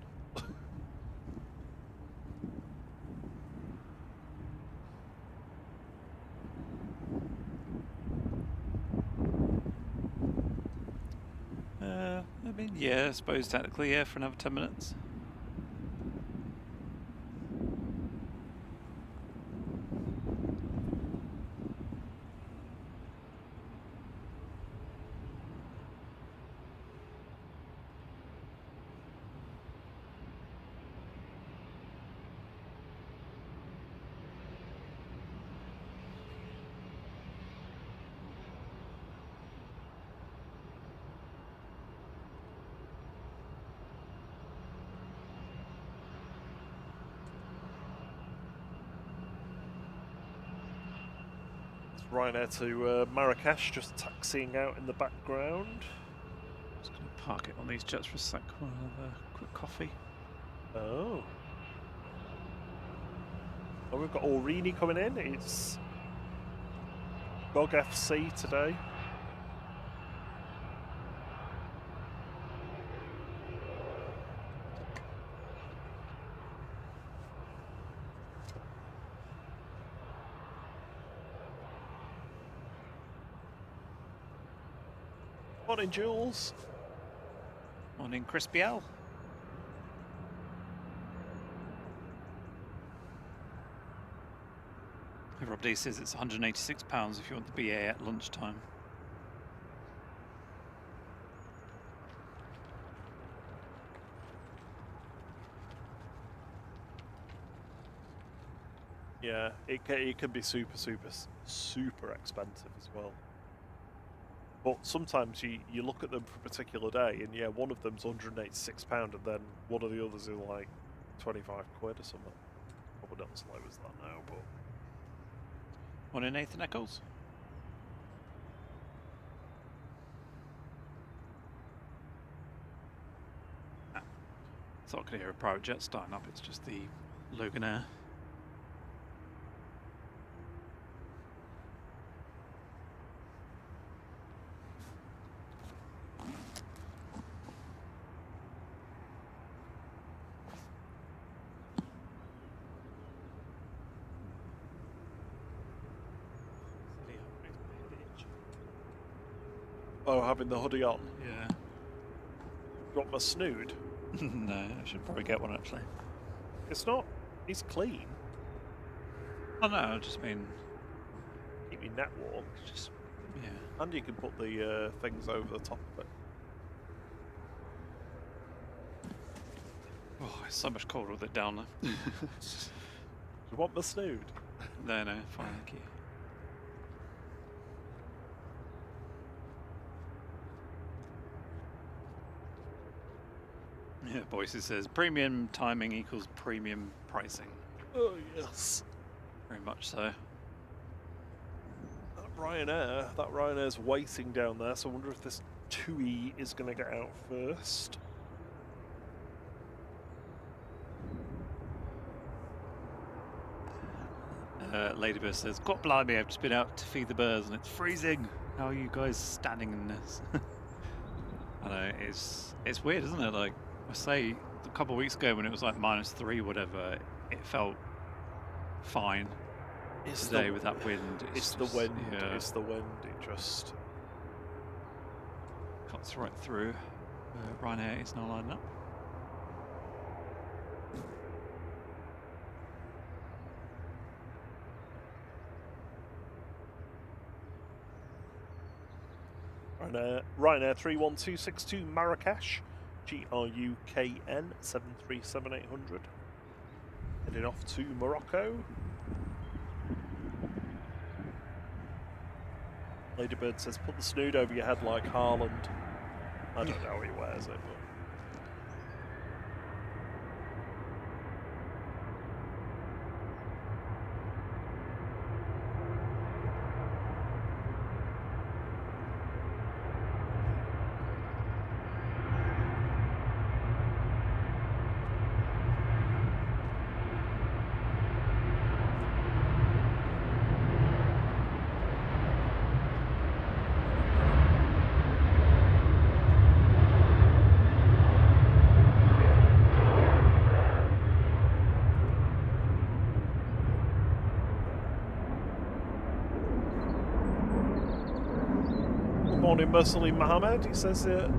A: I mean, yeah, I suppose technically, yeah, for another 10 minutes.
B: Ryanair to Marrakesh, just taxiing out in the background.
A: Just going to park it on these jets for a sec while I have a quick coffee.
B: Oh. Oh, we've got Aurigny coming in. It's GOG FC today. Morning, Jules.
A: Morning, Crispy L. Rob D says it's £186 if you want the BA at lunchtime.
B: Yeah, it can be super expensive as well. But sometimes you look at them for a particular day, and yeah, one of them's £186, and then one of the others is like 25 quid or something. Probably not as low as that now, but.
A: Morning, Nathan Eccles. Thought I could hear a private jet starting up. It's just the Logan Air.
B: Oh, having the hoodie on.
A: Yeah.
B: Got my snood.
A: No, I should probably get one actually.
B: It's not. It's clean.
A: Oh no, I just mean.
B: Keep your net warm.
A: Just yeah.
B: And you can put the things over the top of it.
A: Oh, it's so much colder with it down there.
B: Do you want my snood?
A: No, fine, thank you. Yeah, Boise says premium timing equals premium pricing.
B: Oh yes.
A: Very much so.
B: That Ryanair's waiting down there, so I wonder if this 2E is going to get out first.
A: Ladybird says, God blimey, I've just been out to feed the birds and it's freezing. How are you guys standing in this? I know, it's weird, isn't it? Like, I say, a couple of weeks ago when it was like -3 or whatever, it felt fine.
B: It's
A: Today
B: the,
A: with that wind,
B: it's
A: just,
B: the wind.
A: yeah,
B: It's the wind. It just
A: cuts right through. Ryanair is now lining up.
B: Ryanair 31262 Marrakesh, GRUKN 737800. Heading off to Morocco. Ladybird says, put the snood over your head like Haaland. I don't know how he wears it, but. Morning, Mursalim Mohammed. He says that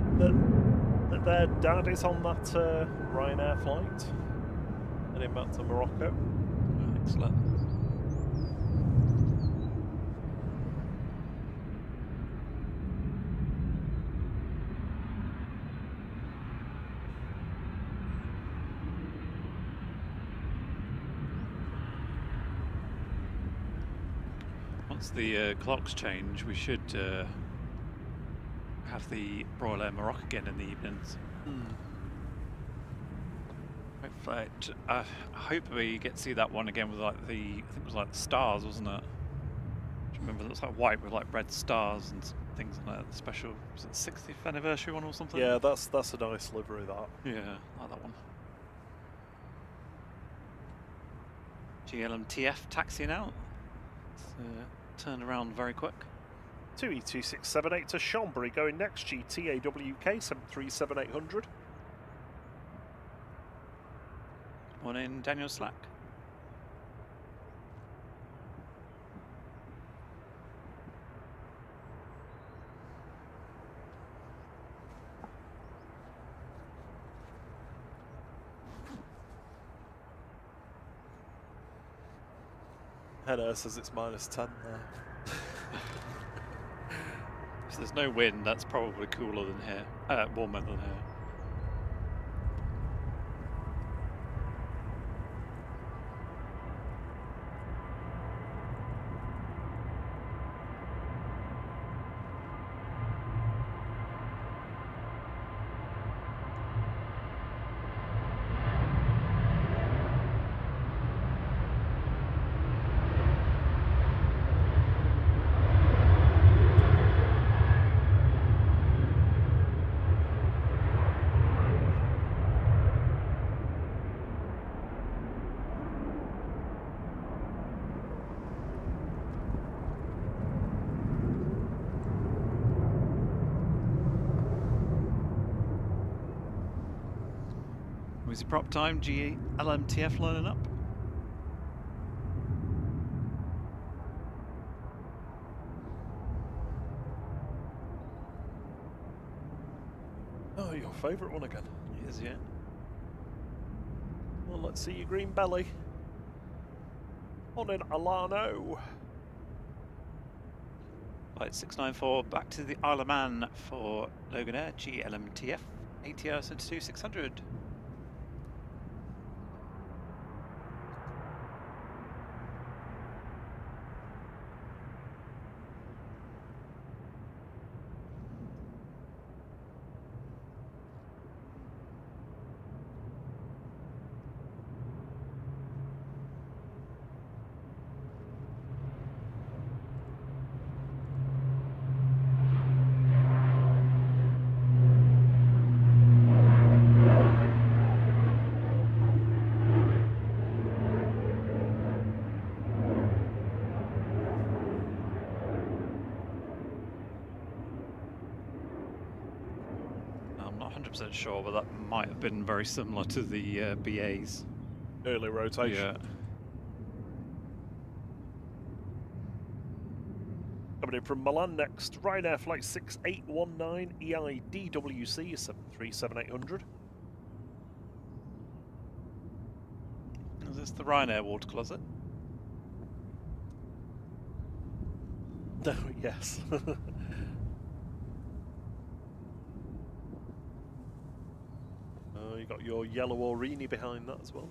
B: their dad is on that Ryanair flight, heading back to Morocco.
A: Excellent. Once the clocks change, we should have the Royal Air Morocco again in the evenings. I hope we get to see that one again with like I think it was like the stars, wasn't it? Which remember, it looks like white with like red stars and things like that. The special, was it the 60th anniversary one or something?
B: Yeah, that's a nice livery, that.
A: Yeah, I like that one. GLMTF taxiing out. It's turned around very quick.
B: 2E2678 to Chambéry going next, GTAWK 737800.
A: One in Daniel Slack.
B: Henna says it's -10 there.
A: If there's no wind, that's probably cooler than here. Warmer than here. Wheezy prop time, GLMTF lining up.
B: Oh, your favourite one again.
A: It is, yeah.
B: Well, let's see your green belly. On in Alano.
A: Flight 694 back to the Isle of Man for Logan Air, GLMTF, ATR 72600. I'm not 100% sure, but that might have been very similar to the BAs.
B: Early rotation.
A: Yeah.
B: Coming in from Milan next, Ryanair flight 6819 EIDWC 737800.
A: Is this the Ryanair water closet?
B: No, yes. Oh, you got your yellow Aureni behind that as well.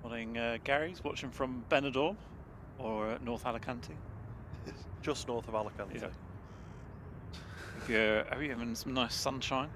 A: Morning, Gary's watching from Benidorm or North Alicante.
B: Just north of Alicante.
A: Yeah. Are you having some nice sunshine?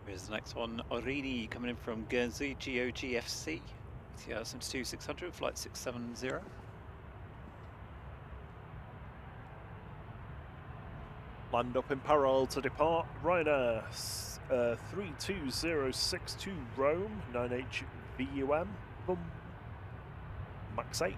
A: Here's the next one, Aureni coming in from Guernsey, GOGFC, ATR 72600, flight 670.
B: Land up in parallel to depart. Ryanair 32062 Rome, 9H VUM, max 8.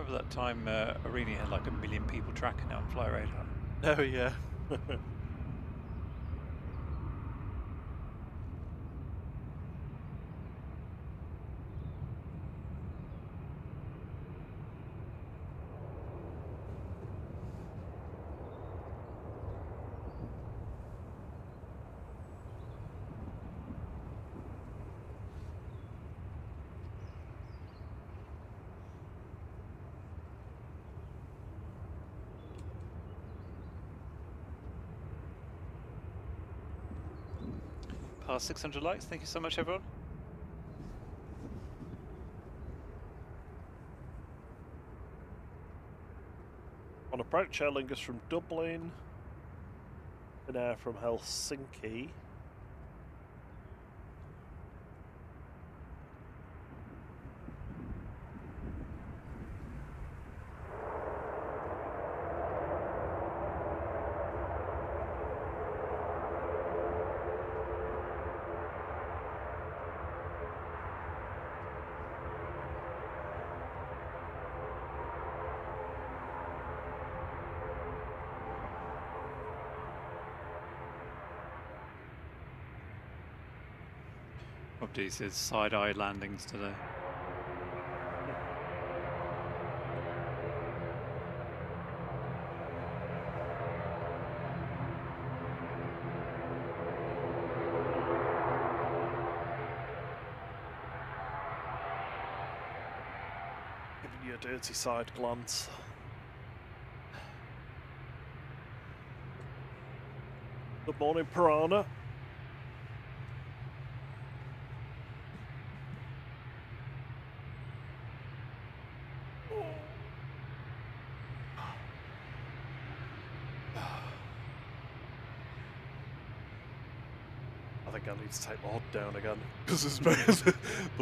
A: remember that time Arena had like 1 million people tracking it on Flight Radar.
B: Oh yeah.
A: Past 600 likes, thank you so much everyone.
B: On approach, Aer Lingus from Dublin, an air from Helsinki.
A: Probably says side-eye landings today.
B: Giving you a dirty side glance. Good morning, Piranha. I think I need to take my hood down again because the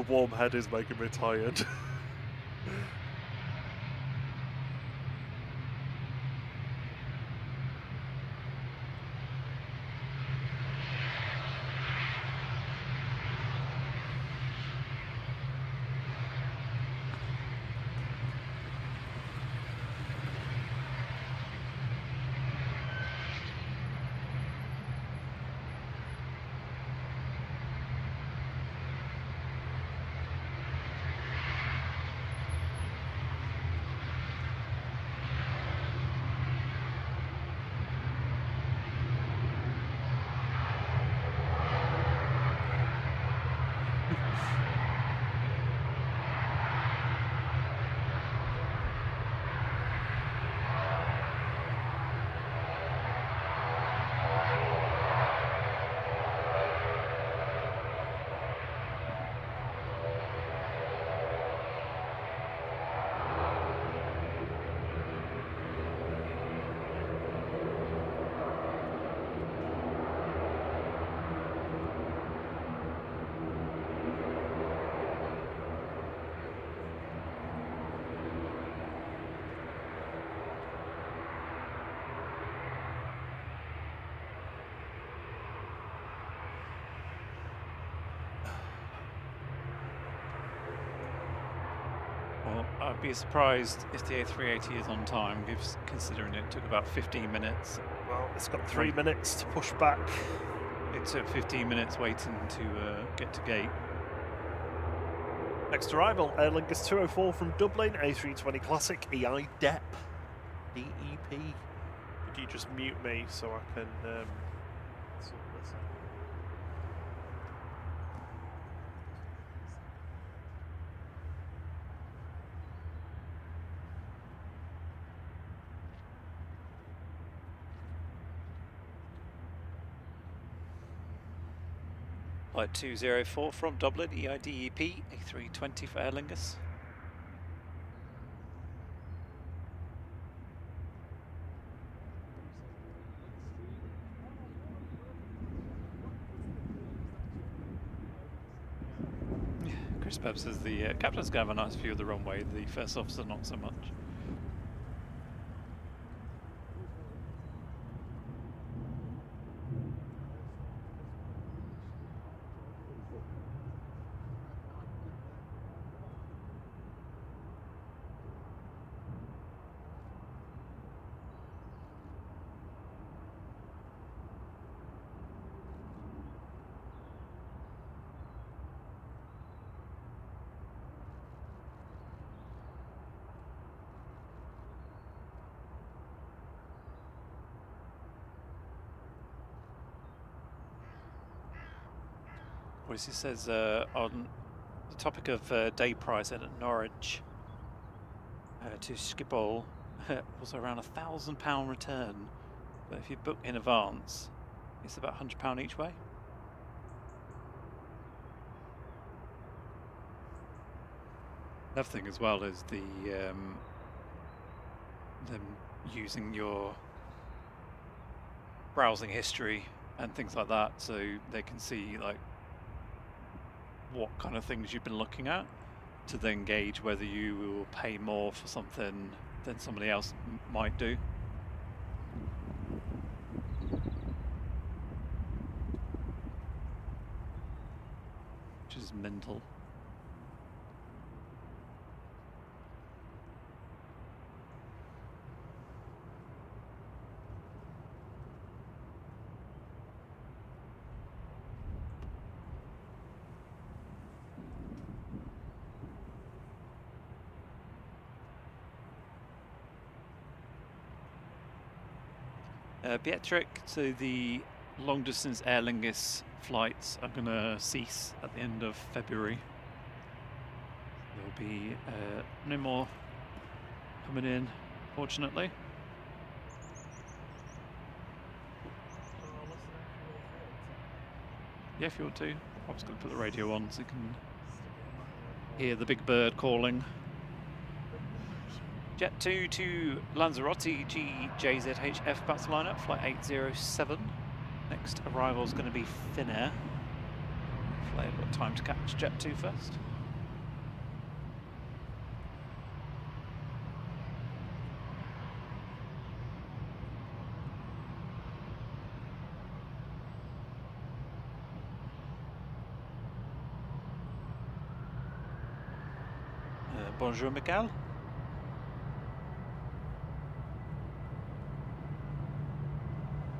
B: warm head is making me tired.
A: Well, I'd be surprised if the A380 is on time, considering it took about 15 minutes.
B: Well, it's got 3 minutes to push back.
A: It took 15 minutes waiting to get to gate.
B: Next arrival, Aer Lingus 204 from Dublin, A320 Classic, EI DEP. DEP. Could you just mute me so I can sort this out?
A: Flight 204 from Dublin, EIDEP, A320 for Aer Lingus. Chris Pebb says the captain's going to have a nice view of the runway, the first officer not so much. What he says on the topic of day pricing at Norwich to Schiphol was around £1,000 return, but if you book in advance, it's about £100 each way. Another thing as well is the them using your browsing history and things like that, so they can see like what kind of things you've been looking at to then gauge whether you will pay more for something than somebody else might do. Which is mental. Pietrek, so the long distance Aer Lingus flights are going to cease at the end of February. There'll be no more coming in, fortunately. Yeah, if you want to. I was going to put the radio on so you can hear the big bird calling. Jet 2 to Lanzarote, GJZHF Barcelona, flight 807. Next arrival is going to be Finnair. Hopefully I've got time to catch Jet 2 first. Bonjour, Mikael.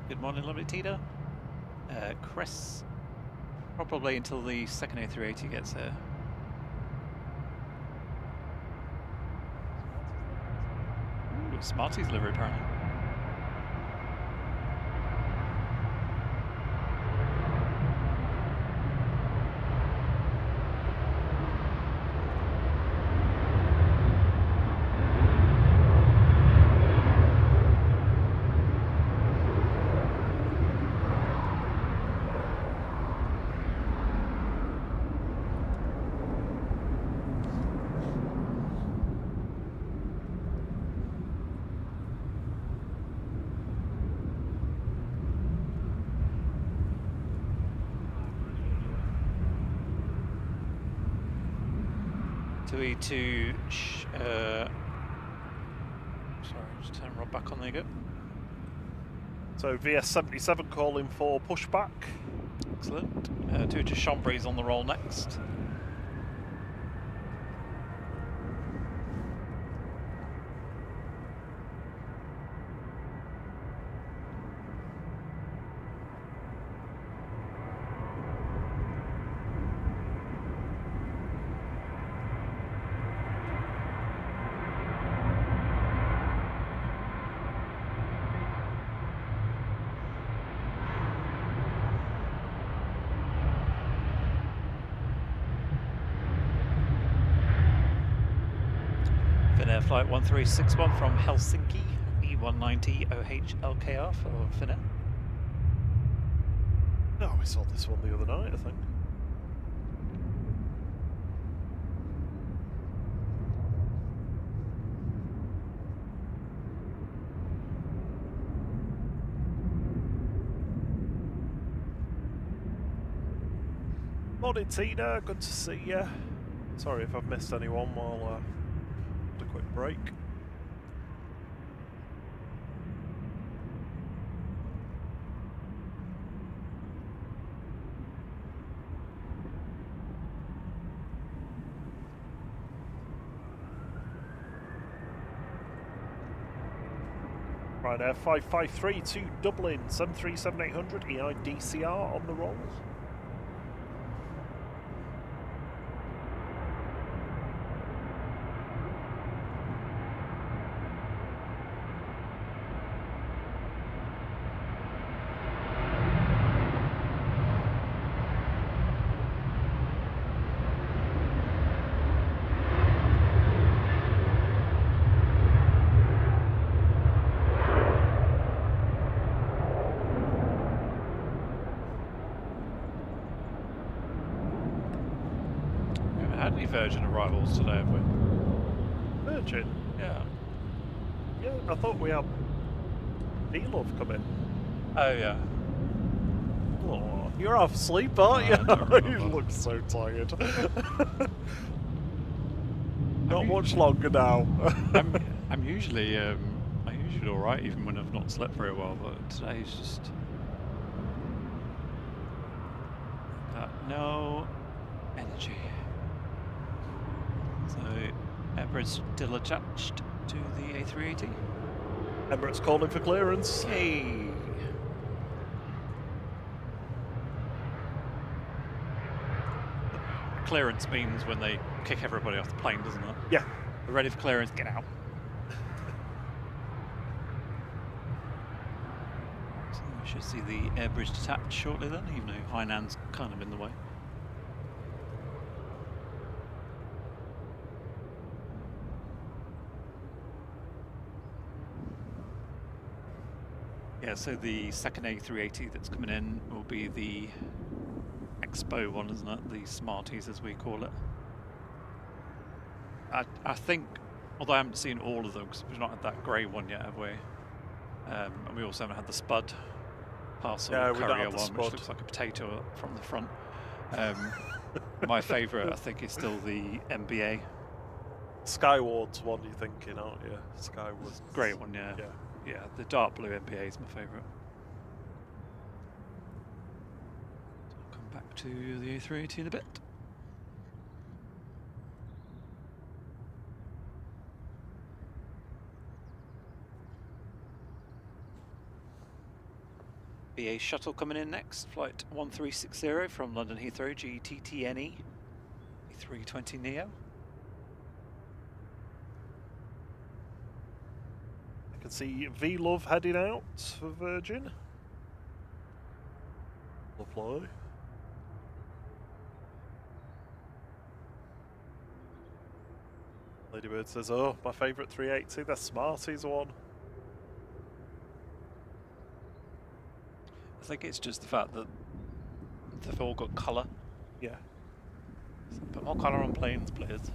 A: Good morning, lovely Tita. Chris, probably until the second A380 gets here. Ooh, Smarty's livery apparently. To sorry, just turn Rob back on, there you go.
B: So VS77 calling for pushback.
A: Excellent. To Chambry's on the roll next. Flight 1361 from Helsinki, E190 OH-LKR for Finnair.
B: No, we saw this one the other night, I think. Morning, Tina. Good to see you. Sorry if I've missed anyone while a quick break. Ryanair 553 to Dublin, 737-800 EIDCR on the roll.
A: Virgin arrivals today, have we?
B: Virgin?
A: Yeah.
B: Yeah, I thought we had V-Love come in.
A: Oh, yeah.
B: Oh, you're half asleep, aren't
A: No, I don't
B: you? You
A: remember.
B: look so tired. Not much longer now.
A: I'm usually all right even when I've not slept very well, but today's just got no energy. So Emirates still attached to the A380.
B: Emirates calling for clearance.
A: Hey. Clearance means when they kick everybody off the plane, doesn't it?
B: Yeah.
A: We're ready for clearance, get out. So we should see the air bridge detached shortly then, even though Hainan's kind of in the way. Yeah, so the second A380 that's coming in will be the Expo one, isn't it? The Smarties, as we call it. I think, although I haven't seen all of them, because we've not had that grey one yet, have we? And we also haven't had the Spud parcel courier one, which looks like a potato from the front. My favourite, I think, is still the MBA.
B: Skyward's one you're thinking, aren't you? Skyward's
A: Great one, yeah. Yeah, the dark blue MBA is my favourite. So I'll come back to the A380 in a bit. BA shuttle coming in next, flight 1360 from London Heathrow, GTTNE, A320neo.
B: I can see V-Love heading out for Virgin. Lovely. Ladybird says, oh, my favourite 380, the Smarties one.
A: I think it's just the fact that they've all got colour.
B: Yeah.
A: So put more colour on planes, please.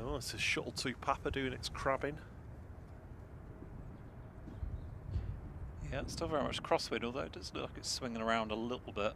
B: Oh, this is Shuttle 2 Papa doing its crabbing.
A: Yeah, it's still very much crosswind, although it does look like it's swinging around a little bit.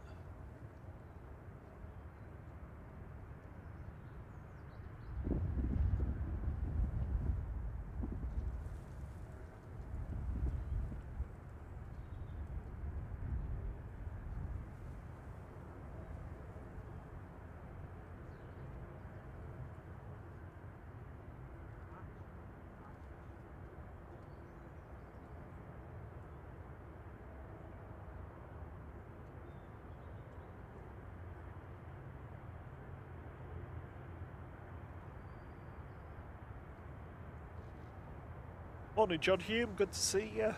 B: Morning, John Hume. Good to see you.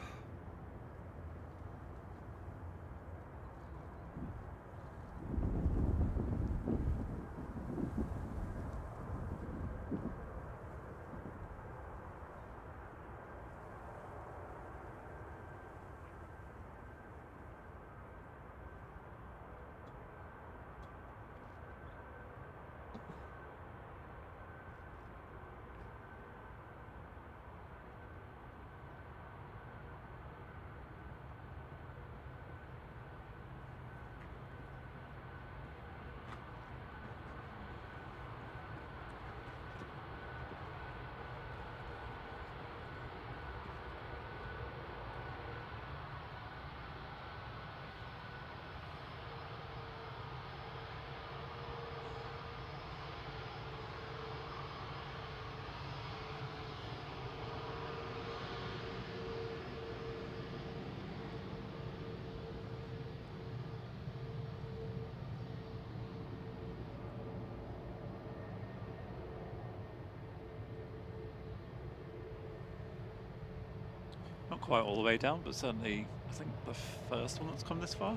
B: Not quite all the way down, but certainly, I think the first one that's come this far.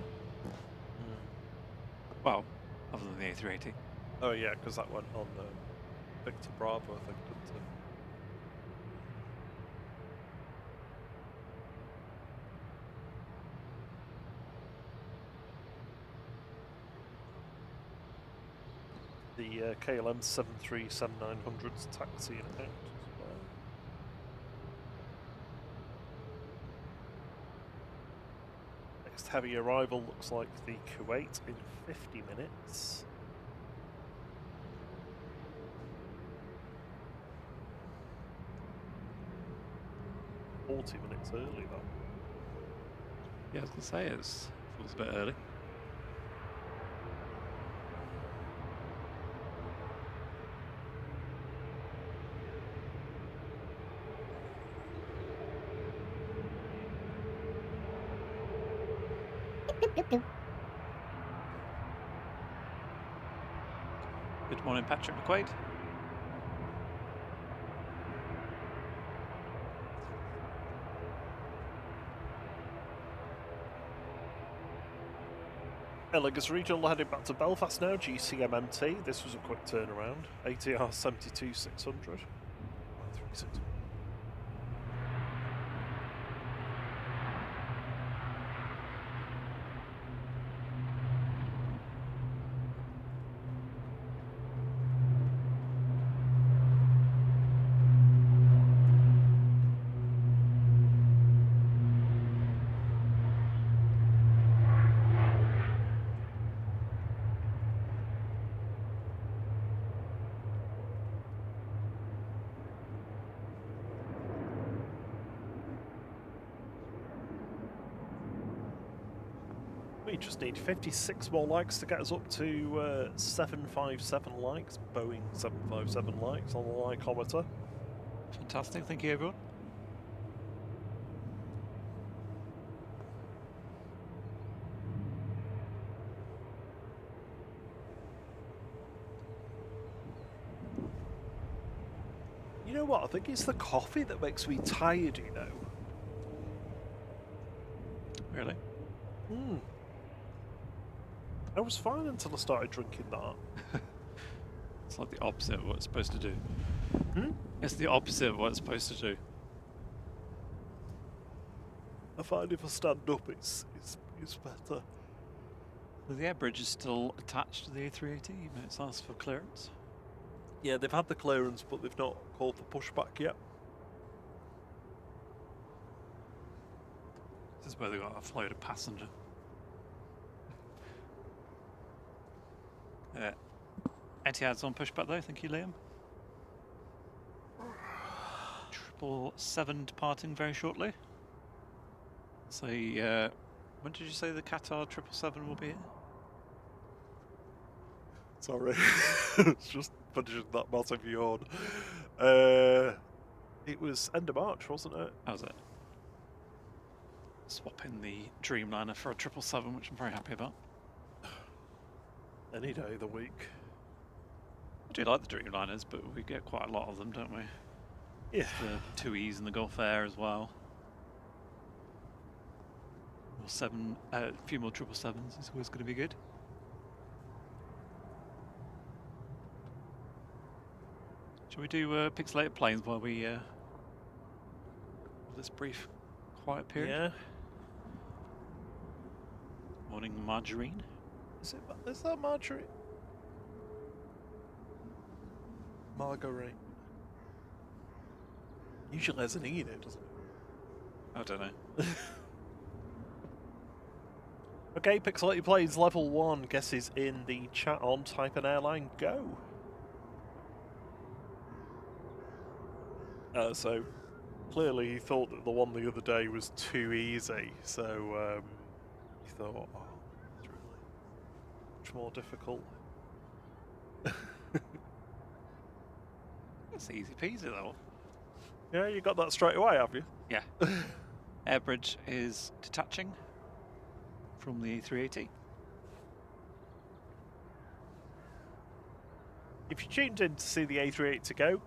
B: Well, other than the A380. Oh yeah, because that went on Victor Bravo, I think, didn't it? The KLM 737-900's taxiing out as well. Next heavy arrival looks like the Kuwait in 50 minutes. .40 minutes early though.
A: Yeah, I was going to say it was a bit early. Good morning, Patrick McQuaid.
B: Elegance Regional heading back to Belfast now, GCMMT. This was a quick turnaround. ATR 72-600. We just need 56 more likes to get us up to 757 likes, Boeing 757 likes on the likeometer.
A: Fantastic, thank you everyone.
B: You know what, I think it's the coffee that makes me tired, you know.
A: Really?
B: Hmm. I was fine until I started drinking that.
A: It's like the opposite of what it's supposed to do.
B: Hmm?
A: It's the opposite of what it's supposed to do.
B: I find if I stand up, it's better.
A: The air bridge is still attached to the A380, even though it's asked for clearance.
B: Yeah, they've had the clearance, but they've not called for pushback yet.
A: This is where they got a float of passenger. Etihad's on pushback though, thank you, Liam. 777 departing very shortly. So, when did you say the Qatar 777 will be here?
B: Sorry, it's just finishing that massive yawn. It was end of March, wasn't it?
A: How's it? Swapping the Dreamliner for a 777, which I'm very happy about.
B: Any day of the week.
A: I do like the Dreamliners, but we get quite a lot of them, don't we?
B: Yeah.
A: The 2Es and the Gulf Air as well. Or a few more 777s is always going to be good. Shall we do pixelated planes while we this brief quiet period?
B: Yeah.
A: Morning, Margarine.
B: Is that Marjorie? Margarine. Usually has an E in it, doesn't it?
A: I don't know.
B: Okay, Pixelated Plays level 1. Guesses in the chat on type an airline, go. So clearly he thought that the one the other day was too easy, so he thought, oh, it's really much more difficult.
A: That's easy peasy though.
B: Yeah, you got that straight away, have you?
A: Yeah. Airbridge is detaching from the A380.
B: If you tuned in to see the A380 go,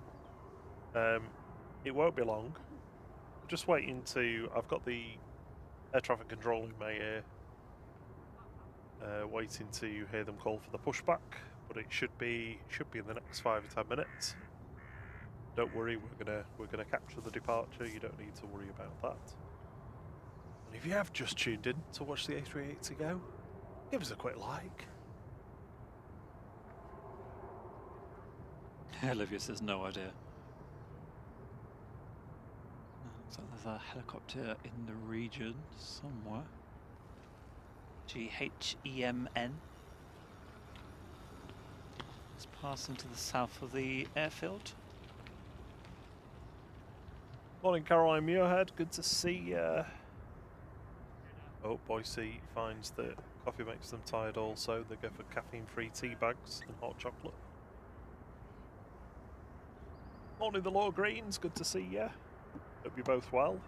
B: it won't be long. Just waiting to. I've got the air traffic control in my ear, waiting to hear them call for the pushback. But it should be in the next 5 or 10 minutes. Don't worry, we're gonna capture the departure. You don't need to worry about that. And if you have just tuned in to watch the A380 go, give us a quick like.
A: Olivia says no idea. Looks like there's a helicopter in the region somewhere. GHEMN. It's passing to the south of the airfield.
B: Morning, Caroline Muirhead. Good to see you. Oh, Boise finds that coffee makes them tired also. They go for caffeine-free tea bags and hot chocolate. Morning, the Law Greens. Good to see you. Hope you're both well.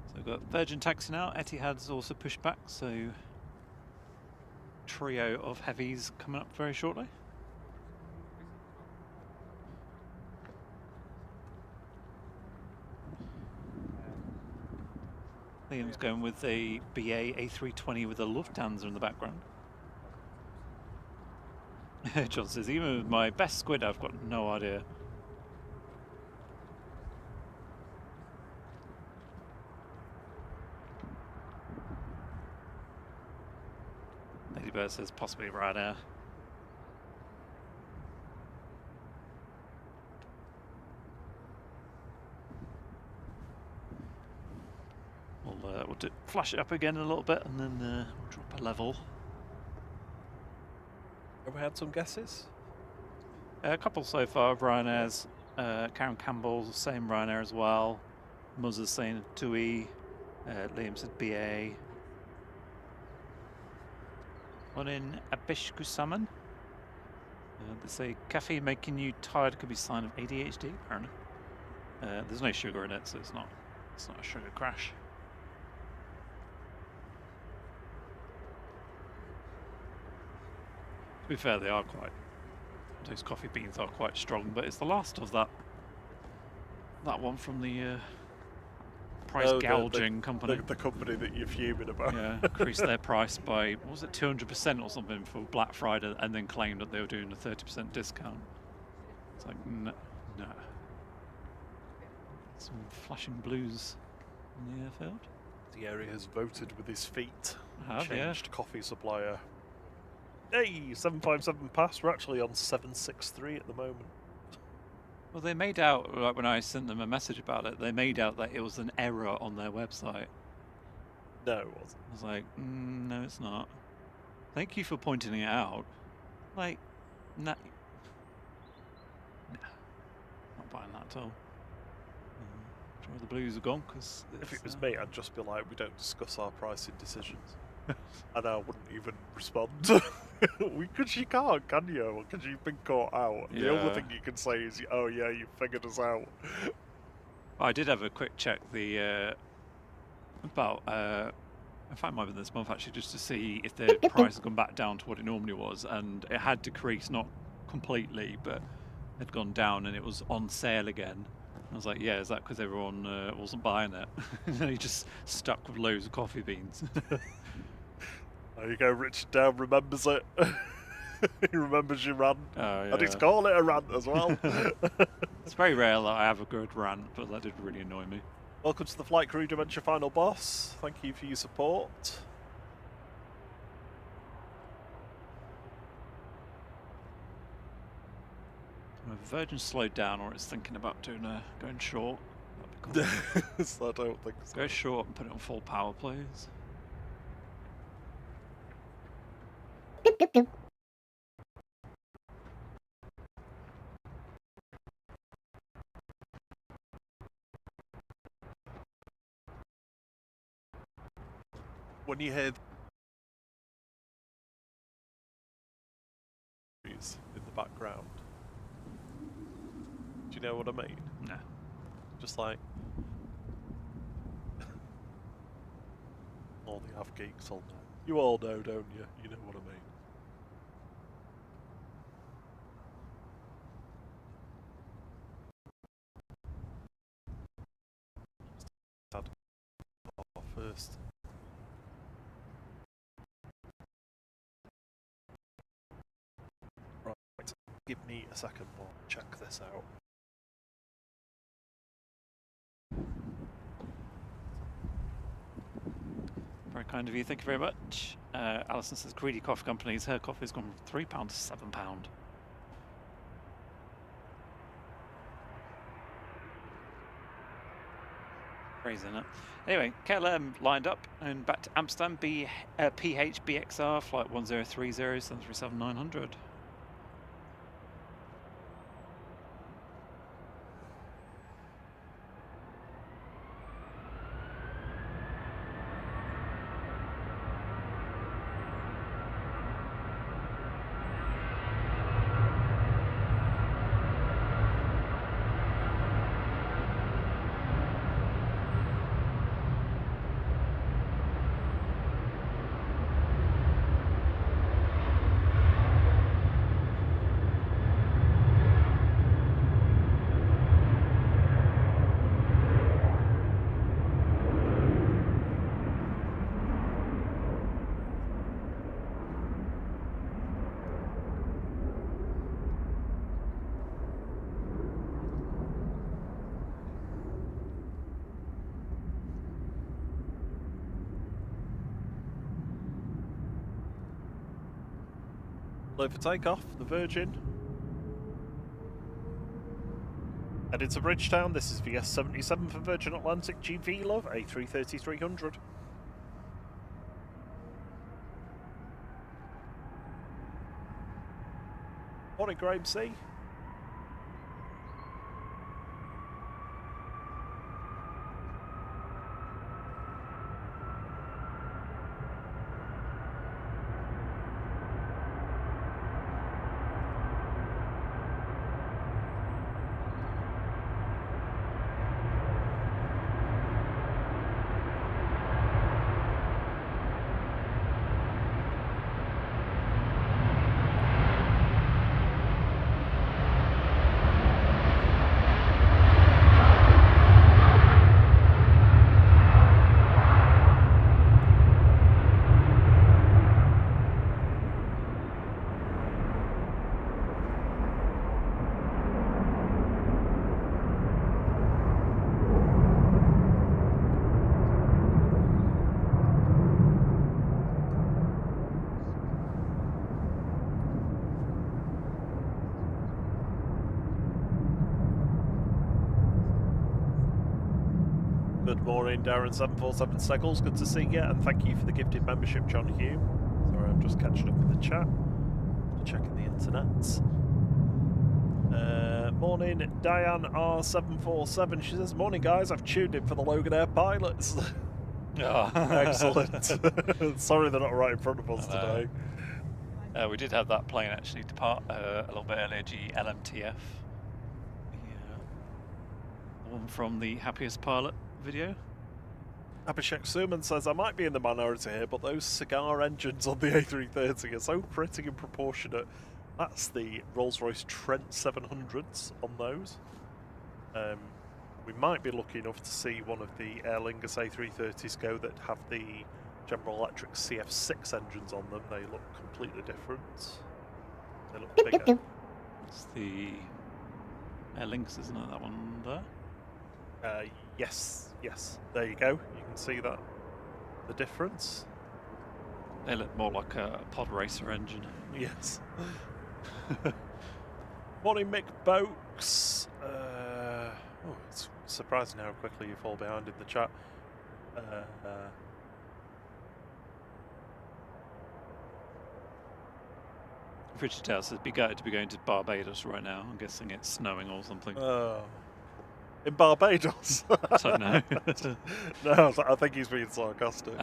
A: So we've got Virgin taxi now. Etihad's also pushed back, so trio of heavies coming up very shortly. Liam's going with a BA A380 with a Lufthansa in the background. John says, even with my best squid, I've got no idea. Ladybird says possibly Ryanair. We'll flash it up again in a little bit and then we'll drop a level.
B: Have we had some guesses?
A: A couple so far. Ryanair's, Karen Campbell's same Ryanair as well. Muzzer's saying TUI. Liam said BA. One in Abishkusaman. They say caffeine making you tired could be a sign of ADHD, apparently. There's no sugar in it, so it's not a sugar crash. To be fair, those coffee beans are quite strong, but it's the last of that one from the price gouging company.
B: The company that you're fuming about.
A: Yeah, increased their price by, what was it, 200% or something for Black Friday, and then claimed that they were doing a 30% discount. It's like, no. Some flashing blues in the airfield.
B: The area has voted with his feet.
A: Changed
B: coffee supplier. Hey, 757 pass. We're actually on 763 at the moment.
A: Well, they made out, like when I sent them a message about it, they made out that it was an error on their website.
B: No, it wasn't.
A: I was like, no, it's not. Thank you for pointing it out. Like, nah. Not buying that at all. Sure the blues are gone, because
B: if it was me, I'd just be like, we don't discuss our pricing decisions. And I wouldn't even respond. Because you can't, can you? Because you've been caught out.
A: Yeah.
B: The only thing you can say is, oh yeah, you figured us out.
A: I did have a quick check about, in fact it might have been this month actually, just to see if the price had gone back down to what it normally was, and it had decreased, not completely, but had gone down, and it was on sale again. I was like, yeah, is that because everyone wasn't buying it? And then he just stuck with loads of coffee beans.
B: There you go, Richard Down remembers it. He remembers your rant.
A: Oh, yeah.
B: And he's calling it a rant as well.
A: It's very rare that I have a good rant, but that did really annoy me.
B: Welcome to the Flight Crew Dementia Final Boss. Thank you for your support.
A: Virgin slowed down, or it's thinking about going short. That'd be cool.
B: So I don't think so.
A: Go short and put it on full power, please.
B: When you hear in the background, do you know what I mean?
A: No.
B: Just like all the Av geeks all know. You all know, don't you? You know what I mean. Start off first. Right, give me a second more. Check this out.
A: kind of you. Thank you very much. Alison says greedy coffee companies. Her coffee's gone from £3 to £7. Crazy, isn't it? Anyway, KLM lined up and back to Amsterdam. PHBXR flight 1030 737-900.
B: Low for takeoff, the Virgin. Headed to Bridgetown, this is VS77 for Virgin Atlantic, GV Love, A330-300. Morning, Graham C. Good morning, Darren747 Steggles. Good to see you, and thank you for the gifted membership, John Hume. Sorry, I'm just catching up with the chat. Checking the internet. Morning, Diane R747. She says, morning, guys. I've tuned in for the Logan Air pilots.
A: Oh.
B: Excellent. Sorry they're not right in front of us today.
A: We did have that plane actually depart a little bit earlier, LMTF. Yeah. The one from the Happiest Pilot video.
B: Abhishek Suman says, I might be in the minority here, but those cigar engines on the A330 are so pretty and proportionate. That's the Rolls-Royce Trent 700s on those. We might be lucky enough to see one of the Aer Lingus A330s go that have the General Electric CF6 engines on them. They look completely different. They look bigger.
A: It's the Aer Lingus, isn't it? That one there?
B: Yes. There you go. You can see that, the difference.
A: They look more like a pod racer engine.
B: Yes. Morning, Mick Boakes. Oh, it's surprising how quickly you fall behind in the chat.
A: Richard Towers says, be gutted to be going to Barbados right now. I'm guessing it's snowing or something.
B: In Barbados?
A: I don't know.
B: No, I think he's being sarcastic.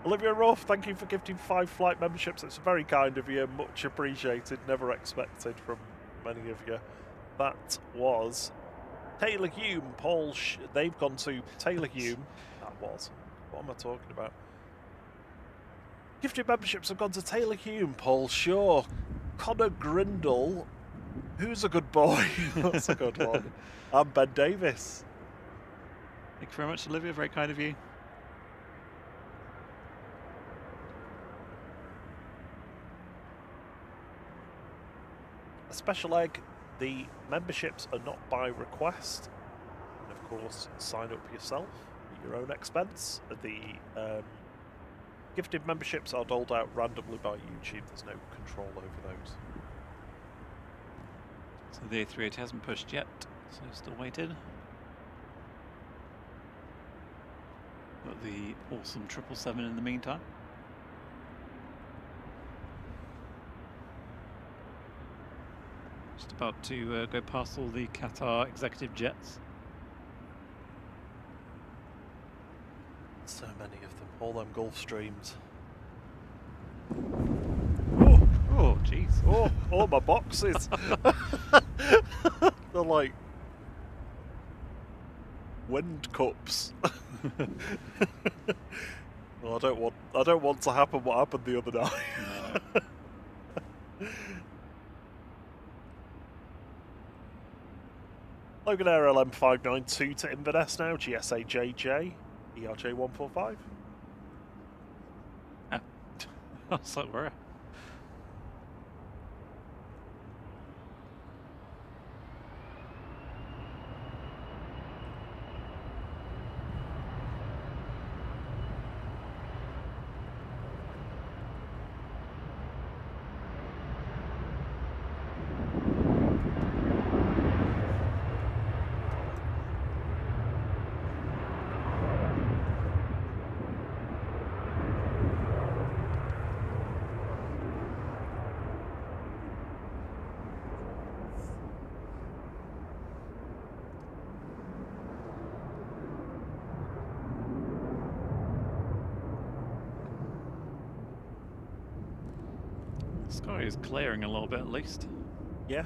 B: Olivia Ruff, thank you for gifting 5 flight memberships. It's very kind of you, much appreciated, never expected from many of you. That was Taylor Hume, Paul. They've gone to Taylor Hume. That was. What am I talking about? Gifted memberships have gone to Taylor Hume, Paul Shaw, Connor Grindle. Who's a good boy? That's a good one. And Ben Davis.
A: Thank you very much, Olivia. Very kind of you.
B: A special egg. The memberships are not by request. And of course, sign up yourself your own expense. The gifted memberships are doled out randomly by YouTube. There's no control over those.
A: So the A380 hasn't pushed yet, so still waiting. Got the awesome 777 in the meantime. Just about to go past all the Qatar executive jets.
B: So many of them, all them Gulfstreams.
A: Oh, jeez.
B: Oh, all my boxes. They're like wind cups. Well, I don't want to happen what happened the other night.
A: No.
B: Logan Air LM592 to Inverness now, GSA JJ, ERJ 145.
A: That's like where. The sky is clearing a little bit at least.
B: Yeah.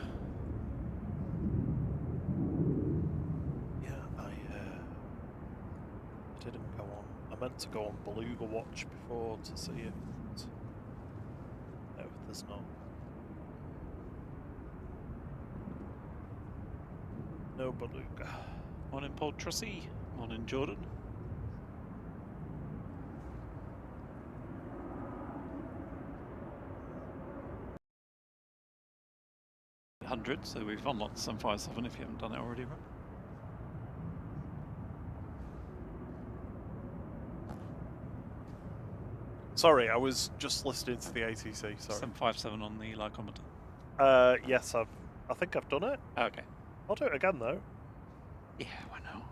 B: Yeah, I didn't go on. I meant to go on Beluga Watch before to see it. No, there's not. No Beluga.
A: Morning, Paul Trussy. Morning, Jordan. So we've unlocked some 757 if you haven't done it already, right?
B: Sorry, I was just listening to the ATC, sorry.
A: 757 on the lycometer.
B: Yes, I think I've done it.
A: Okay.
B: I'll do it again though.
A: Yeah, why not?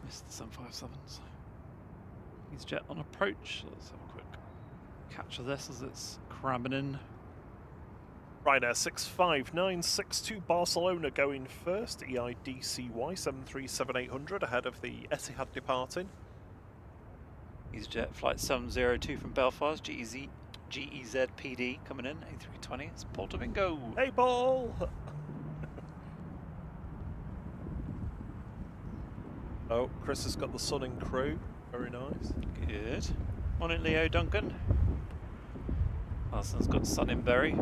A: Missed the 757s. He's jet on approach. Let's have a quick catch of this as it's cramming in.
B: Ryanair 65962 Barcelona going first, EIDCY 737-800 ahead of the Etihad departing.
A: EasyJet flight 702 from Belfast, GEZ-PD coming in, A320, it's Paul Domingo.
B: Hey Paul! Oh, Chris has got the sun in crew, very nice.
A: Good. Morning Leo Duncan. Arson's got sun in Berry.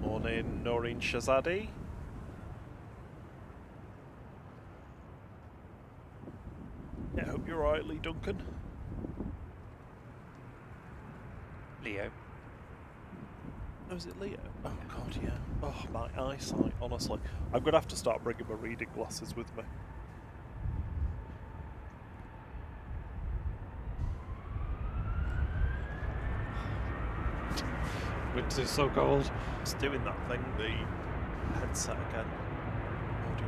B: Morning Noreen Shazadi. Yeah, hope you're alright, Lee Duncan.
A: Leo.
B: Oh, is it Leo? Oh god, yeah. Oh, my eyesight, honestly. I'm going to have to start bringing my reading glasses with me.
A: Winter's so cold.
B: It's doing that thing, the headset again. Audio.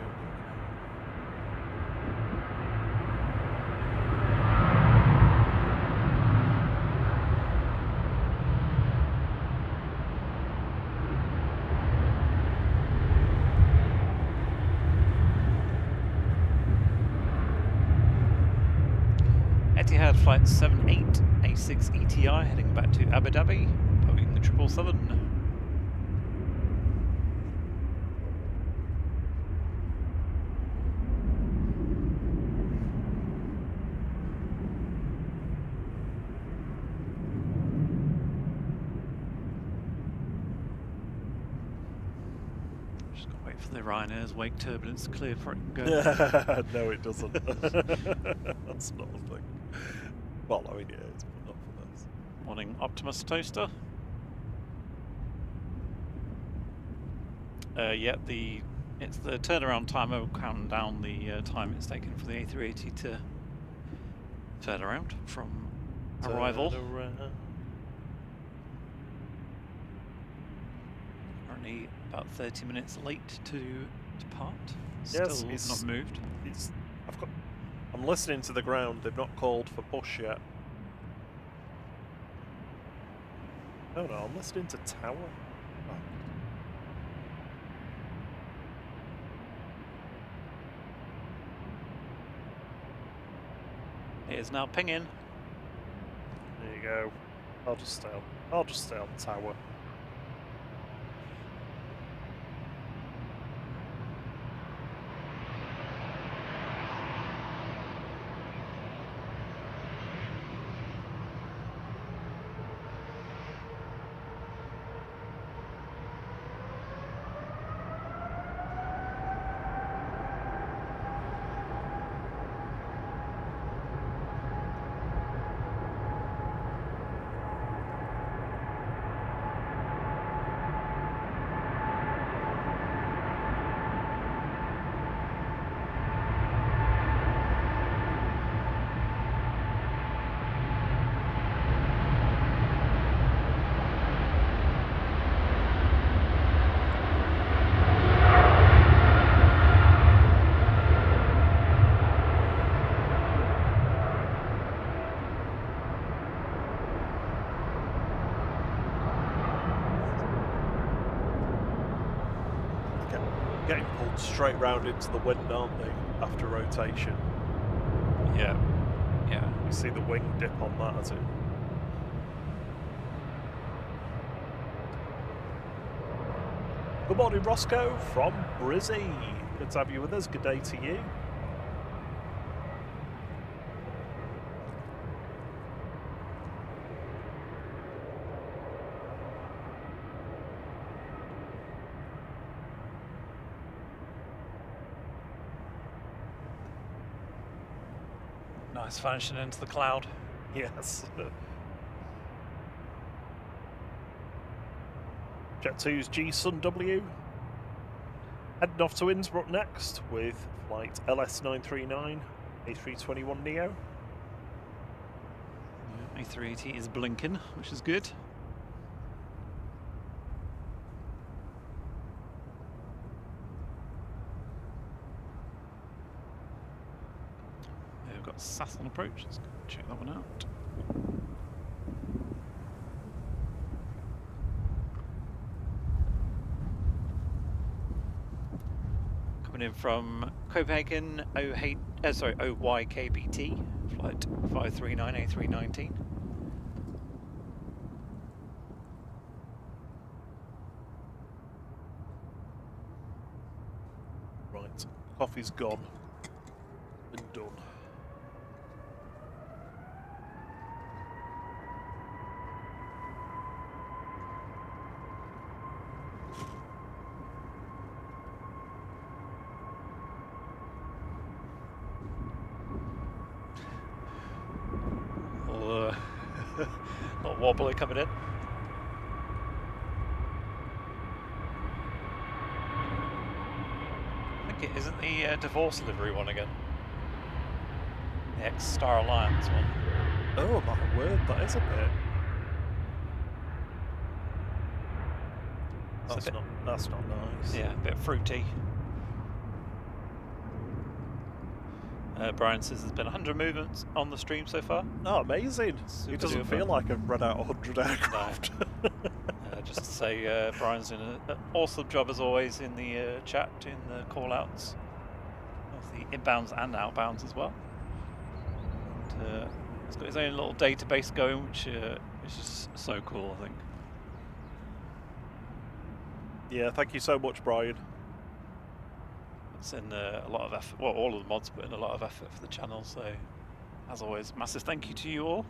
A: Etihad flight 78 A6 ETI heading back to Abu Dhabi, Boeing the 777. Just gotta wait for the Ryanair's wake turbulence to clear for it to go.
B: No, it doesn't. That's not a thing. Well, I mean, yeah, it's not for this.
A: Morning, Optimus Toaster. Yeah, it's the turnaround timer will count down the time it's taken for the A380 to turn around from arrival.
B: Turn around.
A: Currently about 30 minutes late to depart.
B: Yes,
A: Still
B: it's-
A: not moved.
B: I'm listening to the ground. They've not called for push yet. Oh no, I'm listening to tower. Oh.
A: It is now pinging.
B: There you go. I'll just stay on tower. Getting pulled straight round into the wind, aren't they, after rotation?
A: Yeah. Yeah.
B: You see the wing dip on that, as it. Good morning, Roscoe from Brizzy. Good to have you with us. Good day to you.
A: Nice vanishing into the cloud.
B: Yes. Jet 2's G Sun W. Heading off to Innsbruck next with flight LS939 A321 Neo.
A: Yeah, A380 is blinking, which is good. We've got SAS on approach. Let's go check that one out. Coming in from Copenhagen, OYKBT, flight 539 A319.
B: Right, coffee's gone. Been done.
A: Not wobbly coming in. I think it isn't the divorce livery one again. The ex-Star Alliance one.
B: Oh my word, that is a bit. That's not nice.
A: Yeah, a bit fruity. Brian says there's been 100 movements on the stream so far.
B: Oh, amazing.
A: Super
B: It doesn't
A: duper.
B: feel like I've read out 100 aircraft.
A: Just to say, Brian's doing an awesome job as always in the chat, doing the call-outs of the inbounds and outbounds as well. And, he's got his own little database going, which is just so cool, I think.
B: Yeah, thank you so much, Brian.
A: It's in a lot of effort. Well, all of the mods put in a lot of effort for the channel, so as always, massive thank you to you all.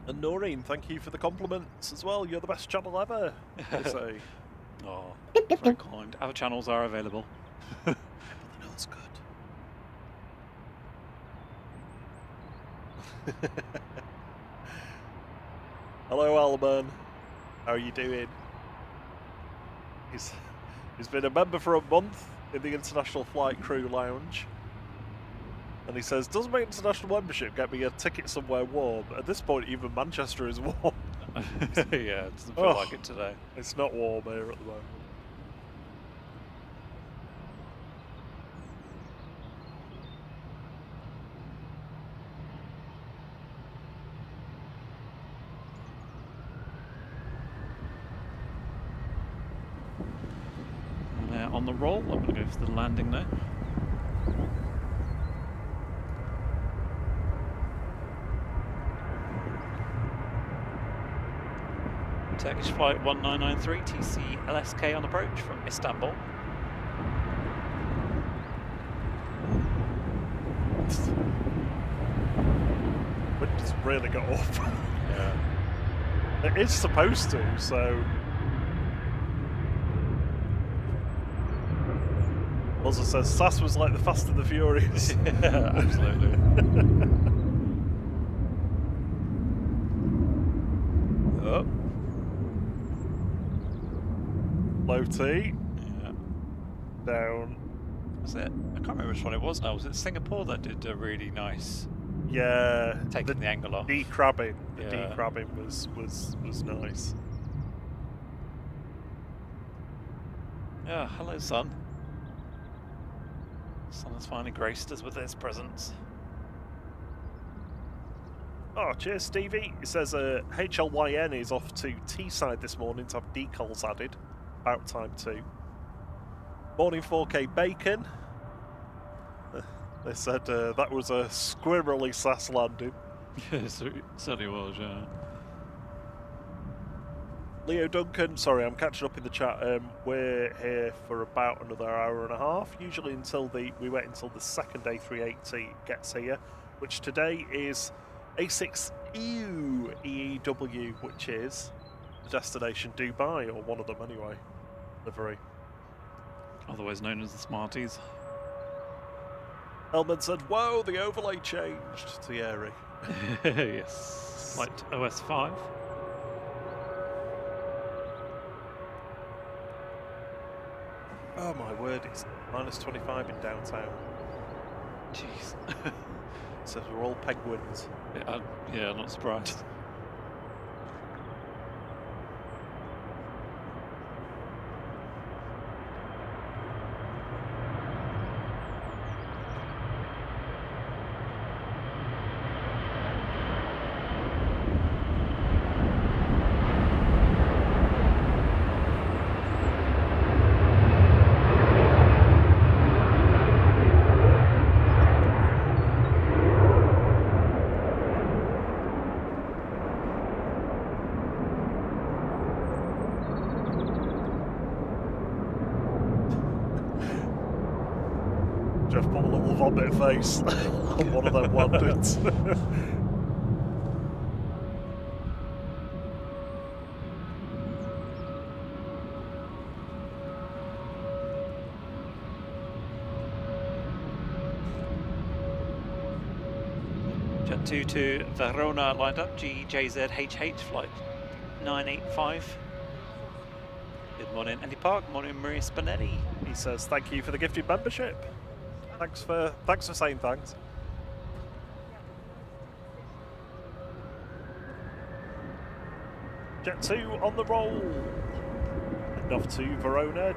B: And Noreen, thank you for the compliments as well. You're the best channel ever. They say.
A: Oh, very kind. Other channels are available.
B: Everything else good. Hello, Alman. How are you doing? He's been a member for a month in the International Flight Crew Lounge. And he says, does my international membership get me a ticket somewhere warm? At this point, even Manchester is warm.
A: Yeah, it doesn't feel like it today.
B: It's not warm here at the moment.
A: And on the roll, I'm going to go for the landing now. Turkish flight 1993 TC LSK on approach from Istanbul.
B: Wind has really got up.
A: Yeah.
B: It is supposed to, so... Buzzer says, SAS was like the Fast and the Furious.
A: Yeah, absolutely. Oh.
B: Low T.
A: Yeah.
B: Down.
A: Was it? I can't remember which one it was now. Was it Singapore that did a really nice
B: Yeah.
A: taking the angle off?
B: Decrabbing. The
A: Yeah.
B: decrabbing was nice.
A: Yeah, hello sun. Sun has finally graced us with its presence.
B: Oh, cheers, Stevie. It says HLYN is off to Teesside this morning to have decals added. About time too. Morning 4K Bacon. They said that was a squirrely SAS landing.
A: Yes, it certainly was, yeah.
B: Leo Duncan, sorry, I'm catching up in the chat. We're here for about another hour and a half. Usually we wait until the second A380 gets here, which today is A6EU EEW, which is the destination Dubai, or one of them anyway. Livery.
A: Otherwise known as the Smarties.
B: Elman said, whoa, the overlay changed to Airy.
A: Yes. Like OS5.
B: Oh my word, it's -25 in downtown.
A: Jeez.
B: It says we're all penguins.
A: Yeah, not surprised.
B: Jeff put a little vomit face on one of them landings.
A: Jet 2 to Verona lined up, GJZHH flight 985. Good morning, Andy Park. Morning, Maria Spinelli.
B: He says, thank you for the gifted membership. Thanks for saying thanks. Jet 2 on the roll. And off to Verona,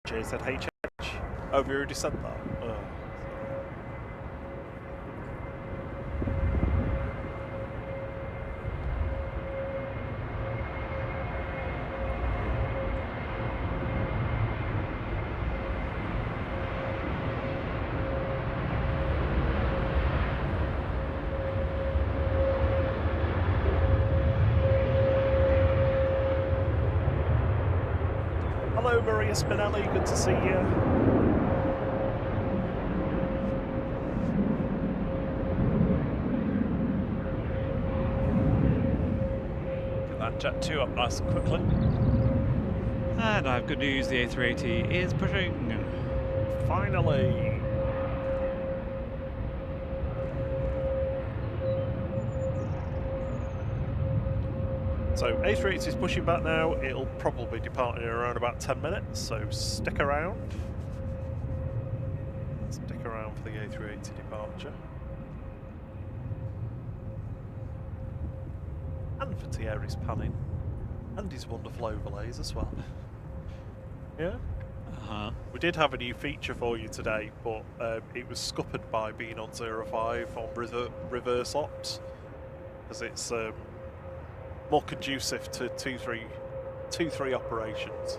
B: GJZHH. Oh, have you already said that? Oh. Hello, Maria Spinelli. Good to see you.
A: Get that Jet 2 up nice and quickly. And I have good news, the A380 is pushing.
B: Finally. So A380 is pushing back now. It'll probably depart in around about 10 minutes, so stick around. Stick around for the A380 departure. And for Thierry's panning. And his wonderful overlays as well. Yeah?
A: Uh-huh.
B: We did have a new feature for you today, but it was scuppered by being on 05 on reverse ops, because it's more conducive to 2-3 operations.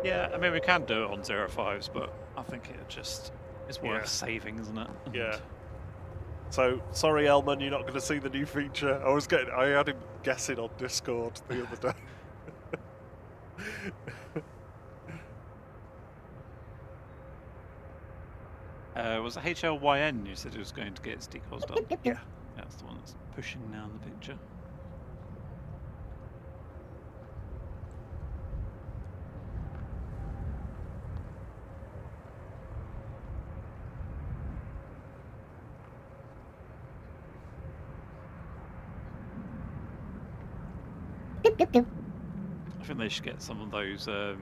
A: Yeah, I mean, we can do it on 05s, but I think it just is worth saving, isn't it?
B: Yeah. So, sorry, Elman, you're not going to see the new feature. I had him guessing on Discord the other day.
A: Was it HLYN you said it was going to get its decals done?
B: Yeah.
A: That's the one that's pushing now in the picture. I think they should get some of those, the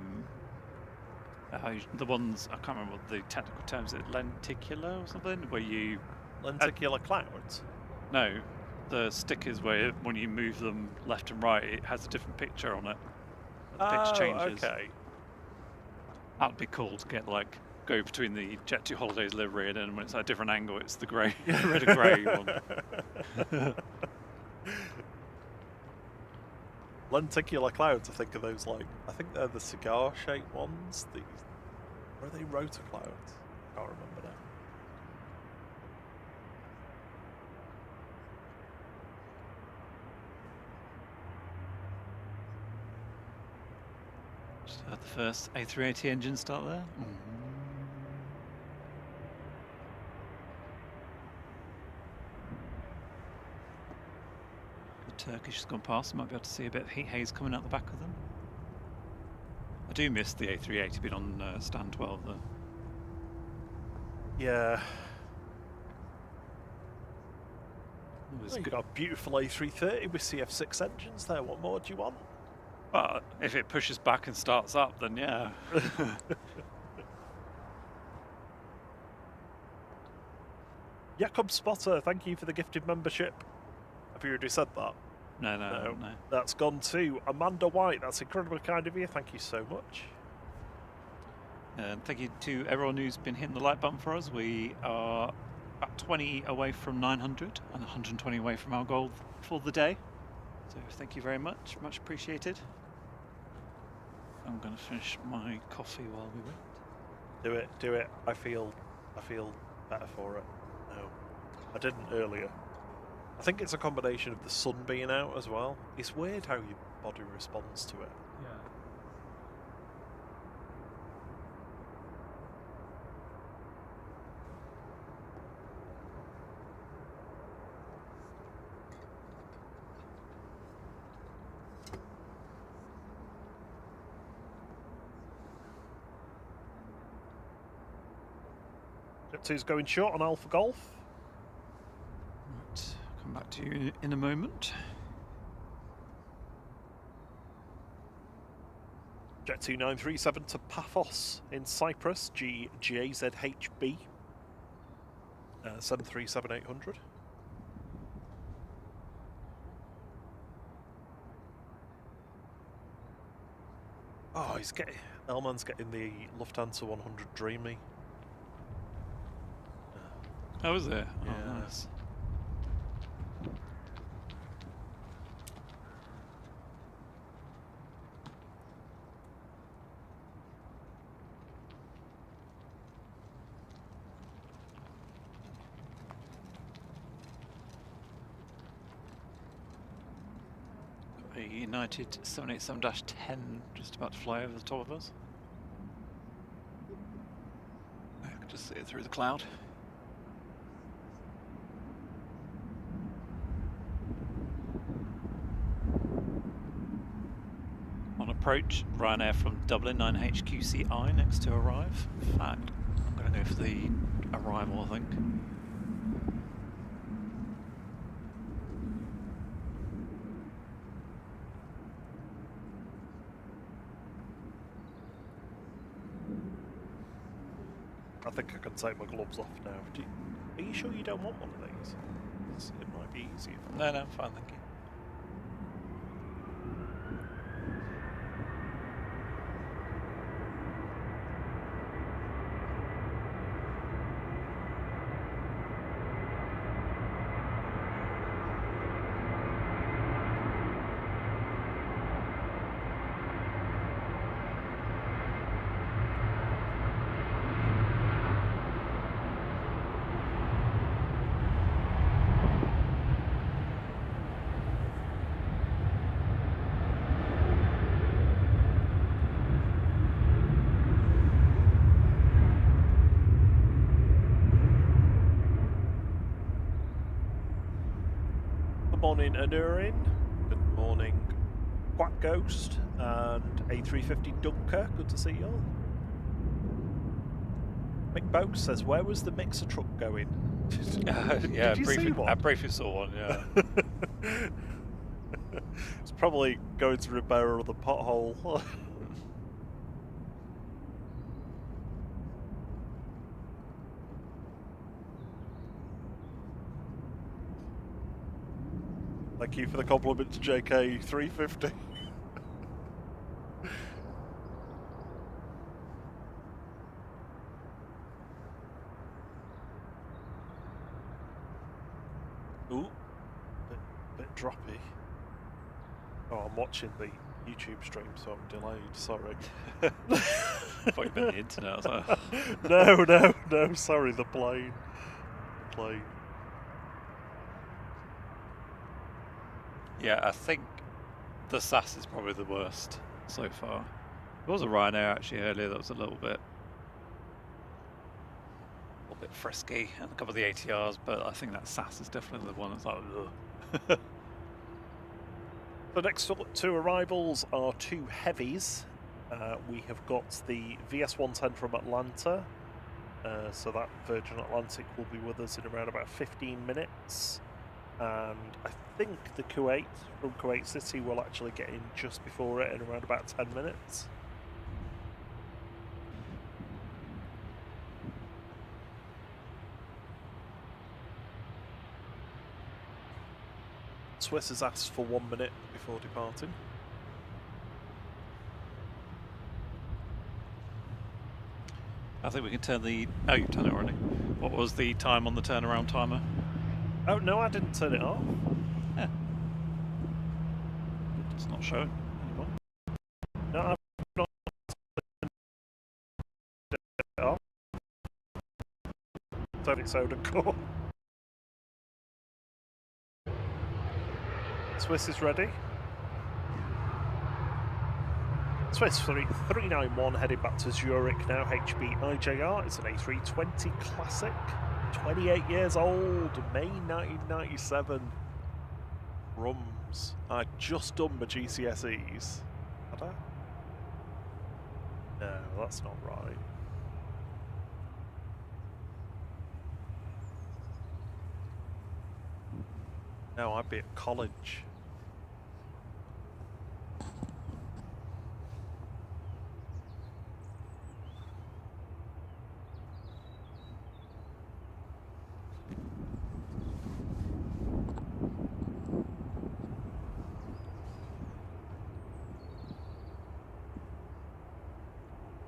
A: ones, I can't remember what the technical terms, is it lenticular or something? Where you...
B: Lenticular clouds?
A: No, the stickers where when you move them left and right, it has a different picture on it. The picture changes.
B: Okay.
A: That'd be cool to get, like, go between the Jet2 Holidays livery and then when it's at a different angle, it's the grey, red and grey one.
B: Lenticular clouds, I think of those I think they're the cigar-shaped ones. Or are they rotor clouds? I can't remember now.
A: Just had the first A380 engine start there. Turkish has gone past, might be able to see a bit of heat haze coming out the back of them. I do miss the A380 being on stand 12 though.
B: Yeah.
A: You've
B: got a beautiful A330 with CF6 engines there, what more do you want?
A: Well, if it pushes back and starts up, then yeah.
B: Jakob Spotter, thank you for the gifted membership. Have you already said that?
A: No.
B: That's gone to Amanda White. That's incredibly kind of you. Thank you so much.
A: And thank you to everyone who's been hitting the like button for us. We are about 20 away from 900 and 120 away from our goal for the day. So thank you very much. Much appreciated. I'm going to finish my coffee while we wait.
B: Do it. I feel better for it. No, I didn't earlier. I think it's a combination of the sun being out as well. It's weird how your body responds to it.
A: Yeah.
B: Jet2's going short on Alpha Golf.
A: Right, come back to you in a moment.
B: Jet2 937 to Paphos in Cyprus, GJZHB. 737-800. Oh, Elman's getting the Lufthansa 100 Dreamy.
A: Oh, is it?
B: Yeah.
A: Oh, nice. Got a United 787-10 just about to fly over the top of us. I can just see it through the cloud. On approach, Ryanair from Dublin, 9HQCI, next to arrive. In fact, I'm going to go for the arrival, I think.
B: I think I can take my gloves off now. Are you sure you don't want one of these? It might be easier.
A: No, I'm fine, thank you.
B: Good morning, Anurin. Good morning, Quack Ghost and A350 Dunker. Good to see you all. Mick Boak says, "Where was the mixer truck going?"
A: Yeah,
B: did you see one?
A: I briefly saw one. Yeah.
B: It's probably going to repair the pothole. Thank you for the compliment to JK350. Ooh, bit droppy. Oh, I'm watching the YouTube stream, so I'm delayed. Sorry.
A: I thought you'd been the internet. I was like,
B: no. Sorry, the plane. The plane.
A: yeah, I think the SAS is probably the worst so far. There was a Ryanair actually earlier that was a little bit frisky, and a couple of the ATRs, but I think that SAS is definitely the one that's like, ugh.
B: The next two arrivals are two heavies. We have got the VS110 from Atlanta, so that Virgin Atlantic will be with us in around about 15 minutes. And I think the Kuwait from Kuwait City will actually get in just before it in around about 10 minutes. Swiss has asked for 1 minute before departing.
A: I think we can turn the... Oh, you've done it already. What was the time on the turnaround timer?
B: Oh, no, I didn't turn it off.
A: Yeah. It's not showing anymore.
B: No, I've not turned it off. Don't it's soda core. Swiss is ready. Swiss 391 heading back to Zurich now. HB IJR. It's an A320 Classic. 28 years old. May 1997. Rums. I'd just done my GCSEs. Had I? No, that's not right. No, I'd be at college.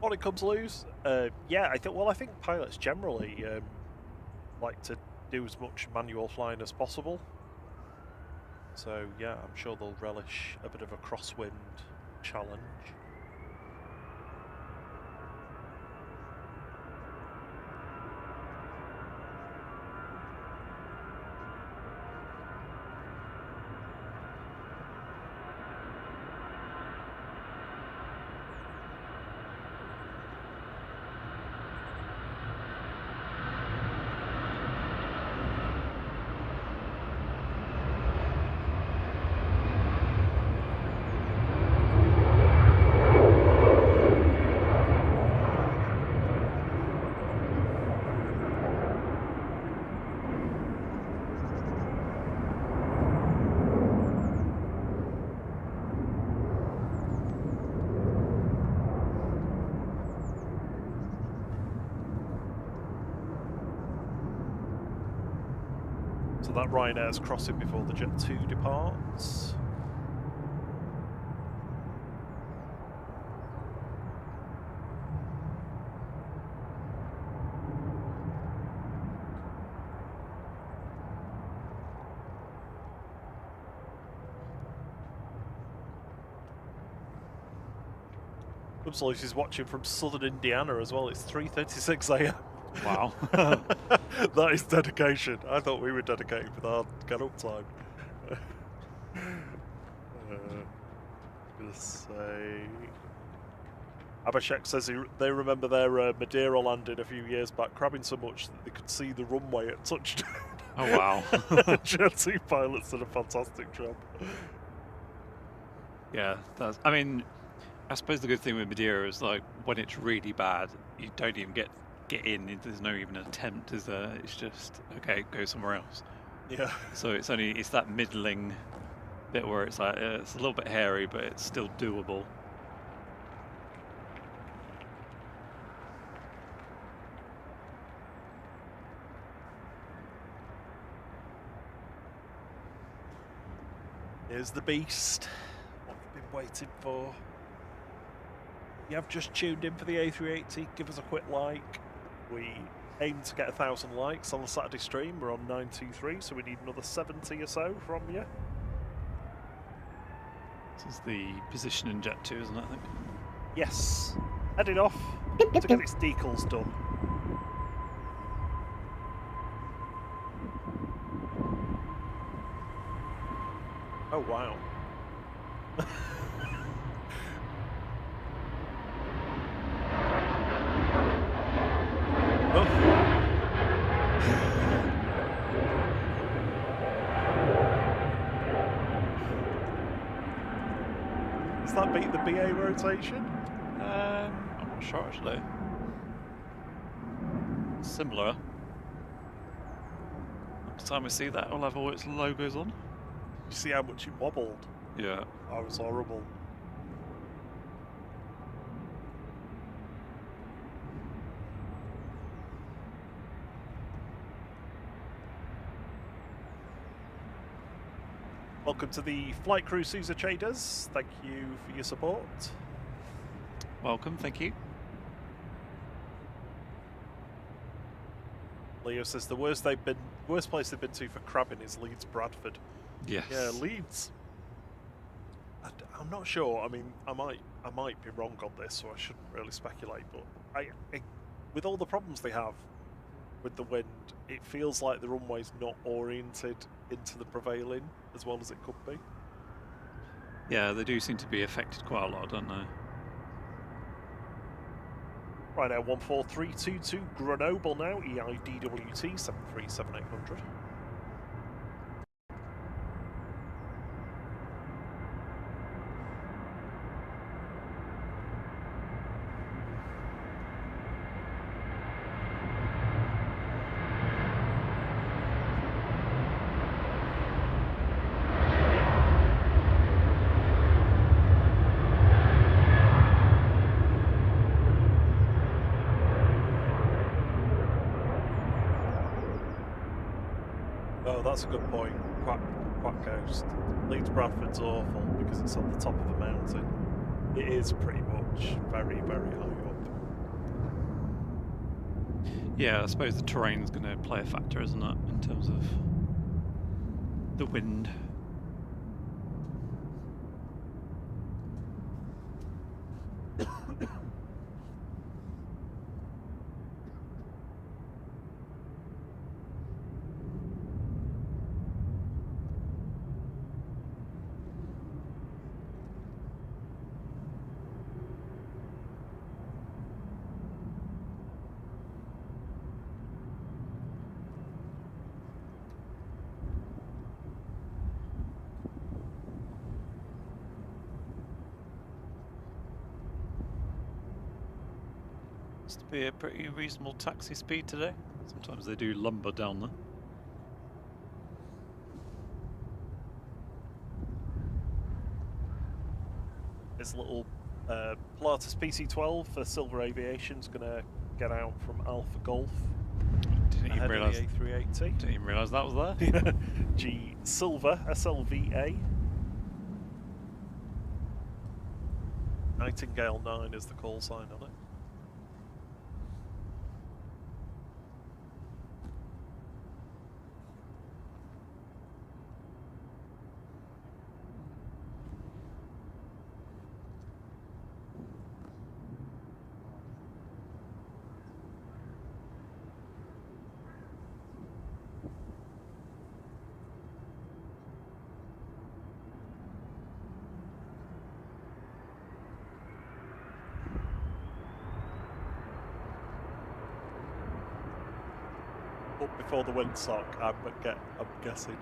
B: When it comes loose, yeah, I think pilots generally like to do as much manual flying as possible. So yeah, I'm sure they'll relish a bit of a crosswind challenge. So that Ryanair's crossing before the Jet 2 departs. Absolutely, she's watching from southern Indiana as well. It's 3:36 a.m.
A: Wow.
B: That is dedication. I thought we were dedicated with our get-up time. Gonna say... Abhishek says they remember their Madeira landing a few years back, crabbing so much that they could see the runway at touchdown.
A: Oh wow.
B: Jet 2 pilots did a fantastic job.
A: Yeah, that's. I mean, I suppose the good thing with Madeira is like when it's really bad, you don't even get in. There's no even attempt, is there? It's just okay, go somewhere else.
B: Yeah.
A: So it's that middling bit where it's like it's a little bit hairy, but it's still doable.
B: Here's the beast. What we've been waiting for. You have just tuned in for the A380. Give us a quick like. We aim to get 1,000 likes on the Saturday stream. We're on 923, so we need another 70 or so from you.
A: This is the position in Jet 2, isn't it? I think.
B: Yes. Heading off to get its decals done. Oh wow. Does that beat the BA rotation?
A: I'm not sure actually. Similar. Next time we see that, we'll have all its logos on.
B: You see how much it wobbled?
A: Yeah.
B: That was horrible. Welcome to the flight crew, Sousa Traders. Thank you for your support.
A: Welcome, thank you.
B: Leo says the worst place they've been to for crabbing is Leeds Bradford.
A: Yes.
B: Yeah, Leeds. I'm not sure. I mean, I might be wrong on this, so I shouldn't really speculate. But I, with all the problems they have with the wind, it feels like the runway's not oriented into the prevailing as well as it could be.
A: Yeah, they do seem to be affected quite a lot, don't they?
B: Right now, 14322 Grenoble now, EIDWT 737800. That's a good point. Quack Coast. Leeds Bradford's awful because it's on the top of a mountain. It is pretty much very, very high up.
A: Yeah, I suppose the terrain's going to play a factor, isn't it, in terms of the wind. To be a pretty reasonable taxi speed today. Sometimes they do lumber down there.
B: This little Pilatus PC-12 for Silver Aviation is going to get out from Alpha Golf.
A: Didn't
B: ahead of the A380.
A: Didn't even realise that was there.
B: G Silver SLVA. Nightingale 9 is the call sign on it. Up before the windsock, I'm guessing.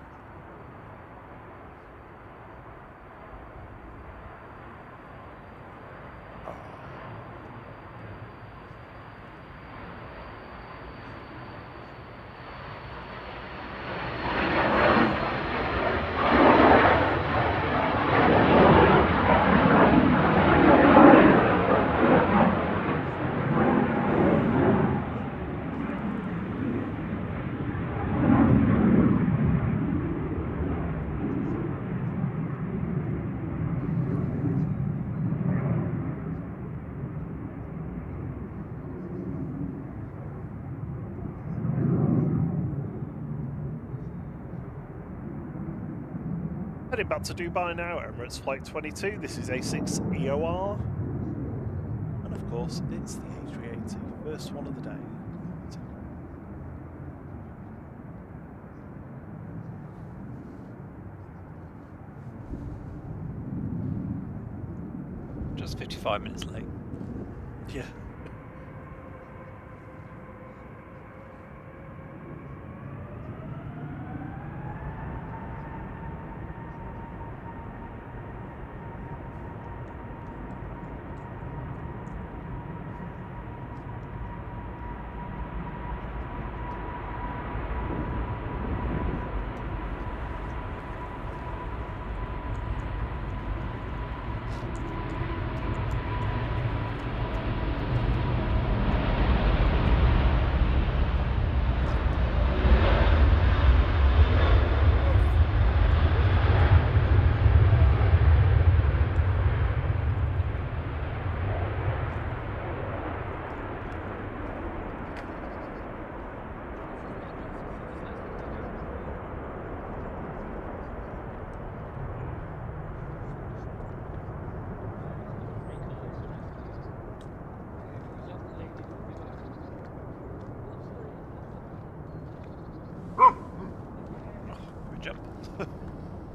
B: Heading back to Dubai now, Emirates Flight 22. This is A6 EOR. And of course, it's the A380, first one of the day.
A: Just 55 minutes late.
B: Yeah.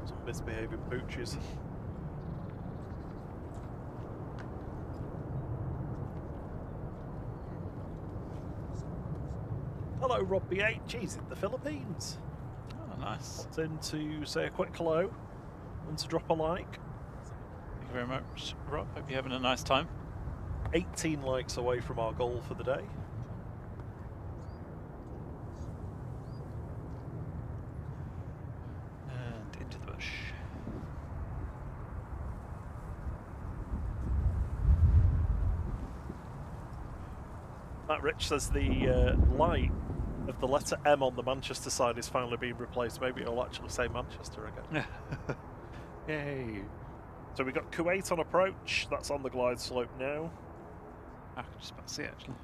B: Some misbehaving pooches. Hello, Rob B8. Geez, in the Philippines.
A: Oh, nice.
B: Popped in to say a quick hello and to drop a like.
A: Thank you very much, Rob. Hope you're having a nice time.
B: 18 likes away from our goal for the day.
A: And into the bush.
B: Matt Rich says the light of the letter M on the Manchester side is finally being replaced. Maybe it'll actually say Manchester again.
A: Yay.
B: So we got Kuwait on approach. That's on the glide slope now.
A: I can just about see it, actually.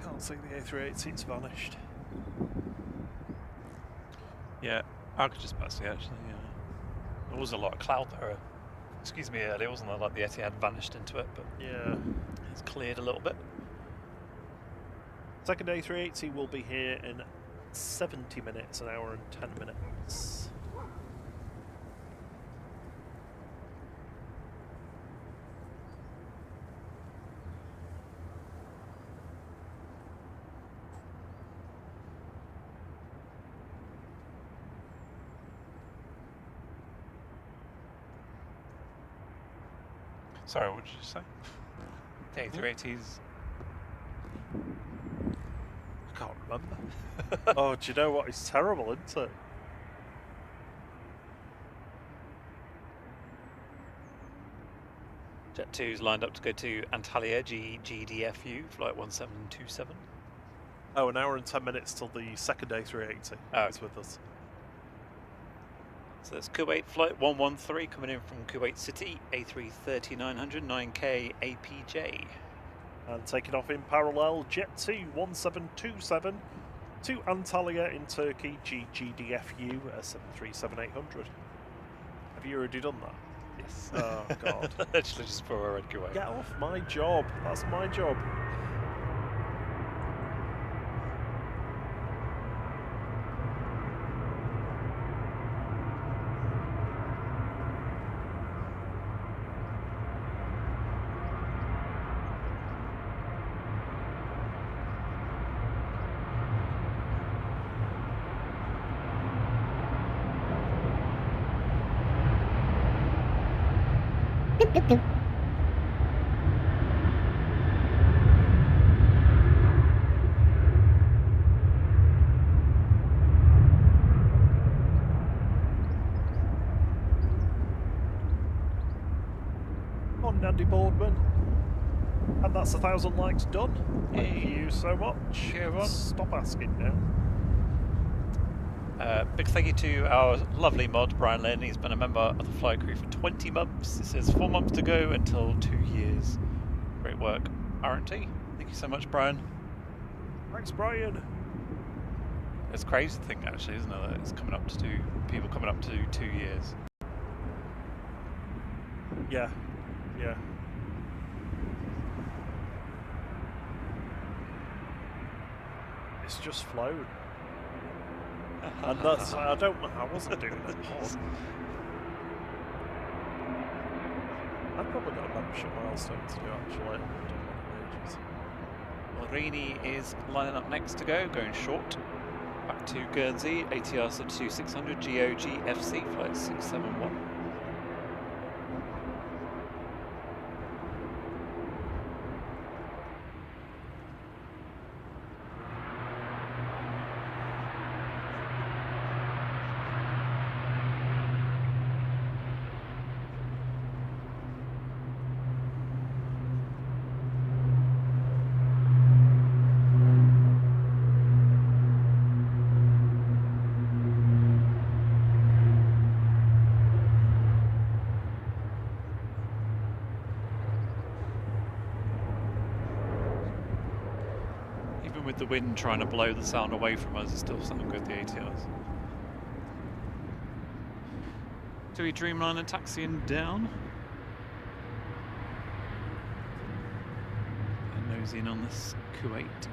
B: Can't see the A380, it's vanished.
A: Yeah, I could just about see it, actually. Yeah. There was a lot of cloud there. Excuse me, earlier, wasn't there? Like the Etihad vanished into it, but
B: Yeah.
A: it's cleared a little bit.
B: Second A380 will be here in 70 minutes, an hour and 10 minutes.
A: Sorry, what did you say? The A380s.
B: I can't
D: remember.
B: Oh, do you know what? It's terrible, isn't it?
A: Jet 2's lined up to go to Antalya GDFU, flight 1727.
B: Oh, an hour and 10 minutes till the second A380 is with us.
A: So that's Kuwait flight 113 coming in from Kuwait City, A330-900 9K APJ.
B: And taking off in parallel, Jet 2 1727 to Antalya in Turkey, GDFU 737-800. Have you already done that?
A: Yes.
B: Oh, God.
A: Literally just before I read Kuwait.
B: Get off my job. That's my job. On Andy Boardman. And that's 1,000 likes done. Thank you so much. Stop asking now.
A: Big thank you to our lovely mod, Brian Lynn. He's been a member of the flight crew for 20 months. It says 4 months to go until 2 years. Great work, R&T. Thank you so much, Brian.
B: Thanks, Brian.
A: It's a crazy thing, actually, isn't it? That it's coming up to people coming up to 2 years.
B: Yeah. Yeah. It's just flown. And that's, I wasn't doing a pod. I've probably got a membership milestone to do actually. I haven't done one in ages.
A: Morini is lining up next to go, going short. Back to Guernsey, ATR sub 2600 GOG FC, flight 671. With the wind trying to blow the sound away from us, it's still sounding good, the ATRs. TUI Dreamliner taxiing down. And nosing on this Kuwait.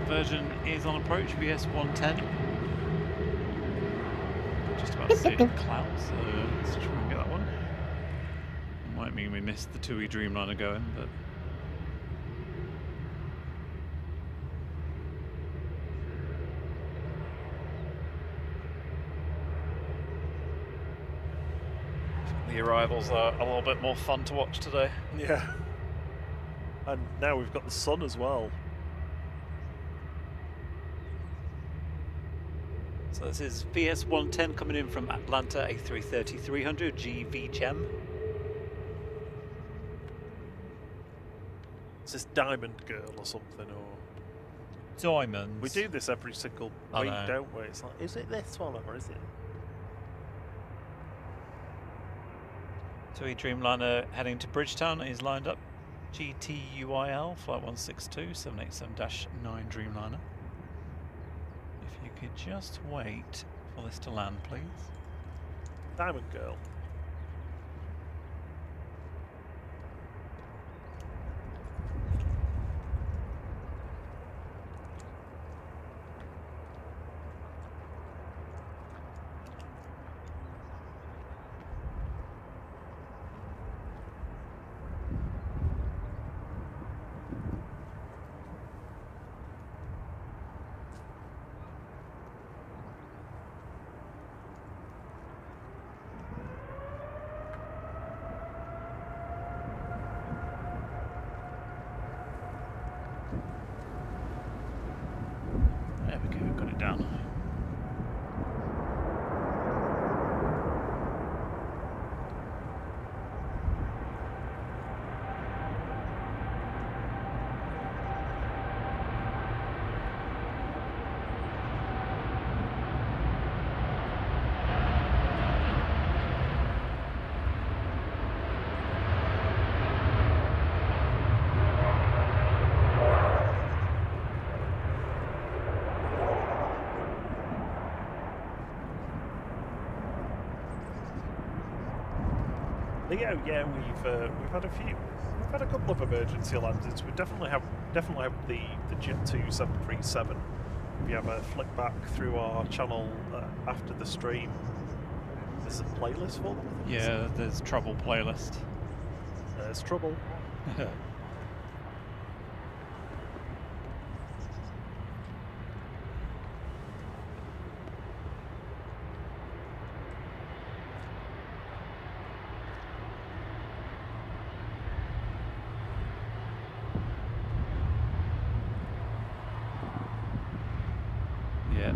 A: Version is on approach, VS 110. Just about to see the clouds, so let's try and get that one. Might mean we missed the TUI Dreamliner going, but. The arrivals are a little bit more fun to watch today.
B: Yeah. And now we've got the sun as well.
A: So this is VS 110 coming in from Atlanta, A330-300 GVGEM.
B: Is this Diamond Girl or something, or?
A: Diamonds.
B: We do this every single
A: I
B: week,
A: know.
B: don't we? It's like, is it this one or is it?
A: TUI Dreamliner heading to Bridgetown is lined up. GTUIL, flight 162, 787-9 Dreamliner. If you could just wait for this to land, please.
B: Diamond Girl.
A: There we go, got it down.
B: Leo, yeah, we've had a couple of emergency landings. We definitely have the Jet 2 737. If you have a flick back through our channel after the stream, there's a playlist for them.
A: Yeah, there's trouble playlist.
B: There's trouble.
A: Yeah,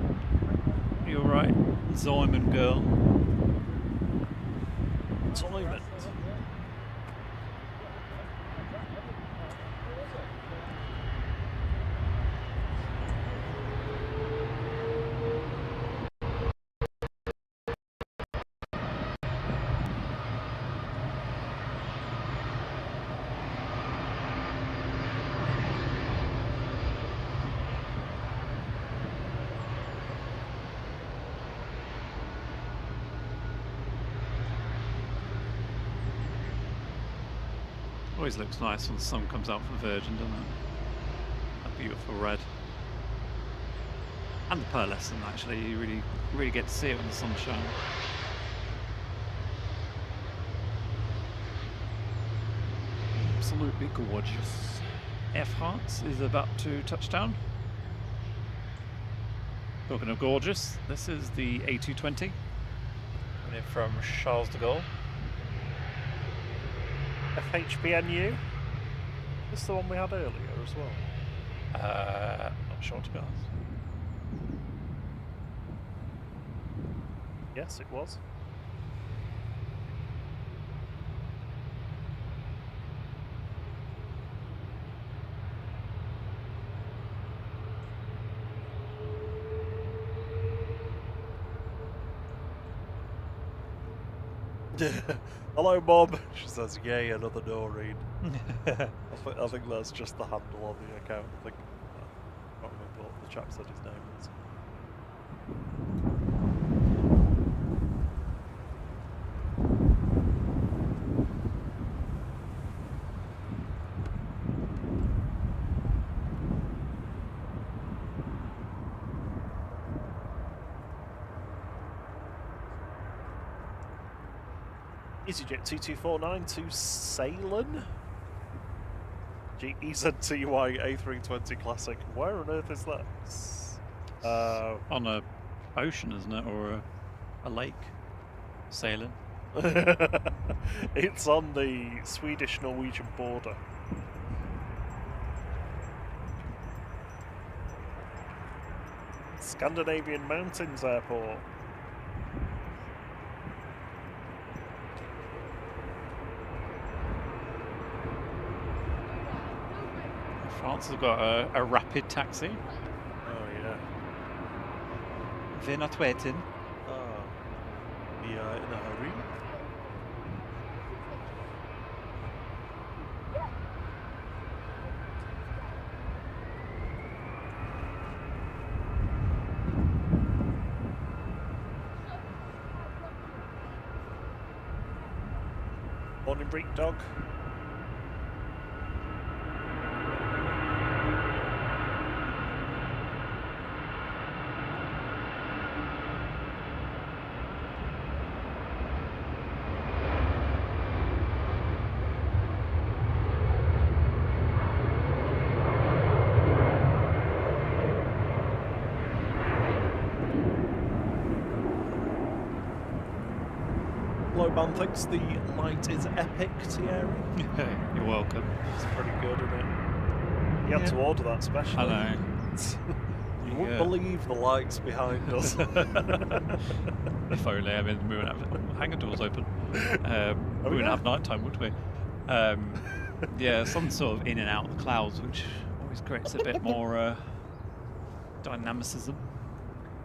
A: you're right, Diamond Girl.
B: Diamond.
A: Always looks nice when the sun comes out from Virgin, doesn't it? That beautiful red. And the pearlescent, actually, you really get to see it when the sun's shining. Absolutely gorgeous. Air France is about to touch down. Talking of gorgeous, this is the A220. Coming in from Charles de Gaulle.
B: FHPNU? This is the one we had earlier as well.
A: Not sure, to be honest.
B: Yes, it was. Hello, Bob. She says, "Yay, another Noreen." I think that's just the handle on the account. I can't remember what the chap said his name was. EasyJet 2249 to Ceylon. GEZTY A320 Classic. Where on earth is that?
A: On a ocean, isn't it? Or a lake? Sailing?
B: It's on the Swedish-Norwegian border. Scandinavian Mountains Airport.
A: France has got a rapid taxi.
B: Oh yeah.
A: We're not waiting.
B: Oh. We are in a hurry. Morning, Break Dog. Lowban thinks the light is epic, Thierry.
A: You're welcome.
B: It's pretty good, isn't it? You had to order that specially.
A: I know.
B: You wouldn't believe the lights behind us.
A: If only. I mean, we wouldn't have hangar doors open. We wouldn't have night time, would we? Yeah, some sort of in and out of the clouds, which always creates a bit more dynamicism.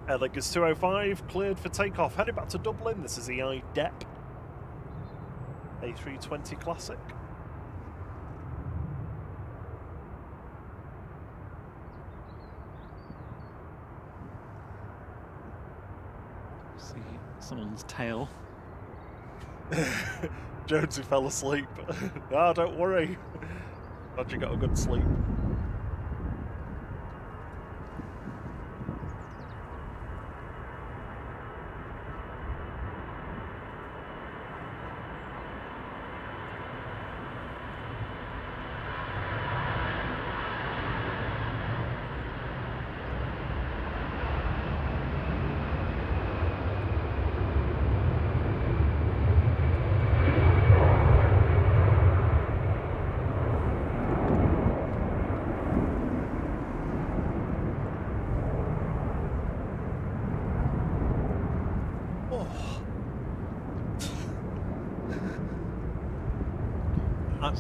B: Air Lingus 205 cleared for takeoff. Heading back to Dublin. This is EI DEP A320 Classic.
A: See someone's tail.
B: Jonesy fell asleep. Ah, don't worry. Glad you got a good sleep.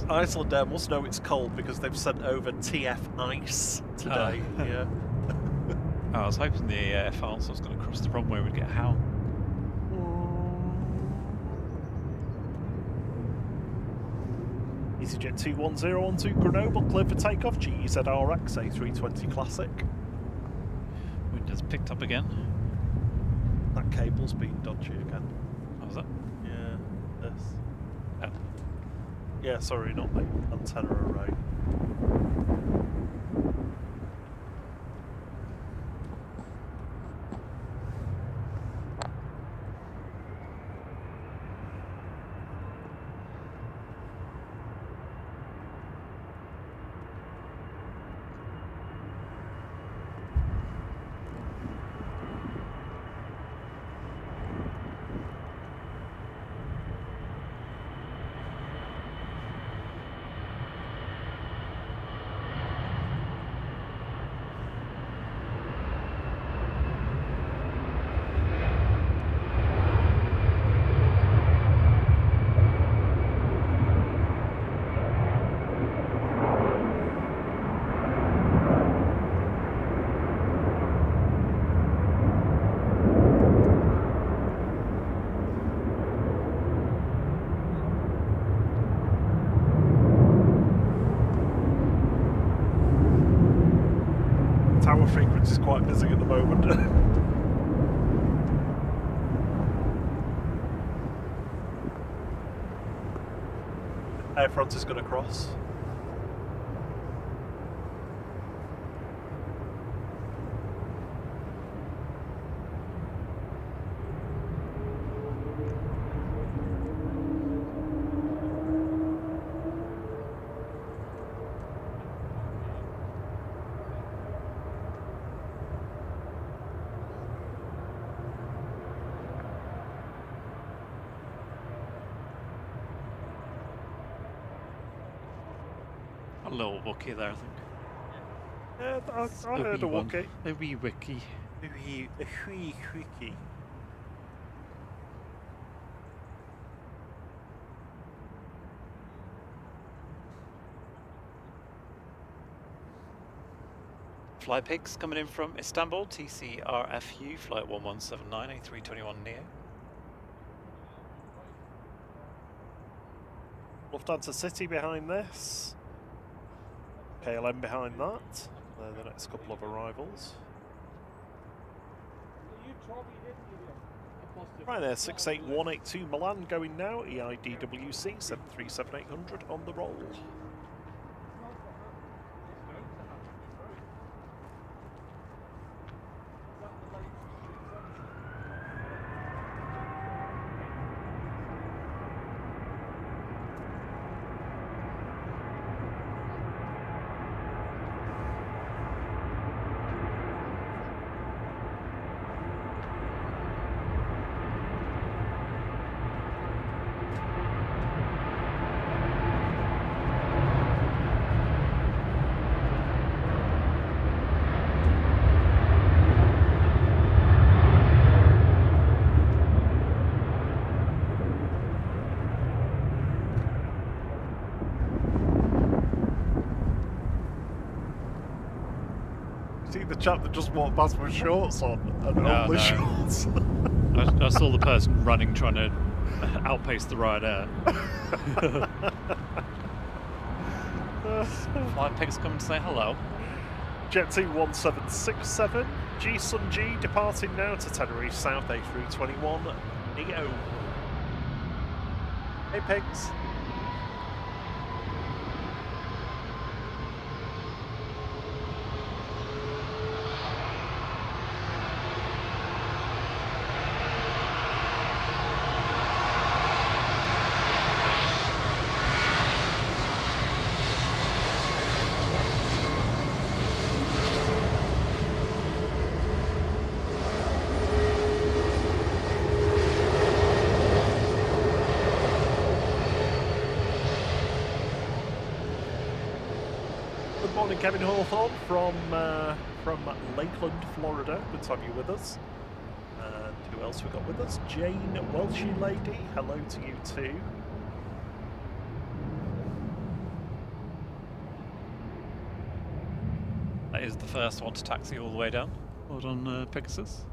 B: Iceland Air must know it's cold because they've sent over TF ice today. Yeah.
A: I was hoping the France was going to cross the runway would get howl.
B: EasyJet 21012 Grenoble cleared for takeoff. GEZRX A320 Classic.
A: Wind has picked up again.
B: That cable's been dodgy again.
A: What was that?
B: Yeah, this.
A: Oh.
B: Yeah, sorry, not the antenna array. Tower frequency is quite busy at the moment. Air France is going to cross.
A: A little Wookie there, I think.
B: Yeah, I heard a Wookie.
A: A wee Wookie.
B: A wee Wookie.
A: Fly pigs coming in from Istanbul, TCRFU, flight 1179, A321 Neo.
B: Lufthansa City behind this. KLM behind that. They're the next couple of arrivals.
C: You told me, didn't you?
B: Ryanair 68182 Milan going now, EIDWC 737800 on the roll. The chap that just walked past with shorts on and only shorts.
A: I saw the person running trying to outpace the Ryanair. Flying pigs coming to say hello.
B: Jet 21767, G Sun G departing now to Tenerife South A321 Neo. Hey pigs. Morning, Kevin Hawthorne from Lakeland, Florida. Good to have you with us. And who else we got with us? Jane Welshie Lady. Hello to you too.
A: That is the first one to taxi all the way down. Well done, Pegasus.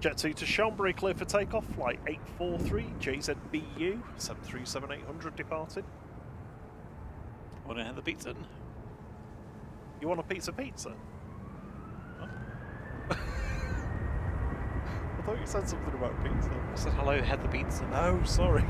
B: Jet 2 to Chambéry, clear for takeoff. Flight 843, JZBU, 737800 departed.
A: Want to have the pizza?
B: You want a pizza? Huh? I thought you said something about pizza.
A: I said hello, had the pizza.
B: Oh, sorry.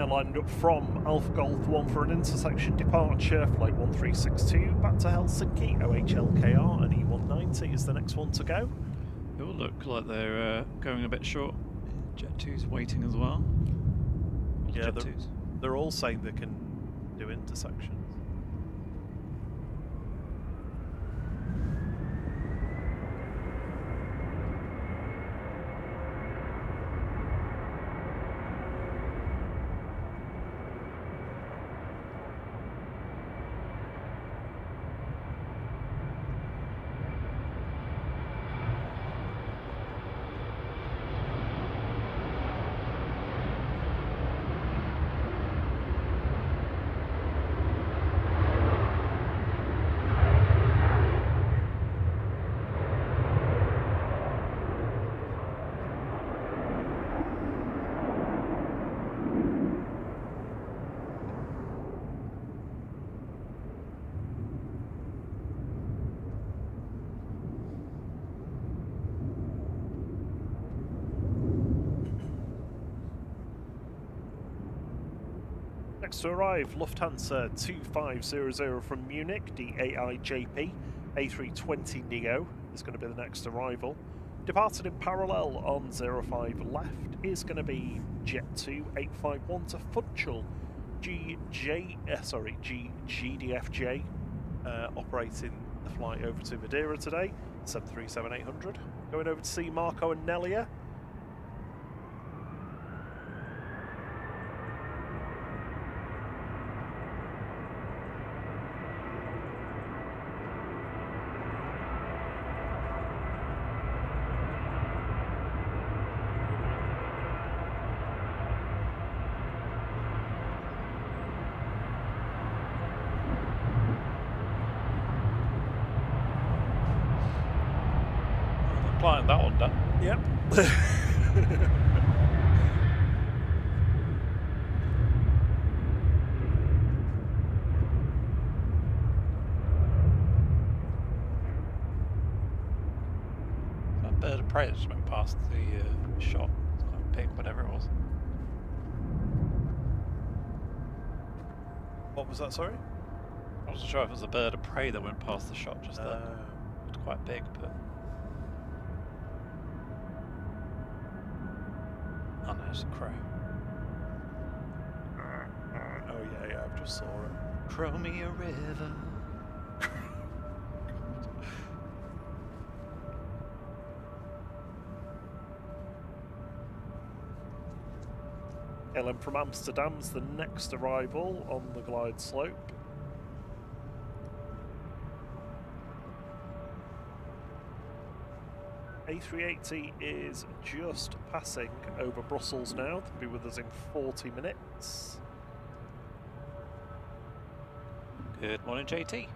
B: Lined up from Alpha Golf 1 for an intersection departure, flight 1362 back to Helsinki, OHLKR and E190 is the next one to go.
A: It will look like they're going a bit short. Jet 2's waiting as well.
B: Yeah, they're all saying they can do intersections. Next to arrive, Lufthansa 2500 from Munich, DAIJP, A320 Neo is going to be the next arrival. Departed in parallel on 05 left is going to be Jet 2 851 to Funchal, GDFJ, operating the flight over to Madeira today, 737800. Going over to see Marco and Nelia.
D: flying that one down.
B: Yep.
D: That bird of prey that just went past the shot. It's quite big, whatever it was.
B: What was that, sorry?
D: I wasn't sure if it was a bird of prey that went past the shot just there. It's quite big, but... Oh no, it's a crow.
B: Oh yeah, I've just saw it.
D: Crow me a river.
B: KLM from Amsterdam's the next arrival on the glide slope. A380 is just passing over Brussels now. They'll be with us in 40 minutes.
D: Good morning, JT.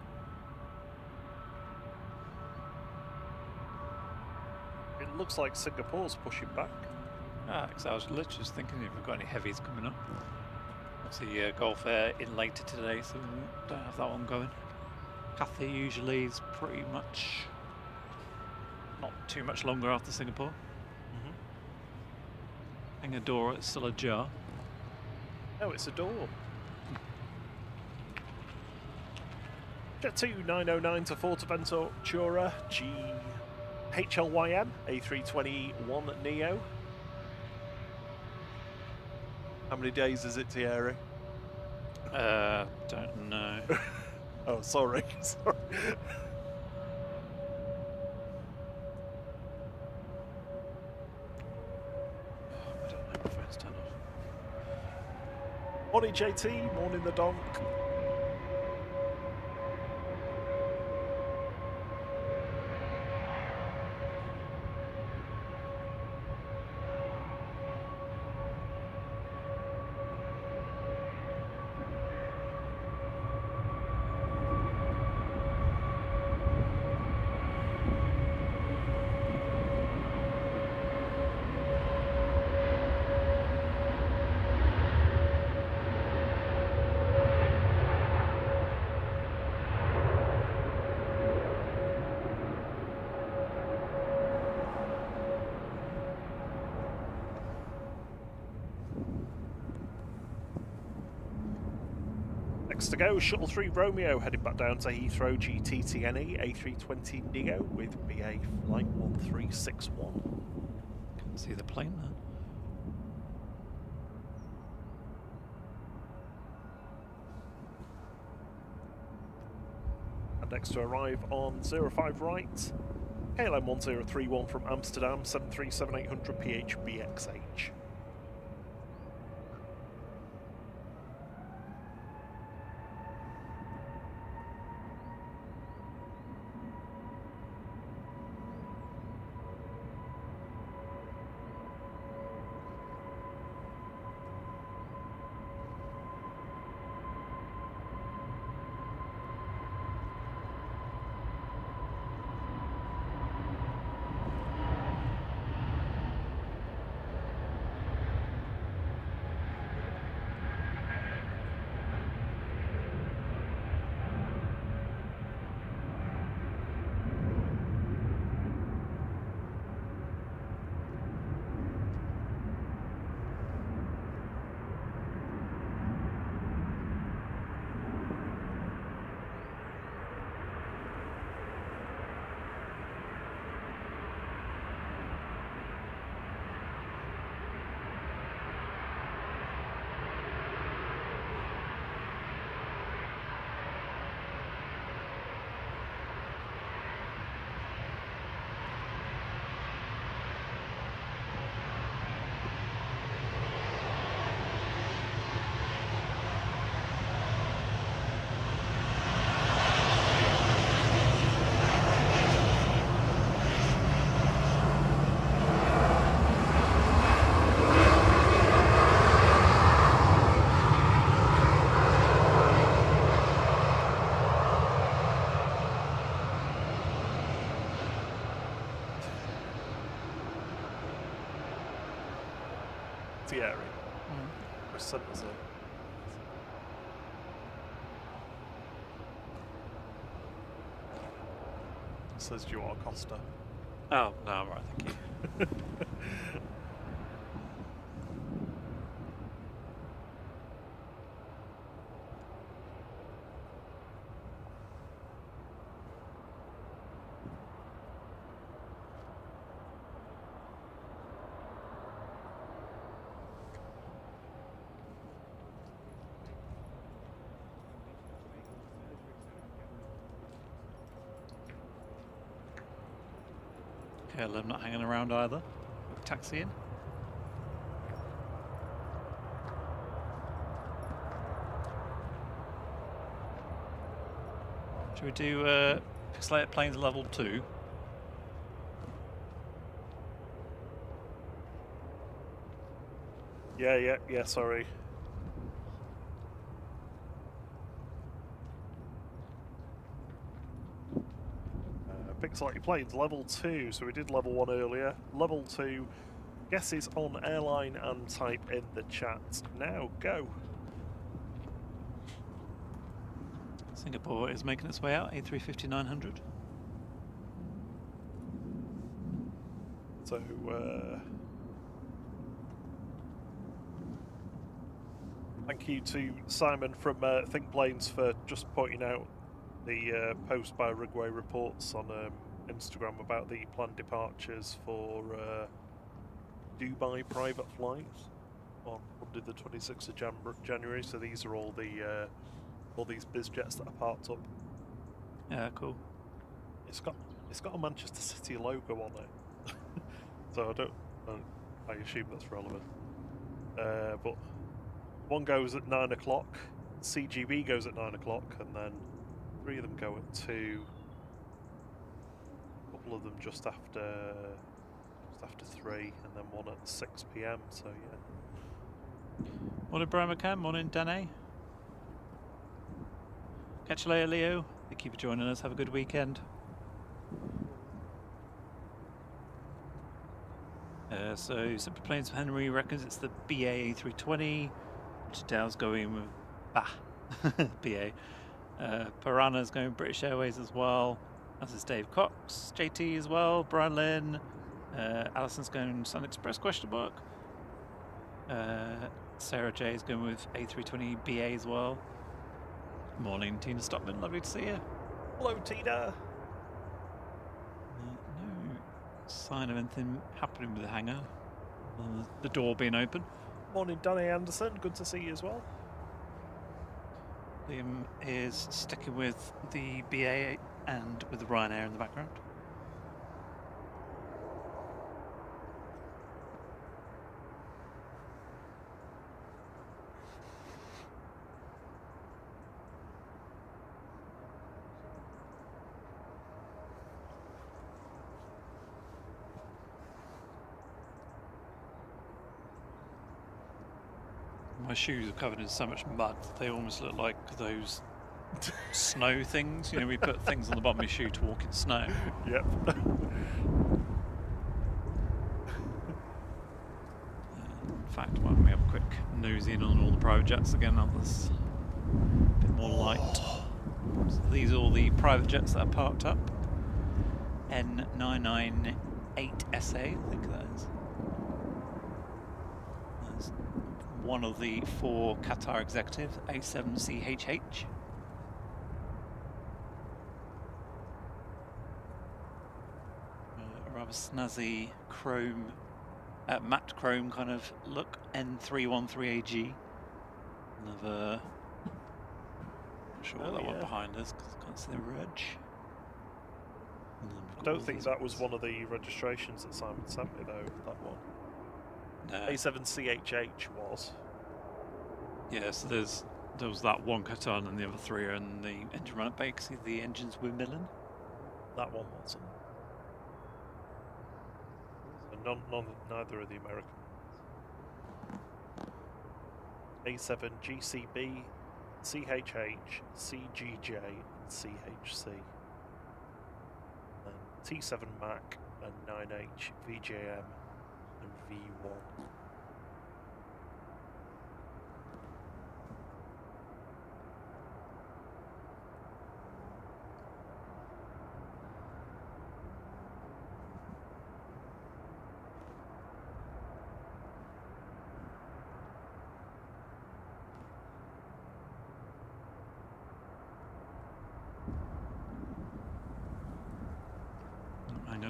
B: It looks like Singapore's pushing back.
D: Ah, because I was literally just thinking if we've got any heavies coming up. Obviously, Gulf Air in later today, so we don't have that one going. Cathay usually is pretty much not too much longer after Singapore. Hangar door is still ajar.
B: Oh, it's a door. Jet 2909 to Forteventura, HLYM, A321 Neo. How many days is it, Thierry?
D: Don't know.
B: Oh, sorry. Sorry.
D: I don't know, my phone's turned off.
B: Morning, JT. Morning, the donk. Next to go, Shuttle 3 Romeo heading back down to Heathrow GTTNE A320 Neo with BA Flight 1361.
D: Can't see the plane there.
B: And next to arrive on 05 right, KLM 1031 from Amsterdam 737-800 PHBXH. aviary.
D: Mm.
B: Which sent us a... Says you are Costa.
D: Oh, no, I'm right, thank you. Okay, I'm not hanging around either. Taxi in. Should we do pixelated planes level 2?
B: Yeah, sorry. Pixelated planes, level 2, so we did level 1 earlier. Level 2, guesses on airline and type in the chat. Now, go.
D: Singapore is making its way out, A350-900.
B: So, thank you to Simon from Think Planes for just pointing out the post by Rigway Reports on Instagram about the planned departures for Dubai private flights on Monday the 26th of January. So these are all these biz jets that are parked up.
D: Yeah, cool.
B: It's got a Manchester City logo on it, so I assume that's relevant. But one goes at 9 o'clock, CGB goes at 9 o'clock, and then 3 of them go at 2. A couple of them just after 3, and then one at 6 PM. So yeah.
D: Morning, Brian McCann. Morning, Danae. Catch you later, Leo. Thank you for joining us. Have a good weekend. So Simple Planes for Henry reckons it's the BA A320, which Dow's going with BA. Piranha's going with British Airways as well, as is Dave Cox, JT as well, Brian Lynn, Alison's going Sun Express ? Sarah J is going with A320 BA as well. Morning, Tina Stockman, lovely to see you.
B: Hello, Tina.
D: No sign of anything happening with the hangar. The door being open.
B: Morning, Danny Anderson. Good to see you as well.
D: Liam is sticking with the BA and with the Ryanair in the background. My shoes are covered in so much mud, they almost look like those snow things. You know, we put things on the bottom of your shoe to walk in snow.
B: Yep.
D: In fact, why don't we have a quick nose in on all the private jets again? Now there's a bit more light. So these are all the private jets that are parked up. N998SA, I think that is. That's one of the 4 Qatar executives, A7CHH. A rather snazzy chrome, matte chrome kind of look, N313AG. Another, not sure what that one behind us because I can't see the reg.
B: I don't think that was one of the registrations that Simon sent me though, that one.
D: No.
B: A7CHH was.
D: Yeah, so there was that one Qatar and the other 3 are in the engine run at bay. See the engines were milling.
B: That one wasn't. So neither of the American ones. A7 GCB, CHH, CGJ, and CHC. And T7 Mac and 9H, VJM, and V1.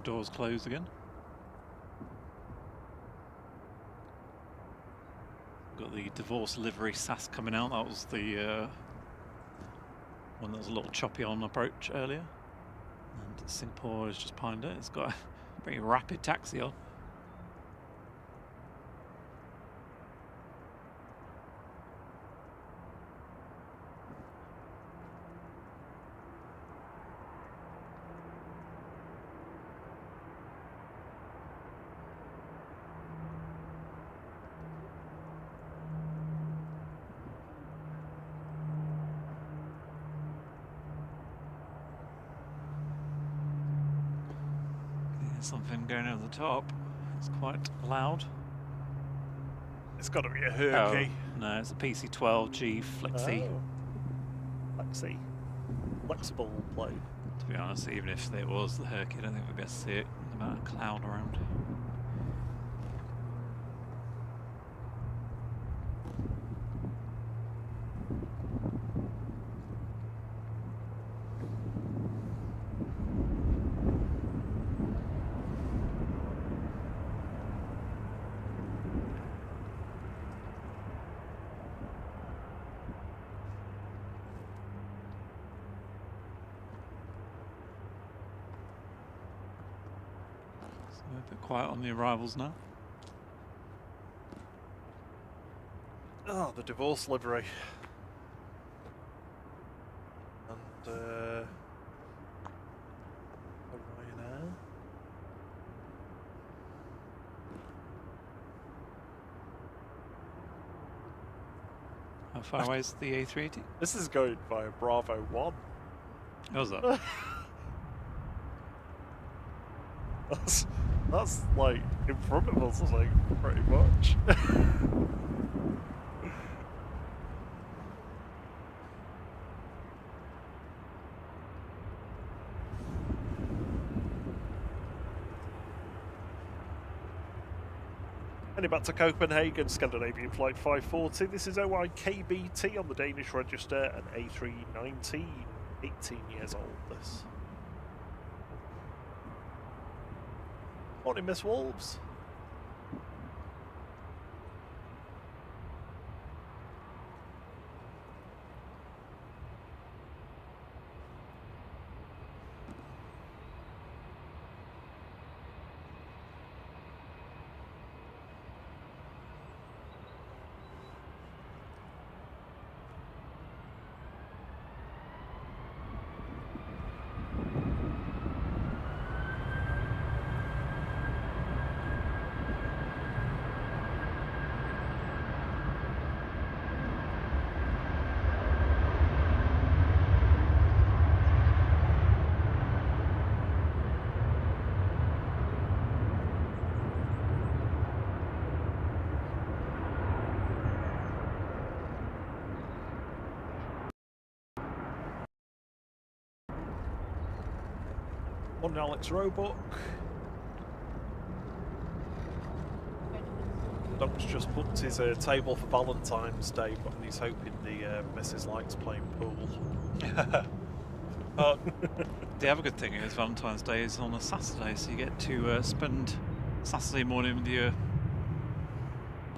D: doors closed again. Got the divorce livery SAS coming out. That was the one that was a little choppy on approach earlier. And Singapore is just behind it. It's got a very rapid taxi on. Something going over the top. It's quite loud.
B: It's got to be a Herky.
D: Oh, no, it's a PC-12G Flexi.
B: Oh. Flexi. Flexible plane.
D: To be honest, even if it was the Herky, I don't think we'd be able to see it. The amount of cloud around. A bit quiet on the arrivals now.
B: Oh, the divorce livery. And Ryanair.
D: How far away is the A380?
B: This is going via Bravo 1.
D: How's that?
B: That's like in front of us, I think, pretty much. Heading back to Copenhagen, Scandinavian Flight 540. This is OIKBT on the Danish register, an A319, 18 years old. This. Morning, Miss Wolves. Morning, Alex Roebuck. Doc's just booked his table for Valentine's Day, but he's hoping the missus likes playing pool.
D: The other good thing is Valentine's Day is on a Saturday, so you get to spend Saturday morning with your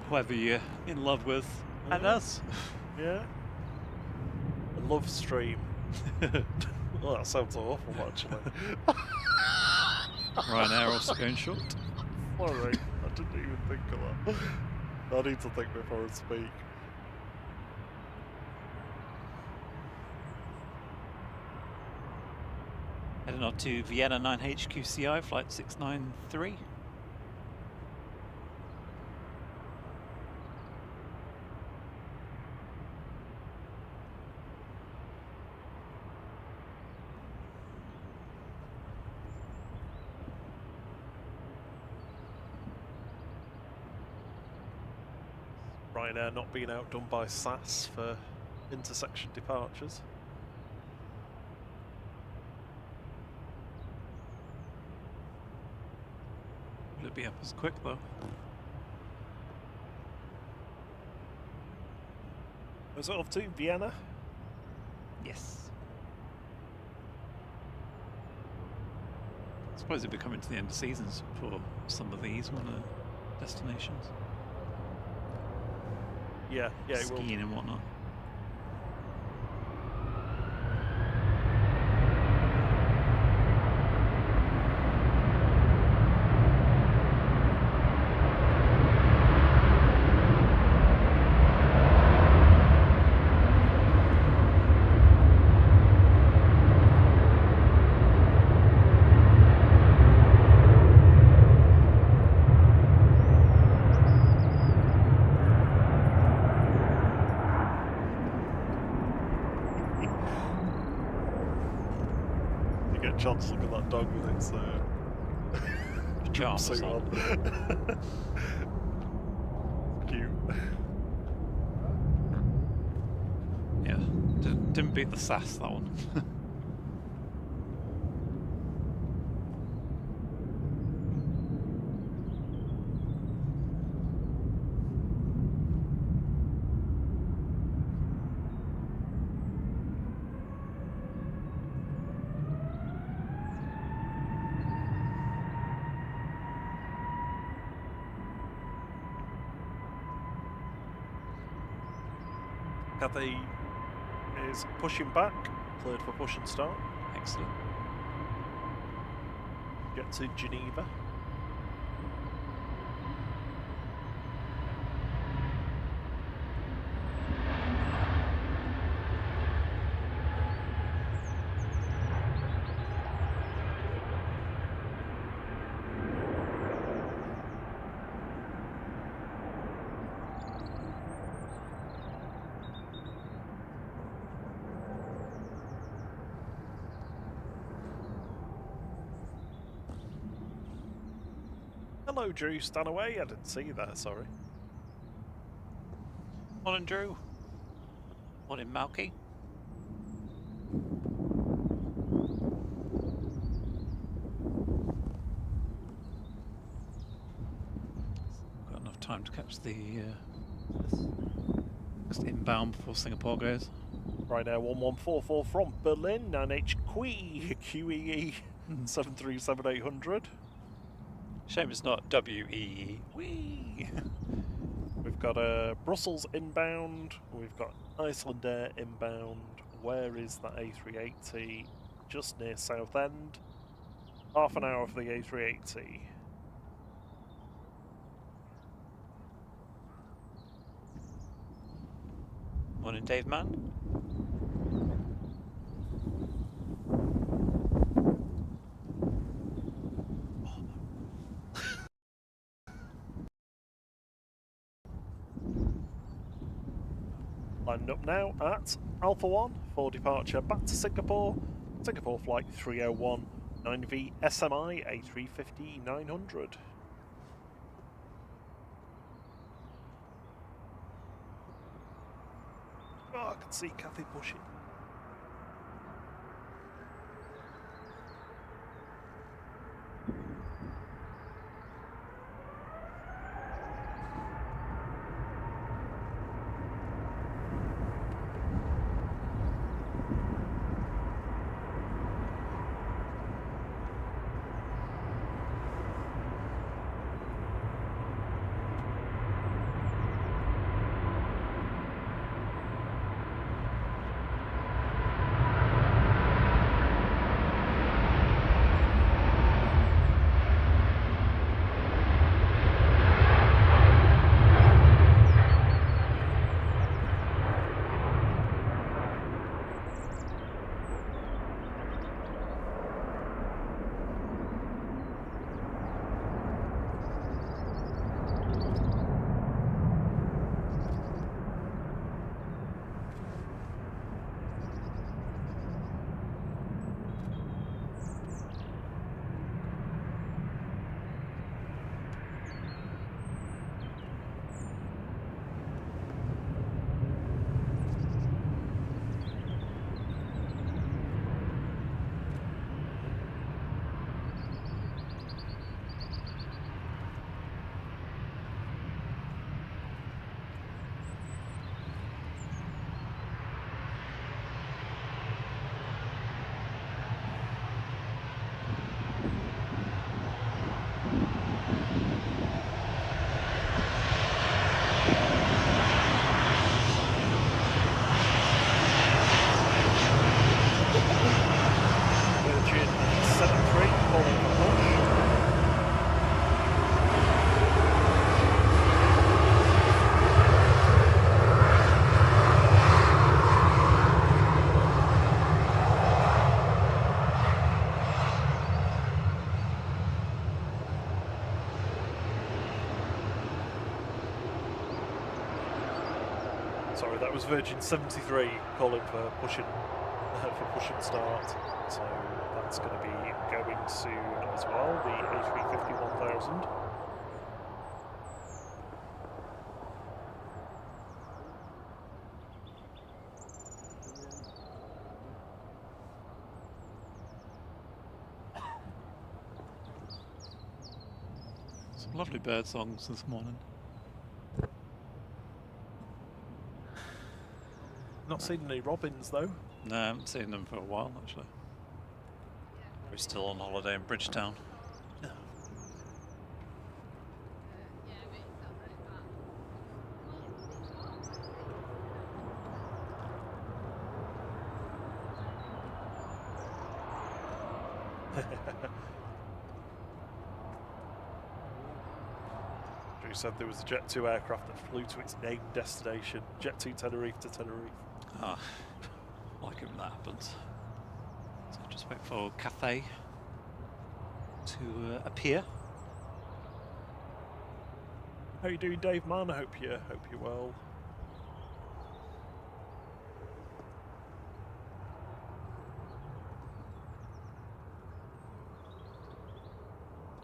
D: whoever you're in love with and us.
B: Yeah. A love stream. Oh, that sounds awful, actually.
D: Ryanair also going short.
B: Sorry, I didn't even think of that. I need to think before I speak.
D: Heading on to Vienna 9HQCI, flight 693.
B: Ryanair not being outdone by SAS for intersection departures.
D: Will it be up as quick though?
B: Was it off to Vienna?
D: Yes.
B: It's
D: suppose it'll be coming to the end of seasons for some of these destinations.
B: Yeah, it will.
D: Skiing and whatnot.
B: Chance to look at that dog with its
D: charm
B: suit on. Cute.
D: Yeah, didn't beat the sass, that one.
B: Cathay is pushing back, cleared for push and start.
D: Excellent.
B: Get to Geneva. Hello, Drew. Stand away. I didn't see you there. Sorry.
D: Morning, Drew. Morning, Malky. Got enough time to catch the just inbound before Singapore goes.
B: Right now, 1144 from Berlin, 9H QEE 737-800.
D: Shame it's not WEE. Wee.
B: We've got Brussels inbound. We've got Iceland Air inbound. Where is that A380? Just near Southend. Half an hour for the A380.
D: Morning, Dave Mann.
B: Lined up now at Alpha 1 for departure back to Singapore. Singapore flight 301 9V SMI A350-900. Oh, I can see Cathay pushing. Sorry, that was Virgin 73 calling for pushing start. So that's going to be going soon as well. The A350 1000.
D: Some lovely bird songs this morning.
B: Not seen any robins though.
D: No, I haven't seen them for a while actually. We're still on holiday in Bridgetown.
B: Drew said there was a Jet 2 aircraft that flew to its named destination, Jet 2 Tenerife to Tenerife.
D: Ah, I like it when that happens. So just wait for Cathay to appear.
B: How you doing, Dave Mann? I hope you're well.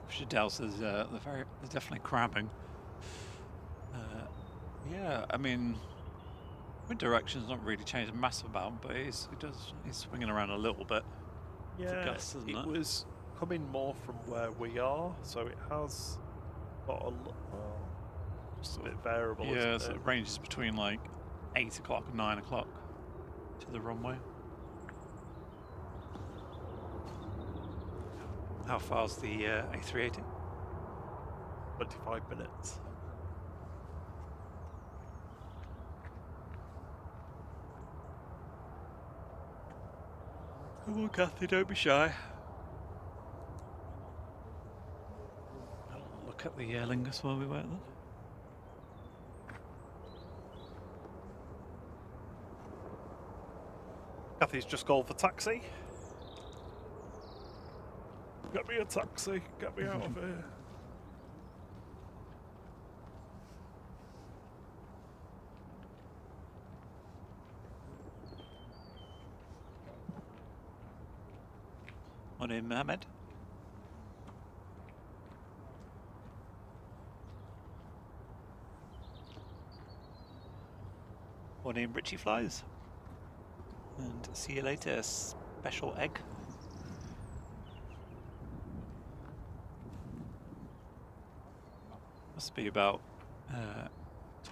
D: Shadell says they're definitely crabbing. Yeah, I mean, wind direction's not really changed a massive amount, but he's swinging around a little bit.
B: Yeah,
D: gusts, isn't it?
B: Was coming more from where we are, so it has got just a bit variable.
D: Yeah,
B: isn't
D: so it ranges between like 8 o'clock and 9 o'clock to the runway. How far's the A380?
B: 25 minutes.
D: Come on, Kathy, don't be shy. I'll look at the Aer Lingus while we wait then.
B: Kathy's just called for taxi. Get me a taxi. Get me out of here.
D: Morning, Mohammed. Morning, Richie Flies. And see you later, special egg. Must be about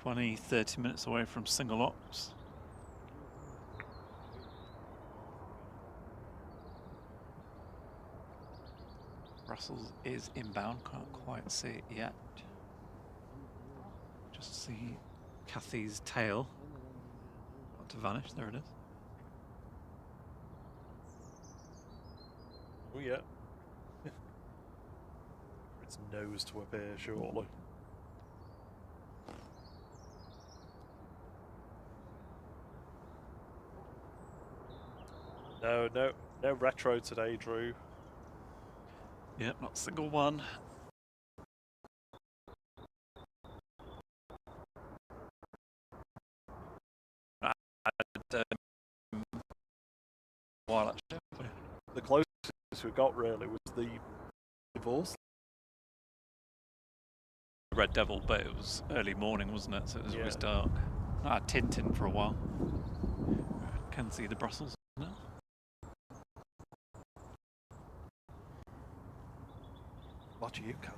D: 20-30 minutes away from single ops. Brussels is inbound, can't quite see it yet. Just see Cathy's tail. About to vanish, there it is.
B: Oh yeah. Its nose to appear shortly. No retro today, Drew.
D: Yep, not a single one. While actually.
B: The closest we got really was the divorce.
D: Red Devil, but it was early morning, wasn't it? So it was always dark. I had Tintin for a while. Can see the Brussels now.
B: What do you can?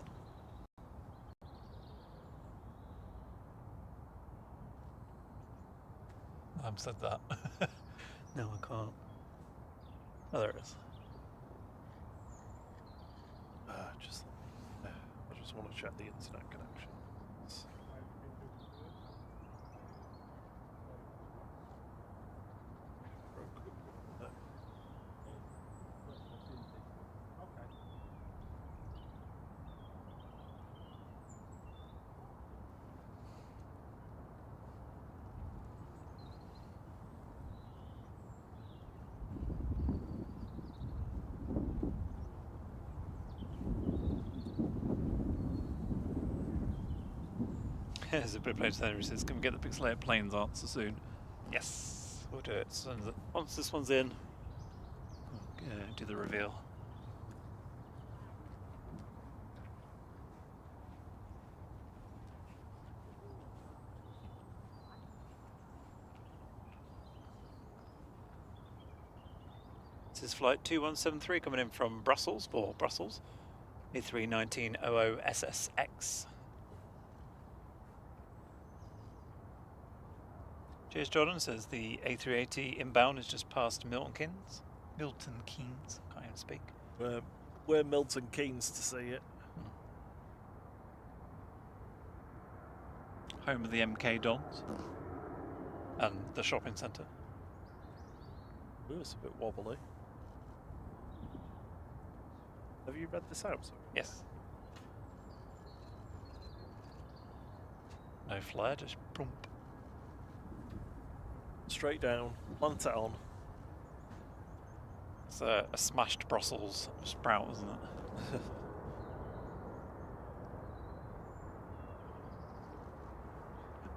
D: I've said that. No, I can't. Oh, there it is.
B: I just want to check the internet connection.
D: There's a bit of place there. He says, "Can we get the pixelated planes answer soon?" Yes, we'll do it. Once this one's in, we'll do the reveal. This is flight 2173 coming in from Brussels, for Brussels, A31900 SSX. Cheers, Jordan says the A380 inbound is just past Milton Keynes. Milton Keynes, can't even speak.
B: We're Milton Keynes to see it.
D: Home of the MK Dons and the shopping centre.
B: Ooh, it's a bit wobbly. Have you read this out? Sorry?
D: Yes. No flare, just plump.
B: Straight down, plant it on.
D: It's a smashed Brussels sprout, isn't it?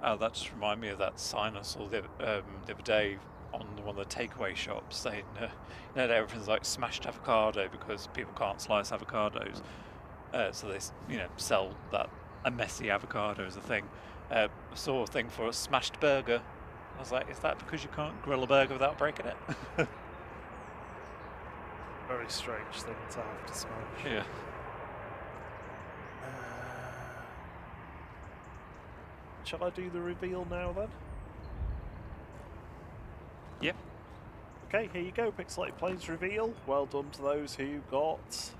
D: Oh, that just reminded me of that sign I saw the other day on one of the takeaway shops saying, that everything's like smashed avocado because people can't slice avocados. So they, sell that a messy avocado as a thing. I saw a thing for a smashed burger. I was like, is that because you can't grill a burger without breaking it?
B: Very strange thing to have to smash.
D: Yeah.
B: Shall I do the reveal now then?
D: Yep.
B: Okay, here you go, Pixelated Planes reveal. Well done to those who got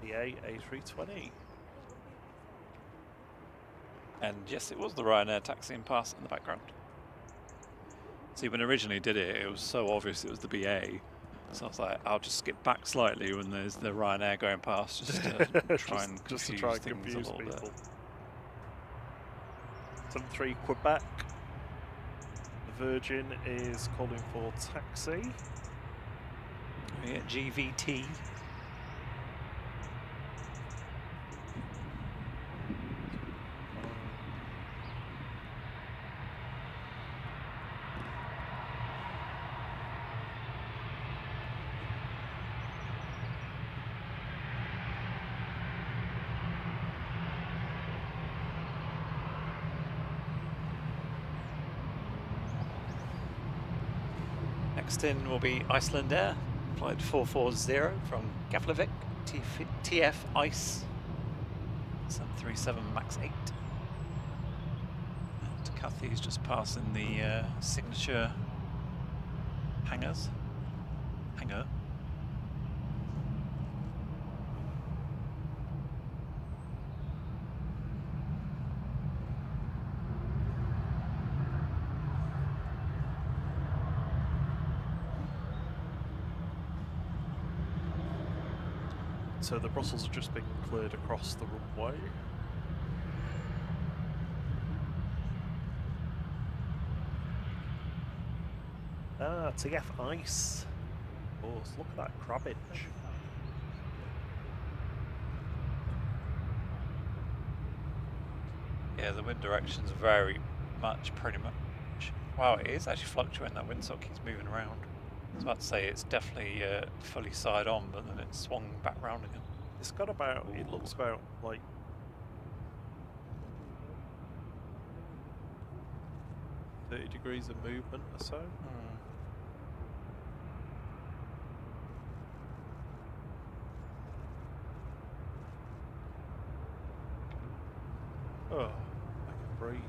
B: the A320.
D: And yes, it was the Ryanair taxiing past in the background. See, when I originally did it, it was so obvious it was the BA. So I was like, I'll just skip back slightly when there's the Ryanair going past, just to try and confuse things a little bit.
B: 73 Quebec. The Virgin is calling for taxi.
D: Yeah, GVT. Next in will be Iceland Air, flight 440 from Keflavik, TF Ice, 737 MAX 8. And Kathy's just passing the signature hangar.
B: So the Brussels have just been cleared across the runway. Ah, TF Ice. Oh, look at that crabbage.
D: Yeah, the wind direction's very much, pretty much. Wow, it is actually fluctuating. That windsock keeps moving around. I was about to say it's definitely fully side on, but then it swung back round again.
B: It's got about, it looks about like 30 degrees of movement or so. Oh, like a breeze.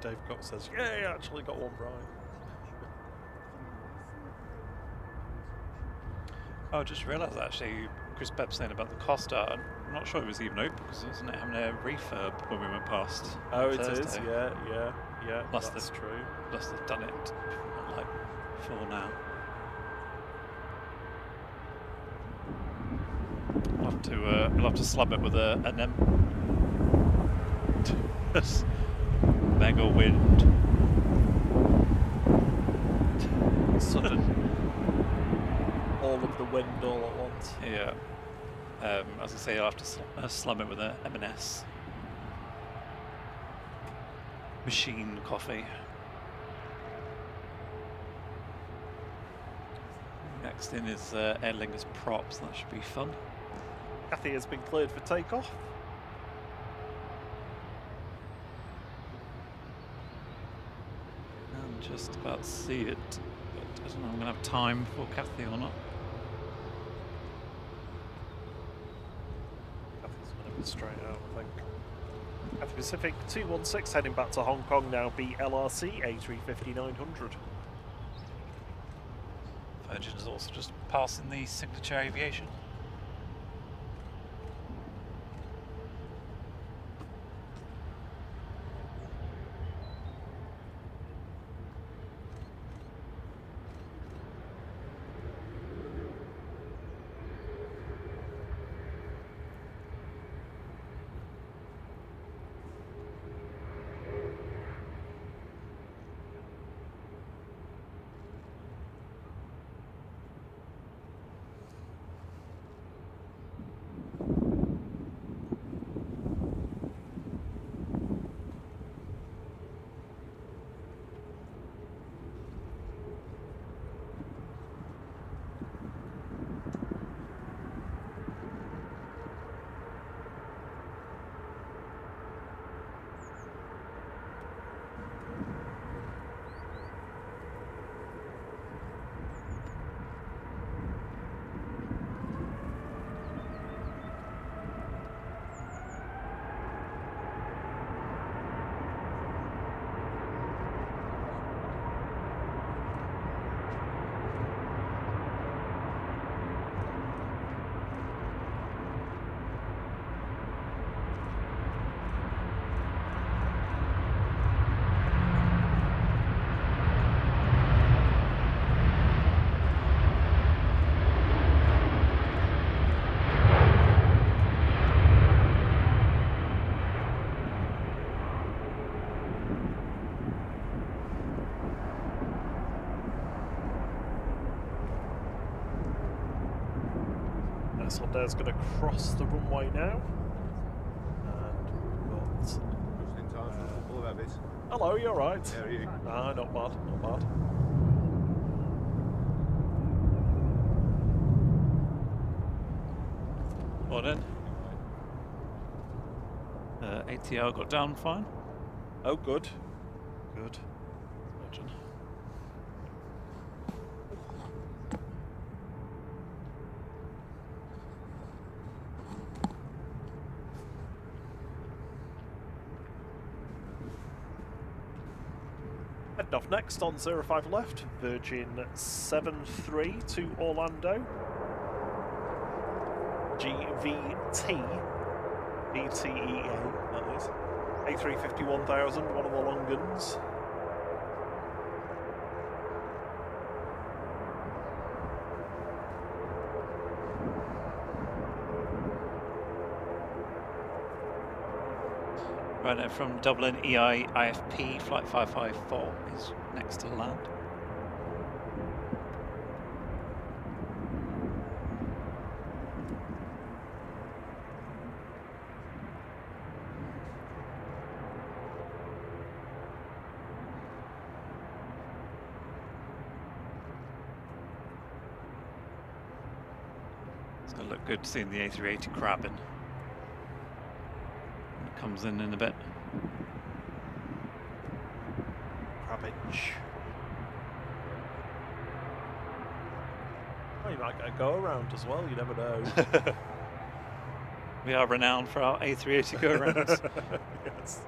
B: Dave Cox says, "Yeah, I actually got one right."
D: Oh, I just realised actually, Chris Bebb saying about the Costa. I'm not sure it was even open because wasn't it having a refurb when we went past?
B: Oh,
D: on
B: it is.
D: Thursday?
B: Yeah. That's true.
D: Unless they've done it like before now. We'll have to slab it with an M. just mega wind.
B: Sudden. All of the wind all at once.
D: Yeah. As I say, I'll have to slam it with a M&S. Machine coffee. Next in is Aer Lingus props. That should be fun.
B: Kathy has been cleared for takeoff.
D: I'm just about to see it, but I don't know if I'm going to have time for Kathy or not.
B: Kathy's going to be straight out, I think. Cathay Pacific 216 heading back to Hong Kong now. BLRC A350-900.
D: Virgin is also just passing the signature aviation.
B: Sondaire's going to cross the runway now. And
C: Just in time for the football about this.
B: hello, you alright?
C: How are you?
B: Ah, not bad, not bad.
D: Well then. ATR got down fine.
B: Oh, good. Good.
D: Virgin.
B: Heading off next on 05 left, Virgin 73 to Orlando. GVT, ETEA, that is. A350-1000, one of the long guns.
D: Right now from Dublin, EI IFP flight 554 is next to land. It's going to look good seeing the A380 crabbing. Comes in a bit.
B: Crabbage. Oh, you might get a go around as well, you never know.
D: We are renowned for our A380 go-arounds.
B: Yes.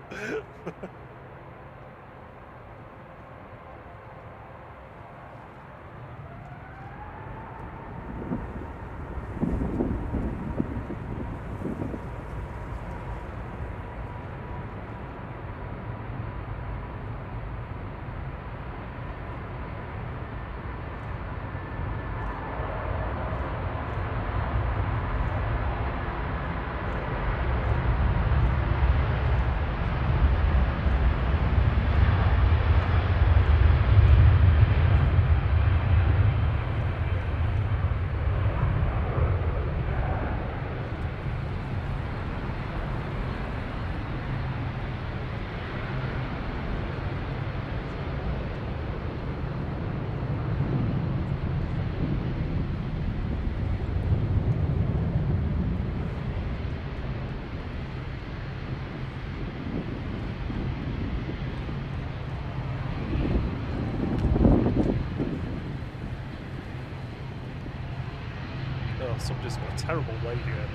B: somebody's got a terrible radio.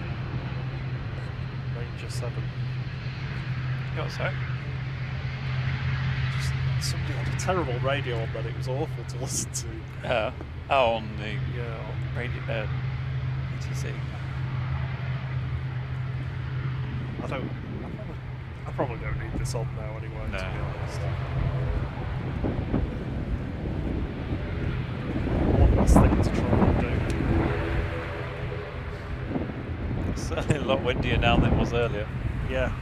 B: Ranger 7.
A: You got so?
B: Just, somebody had a terrible radio on that. It was awful to listen to.
A: On the
B: Yeah.
A: radio, ETC.
B: I probably don't need this on now anyway,
A: No.
B: to be honest. One last thing to try and do.
A: It's certainly a lot windier now than it was earlier.
B: Yeah.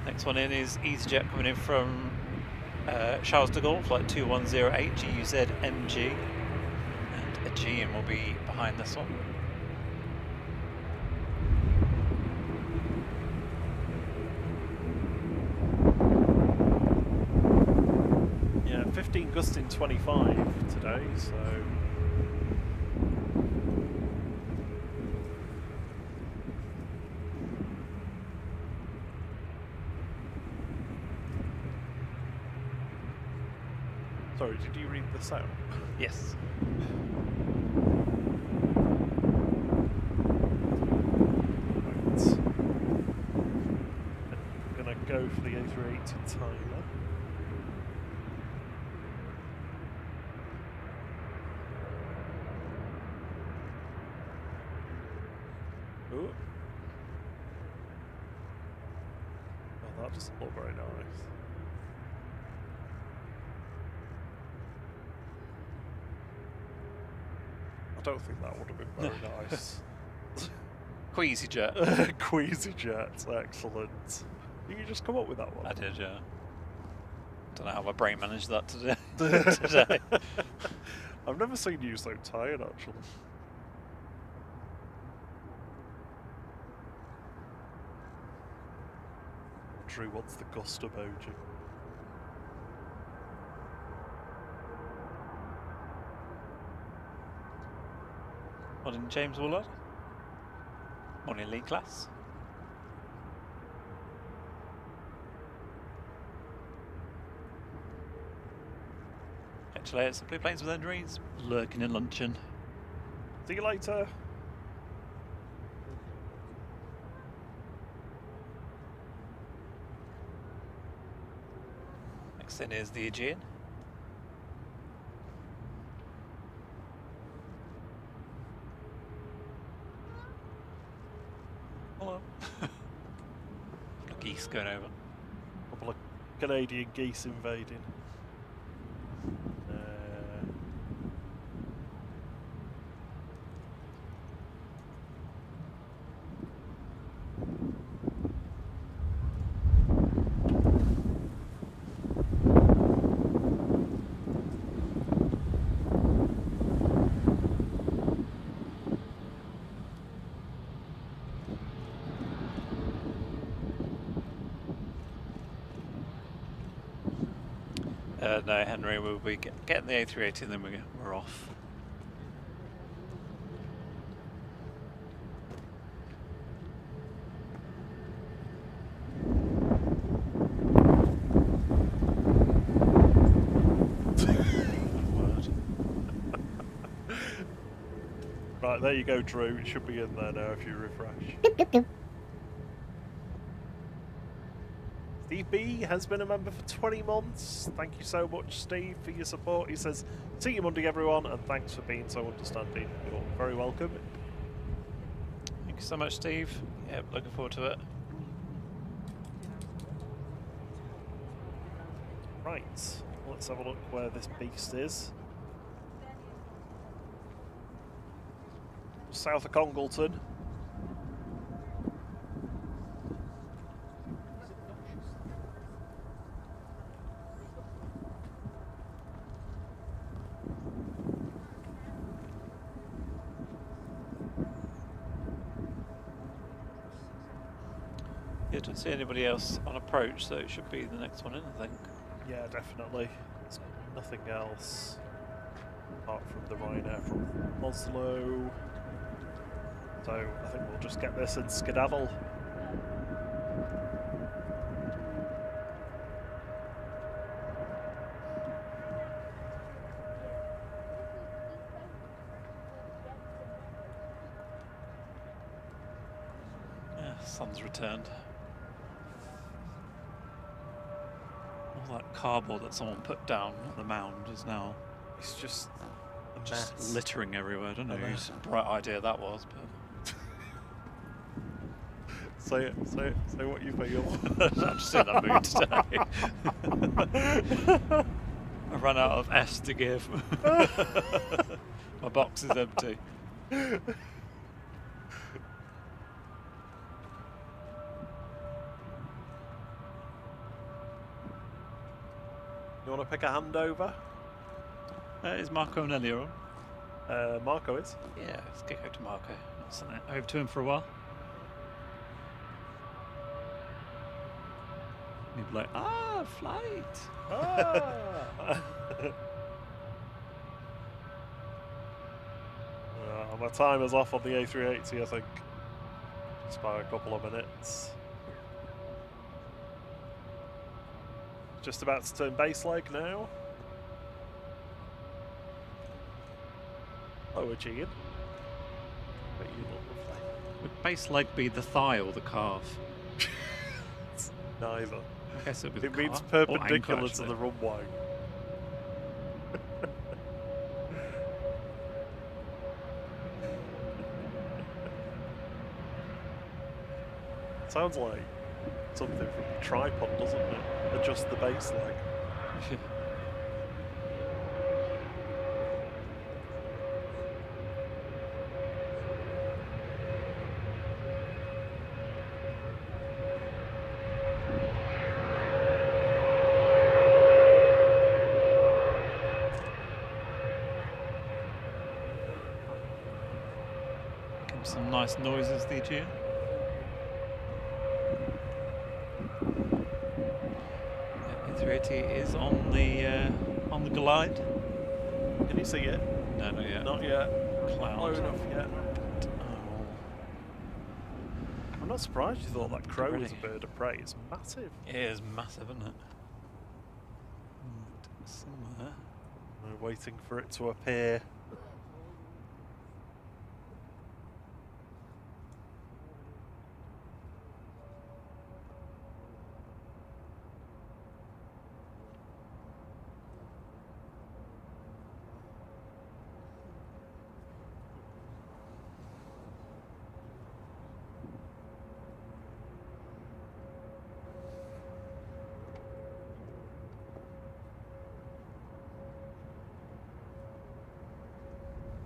A: Next one in is EasyJet coming in from Charles de Gaulle, flight 2108 GUZ MG, and Aegean will be behind this one.
B: Yeah, 15 gusting 25 today, so... Sorry, did you read this out?
A: Yes.
B: Right. I'm gonna go for the A380 timer. Ooh. Oh, that doesn't look very nice. I don't think that would have been very nice.
A: EasyJet.
B: Queasyjet, excellent. You just come up with that one.
A: I did, yeah. Don't know how my brain managed that today. today.
B: I've never seen you so tired, actually. Drew wants the gust emoji.
A: Morning, James Woolard. Morning, Lee class. Catch you later, Simply Planes with Endrees, lurking in luncheon.
B: See you later.
A: Next in is the Aegean. Hello. Geese going over.
B: Couple of Canadian geese invading.
A: No, Henry, we'll be getting the A380 and then we're off.
B: Right, there you go, Drew. It should be in there now if you refresh. Steve B has been a member for 20 months. Thank you so much, Steve, for your support. He says, see you Monday, everyone, and thanks for being so understanding. You're very welcome.
A: Thank you so much, Steve. Yep, looking forward to it.
B: Right, let's have a look where this beast is. South of Congleton.
A: Yeah, don't see anybody else on approach, so it should be the next one in, I think.
B: Yeah, definitely. There's nothing else apart from the Ryanair from Oslo. So I think we'll just get this and skedaddle.
D: sun's returned. All that cardboard that someone put down on the mound is now
B: It's just a
D: just
B: mess.
D: littering everywhere. I don't know
B: I know.
D: whose bright idea that was, but
B: Say it. Say what you feel.
D: I'm just in that mood today. I ran out of S to give. My box is empty.
B: You want to pick a handover?
D: Is Marco and Ellie on?
B: Marco is.
D: Yeah, let's kick out to Marco. Not sent it over to him for a while. He'd be like, flight!
B: Ah! My timer's off on the A380, I think. Just by a couple of minutes. Just about to turn base leg now. Hello, Aegean. But you look lovely.
D: Would base leg be the thigh or the calf?
B: Neither.
D: I guess it would be
B: It
D: the
B: means
D: calf. Or ankle,
B: perpendicular to
D: actually.
B: the runway. Sounds like something from the tripod, doesn't it? Adjust the base leg.
D: Give some nice noises, the Aegean. A380 is on the glide.
B: Can you see it?
D: No, not yet.
B: Not yet.
D: Cloud.
B: Low enough yet.
D: Oh.
B: I'm not surprised you thought that crow was a
D: Really?
B: bird of prey. It's massive.
D: It is massive, isn't it? Somewhere.
B: We're waiting for it to appear.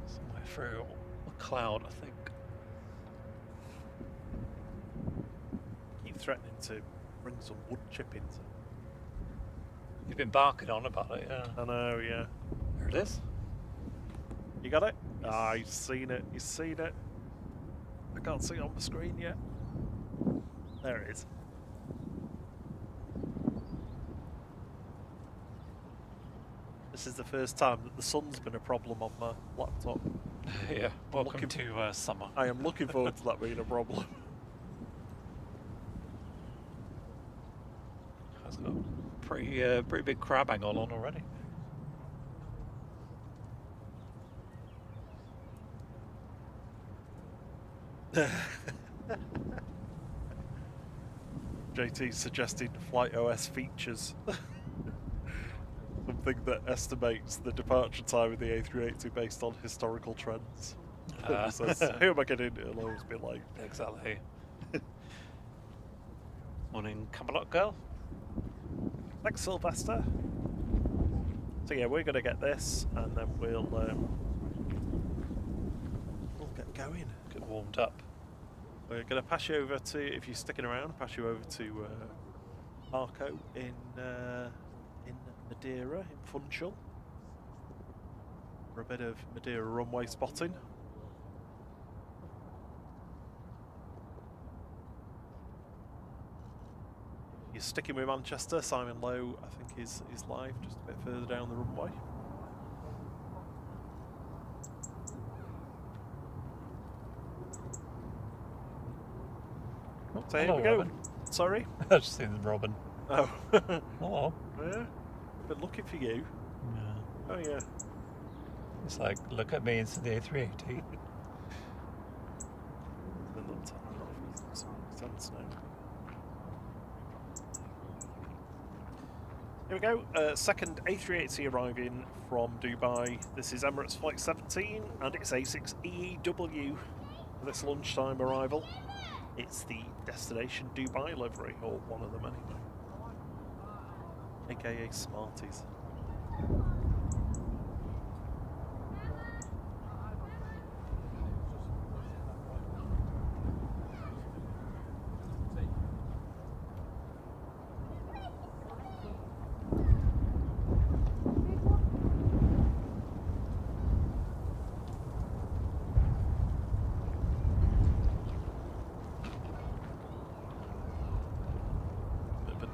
D: Somewhere through a cloud, I think.
B: Keep threatening to bring some wood chippings.
D: You've been barking on about it, yeah.
B: I know, yeah.
D: There it is.
B: You got it? Ah, he's seen it. He's seen it. I can't see it on the screen yet. There it is. This is the first time that the sun's been a problem on my laptop.
D: Yeah. Welcome
B: looking-
D: to summer.
B: I am looking forward to that being a problem.
D: It's got a pretty big crab angle on already.
B: JT's suggesting Flight OS features. Something that estimates the departure time of the A380 based on historical trends. It says, who am I getting? It'll always be like.
D: Exactly. Morning, Camelot girl.
B: Thanks, Sylvester. So yeah, we're going to get this, and then we'll get going.
D: Get warmed up.
B: We're going to pass you over to, if you're sticking around, pass you over to Marco in Madeira, in Funchal, for a bit of Madeira runway spotting. You're sticking with Manchester. Simon Lowe, I think, is live just a bit further down the runway. So here we go.
D: Robin.
B: Sorry?
D: I've just seen Robin.
B: Oh.
D: Hello.
B: Yeah. Been looking for you.
D: Yeah.
B: Oh yeah.
D: It's like, look at me instead of the A380.
B: sense now. Here we go, second A380 arriving from Dubai. This is Emirates Flight 17 and it's A6EEW for this lunchtime arrival. It's the destination Dubai livery, or one of them anyway. AKA Smarties.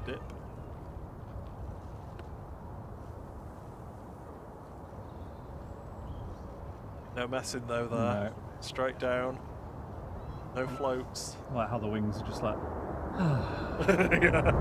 B: Dip. No messing though there.
E: No.
B: Straight down. No floats.
E: Like how the wings are just like.
B: Yeah.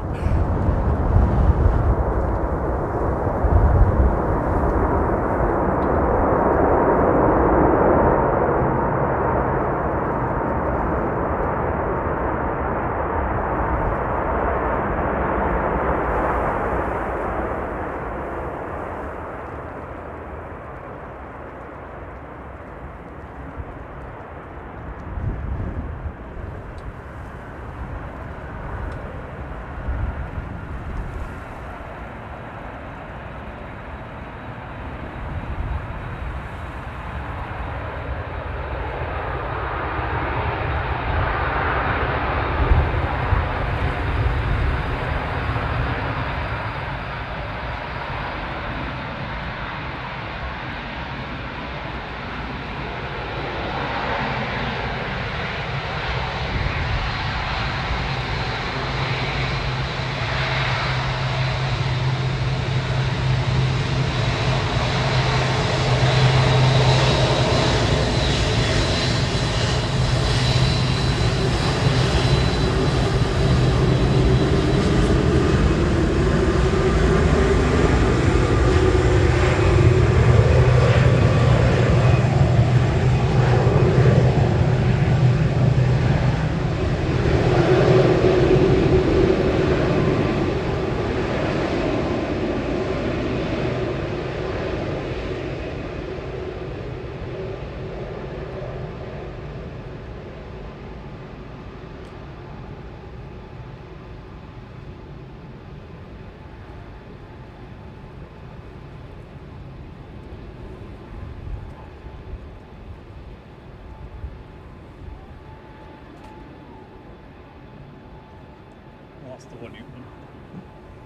E: That's the one you want.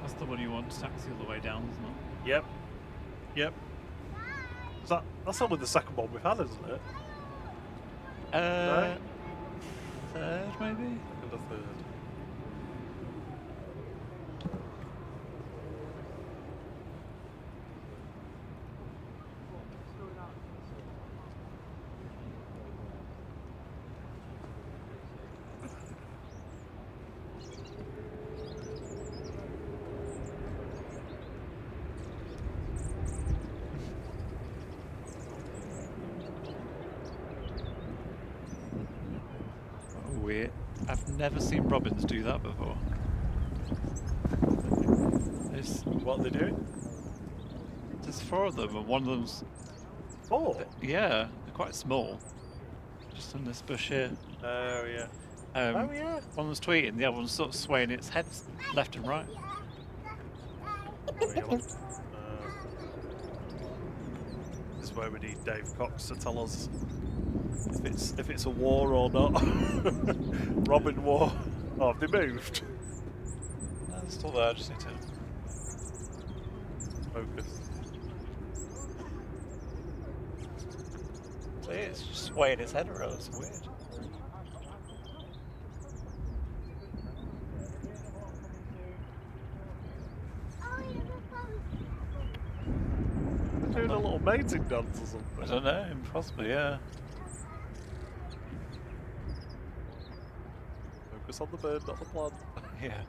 E: That's the one you want to taxi all the way down, isn't it?
B: Yep. Yep. That's only the second one we've had, isn't it? Right?
A: Third maybe?
B: Second or third.
A: I've never seen Robins do that before.
B: What are they doing?
A: There's four of them, and one of them's...
B: Oh!
A: Yeah, they're quite small. Just on this bush here.
B: Oh, yeah.
A: Oh
B: yeah.
A: One was tweeting, the other one's sort of swaying its head left and right.
B: This is where we need Dave Cox to tell us if it's a war or not. Robin War. Oh, have they moved?
A: No, they're still there, I just need to
B: focus.
A: See, it's just swaying its head around, it's weird.
B: They're doing a little mating dance or something.
A: I don't know, possibly, yeah.
B: Focus on the bird, not the plant.
A: Yeah.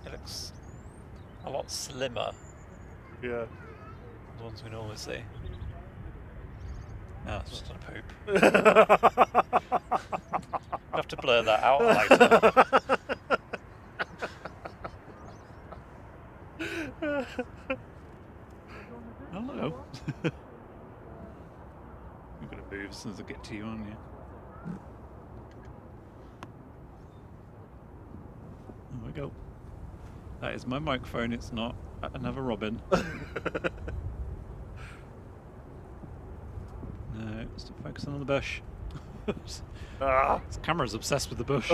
A: It looks
D: lot slimmer
B: Yeah.
D: than the ones we normally see. No, it's just a poop. I'll have to blur that out later.
A: Hello. I'm going to move as soon as I get to you, aren't you? There we go. That is my microphone, it's not another Robin. No, stop focusing on the bush. This camera's obsessed with the bush.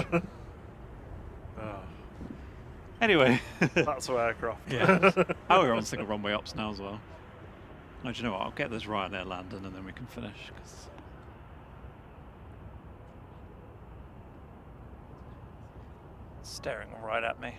A: Anyway.
B: That's our aircraft.
A: Yeah. Oh, we're on single runway ops now as well. Oh, do you know what? I'll get this Ryanair landing and then we can finish. Cause
D: Staring right at me.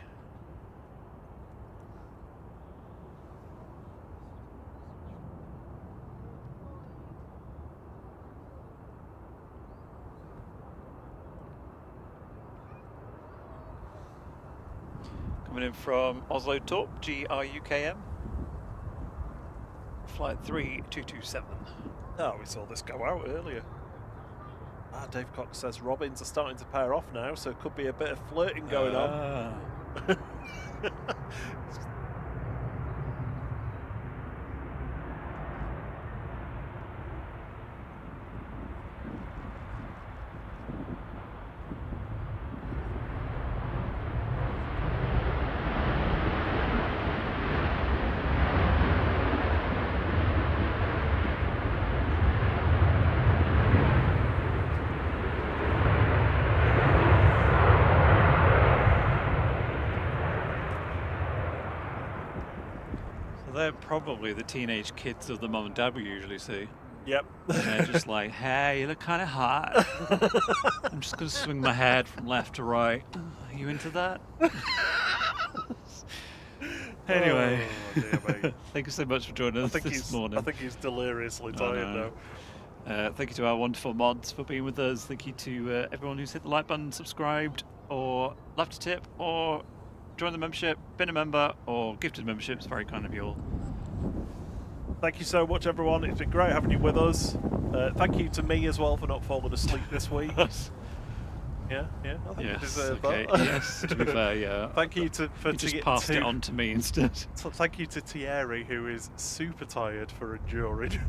D: Coming in from Oslo Torp, GRUKM. Flight 3227.
B: Oh, we saw this go out earlier. Dave Cox says Robins are starting to pair off now, so it could be a bit of flirting going on.
A: they're probably the teenage kids of the mum and dad we usually see.
B: Yep.
A: And they're just like, hey, you look kind of hot. I'm just going to swing my head from left to right. Are you into that? Anyway,
B: oh, dear me.
A: Thank you so much for joining us this morning.
B: I think he's deliriously tired now.
A: Thank you to our wonderful mods for being with us. Thank you to everyone who's hit the like button, subscribed, or left a tip, or joined the membership, been a member, or gifted membership. It's very kind of you all.
B: Thank you so much, everyone. It's been great having you with us. Thank you to me as well for not falling asleep this week. Yeah, I think you deserve that.
A: Yes, to be fair, yeah.
B: Thank you for
A: you just passed it on to me instead.
B: So thank you to Thierry, who is super tired for enduring.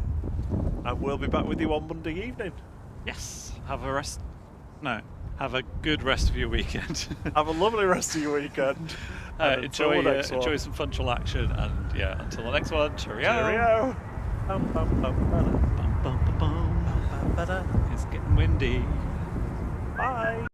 B: And we'll be back with you on Monday evening.
A: Yes. Have a good rest of your weekend.
B: Have a lovely rest of your weekend.
A: Enjoy some fun action, and yeah, until the next one, cheerio.
B: Cheerio.
A: It's getting windy.
B: Bye.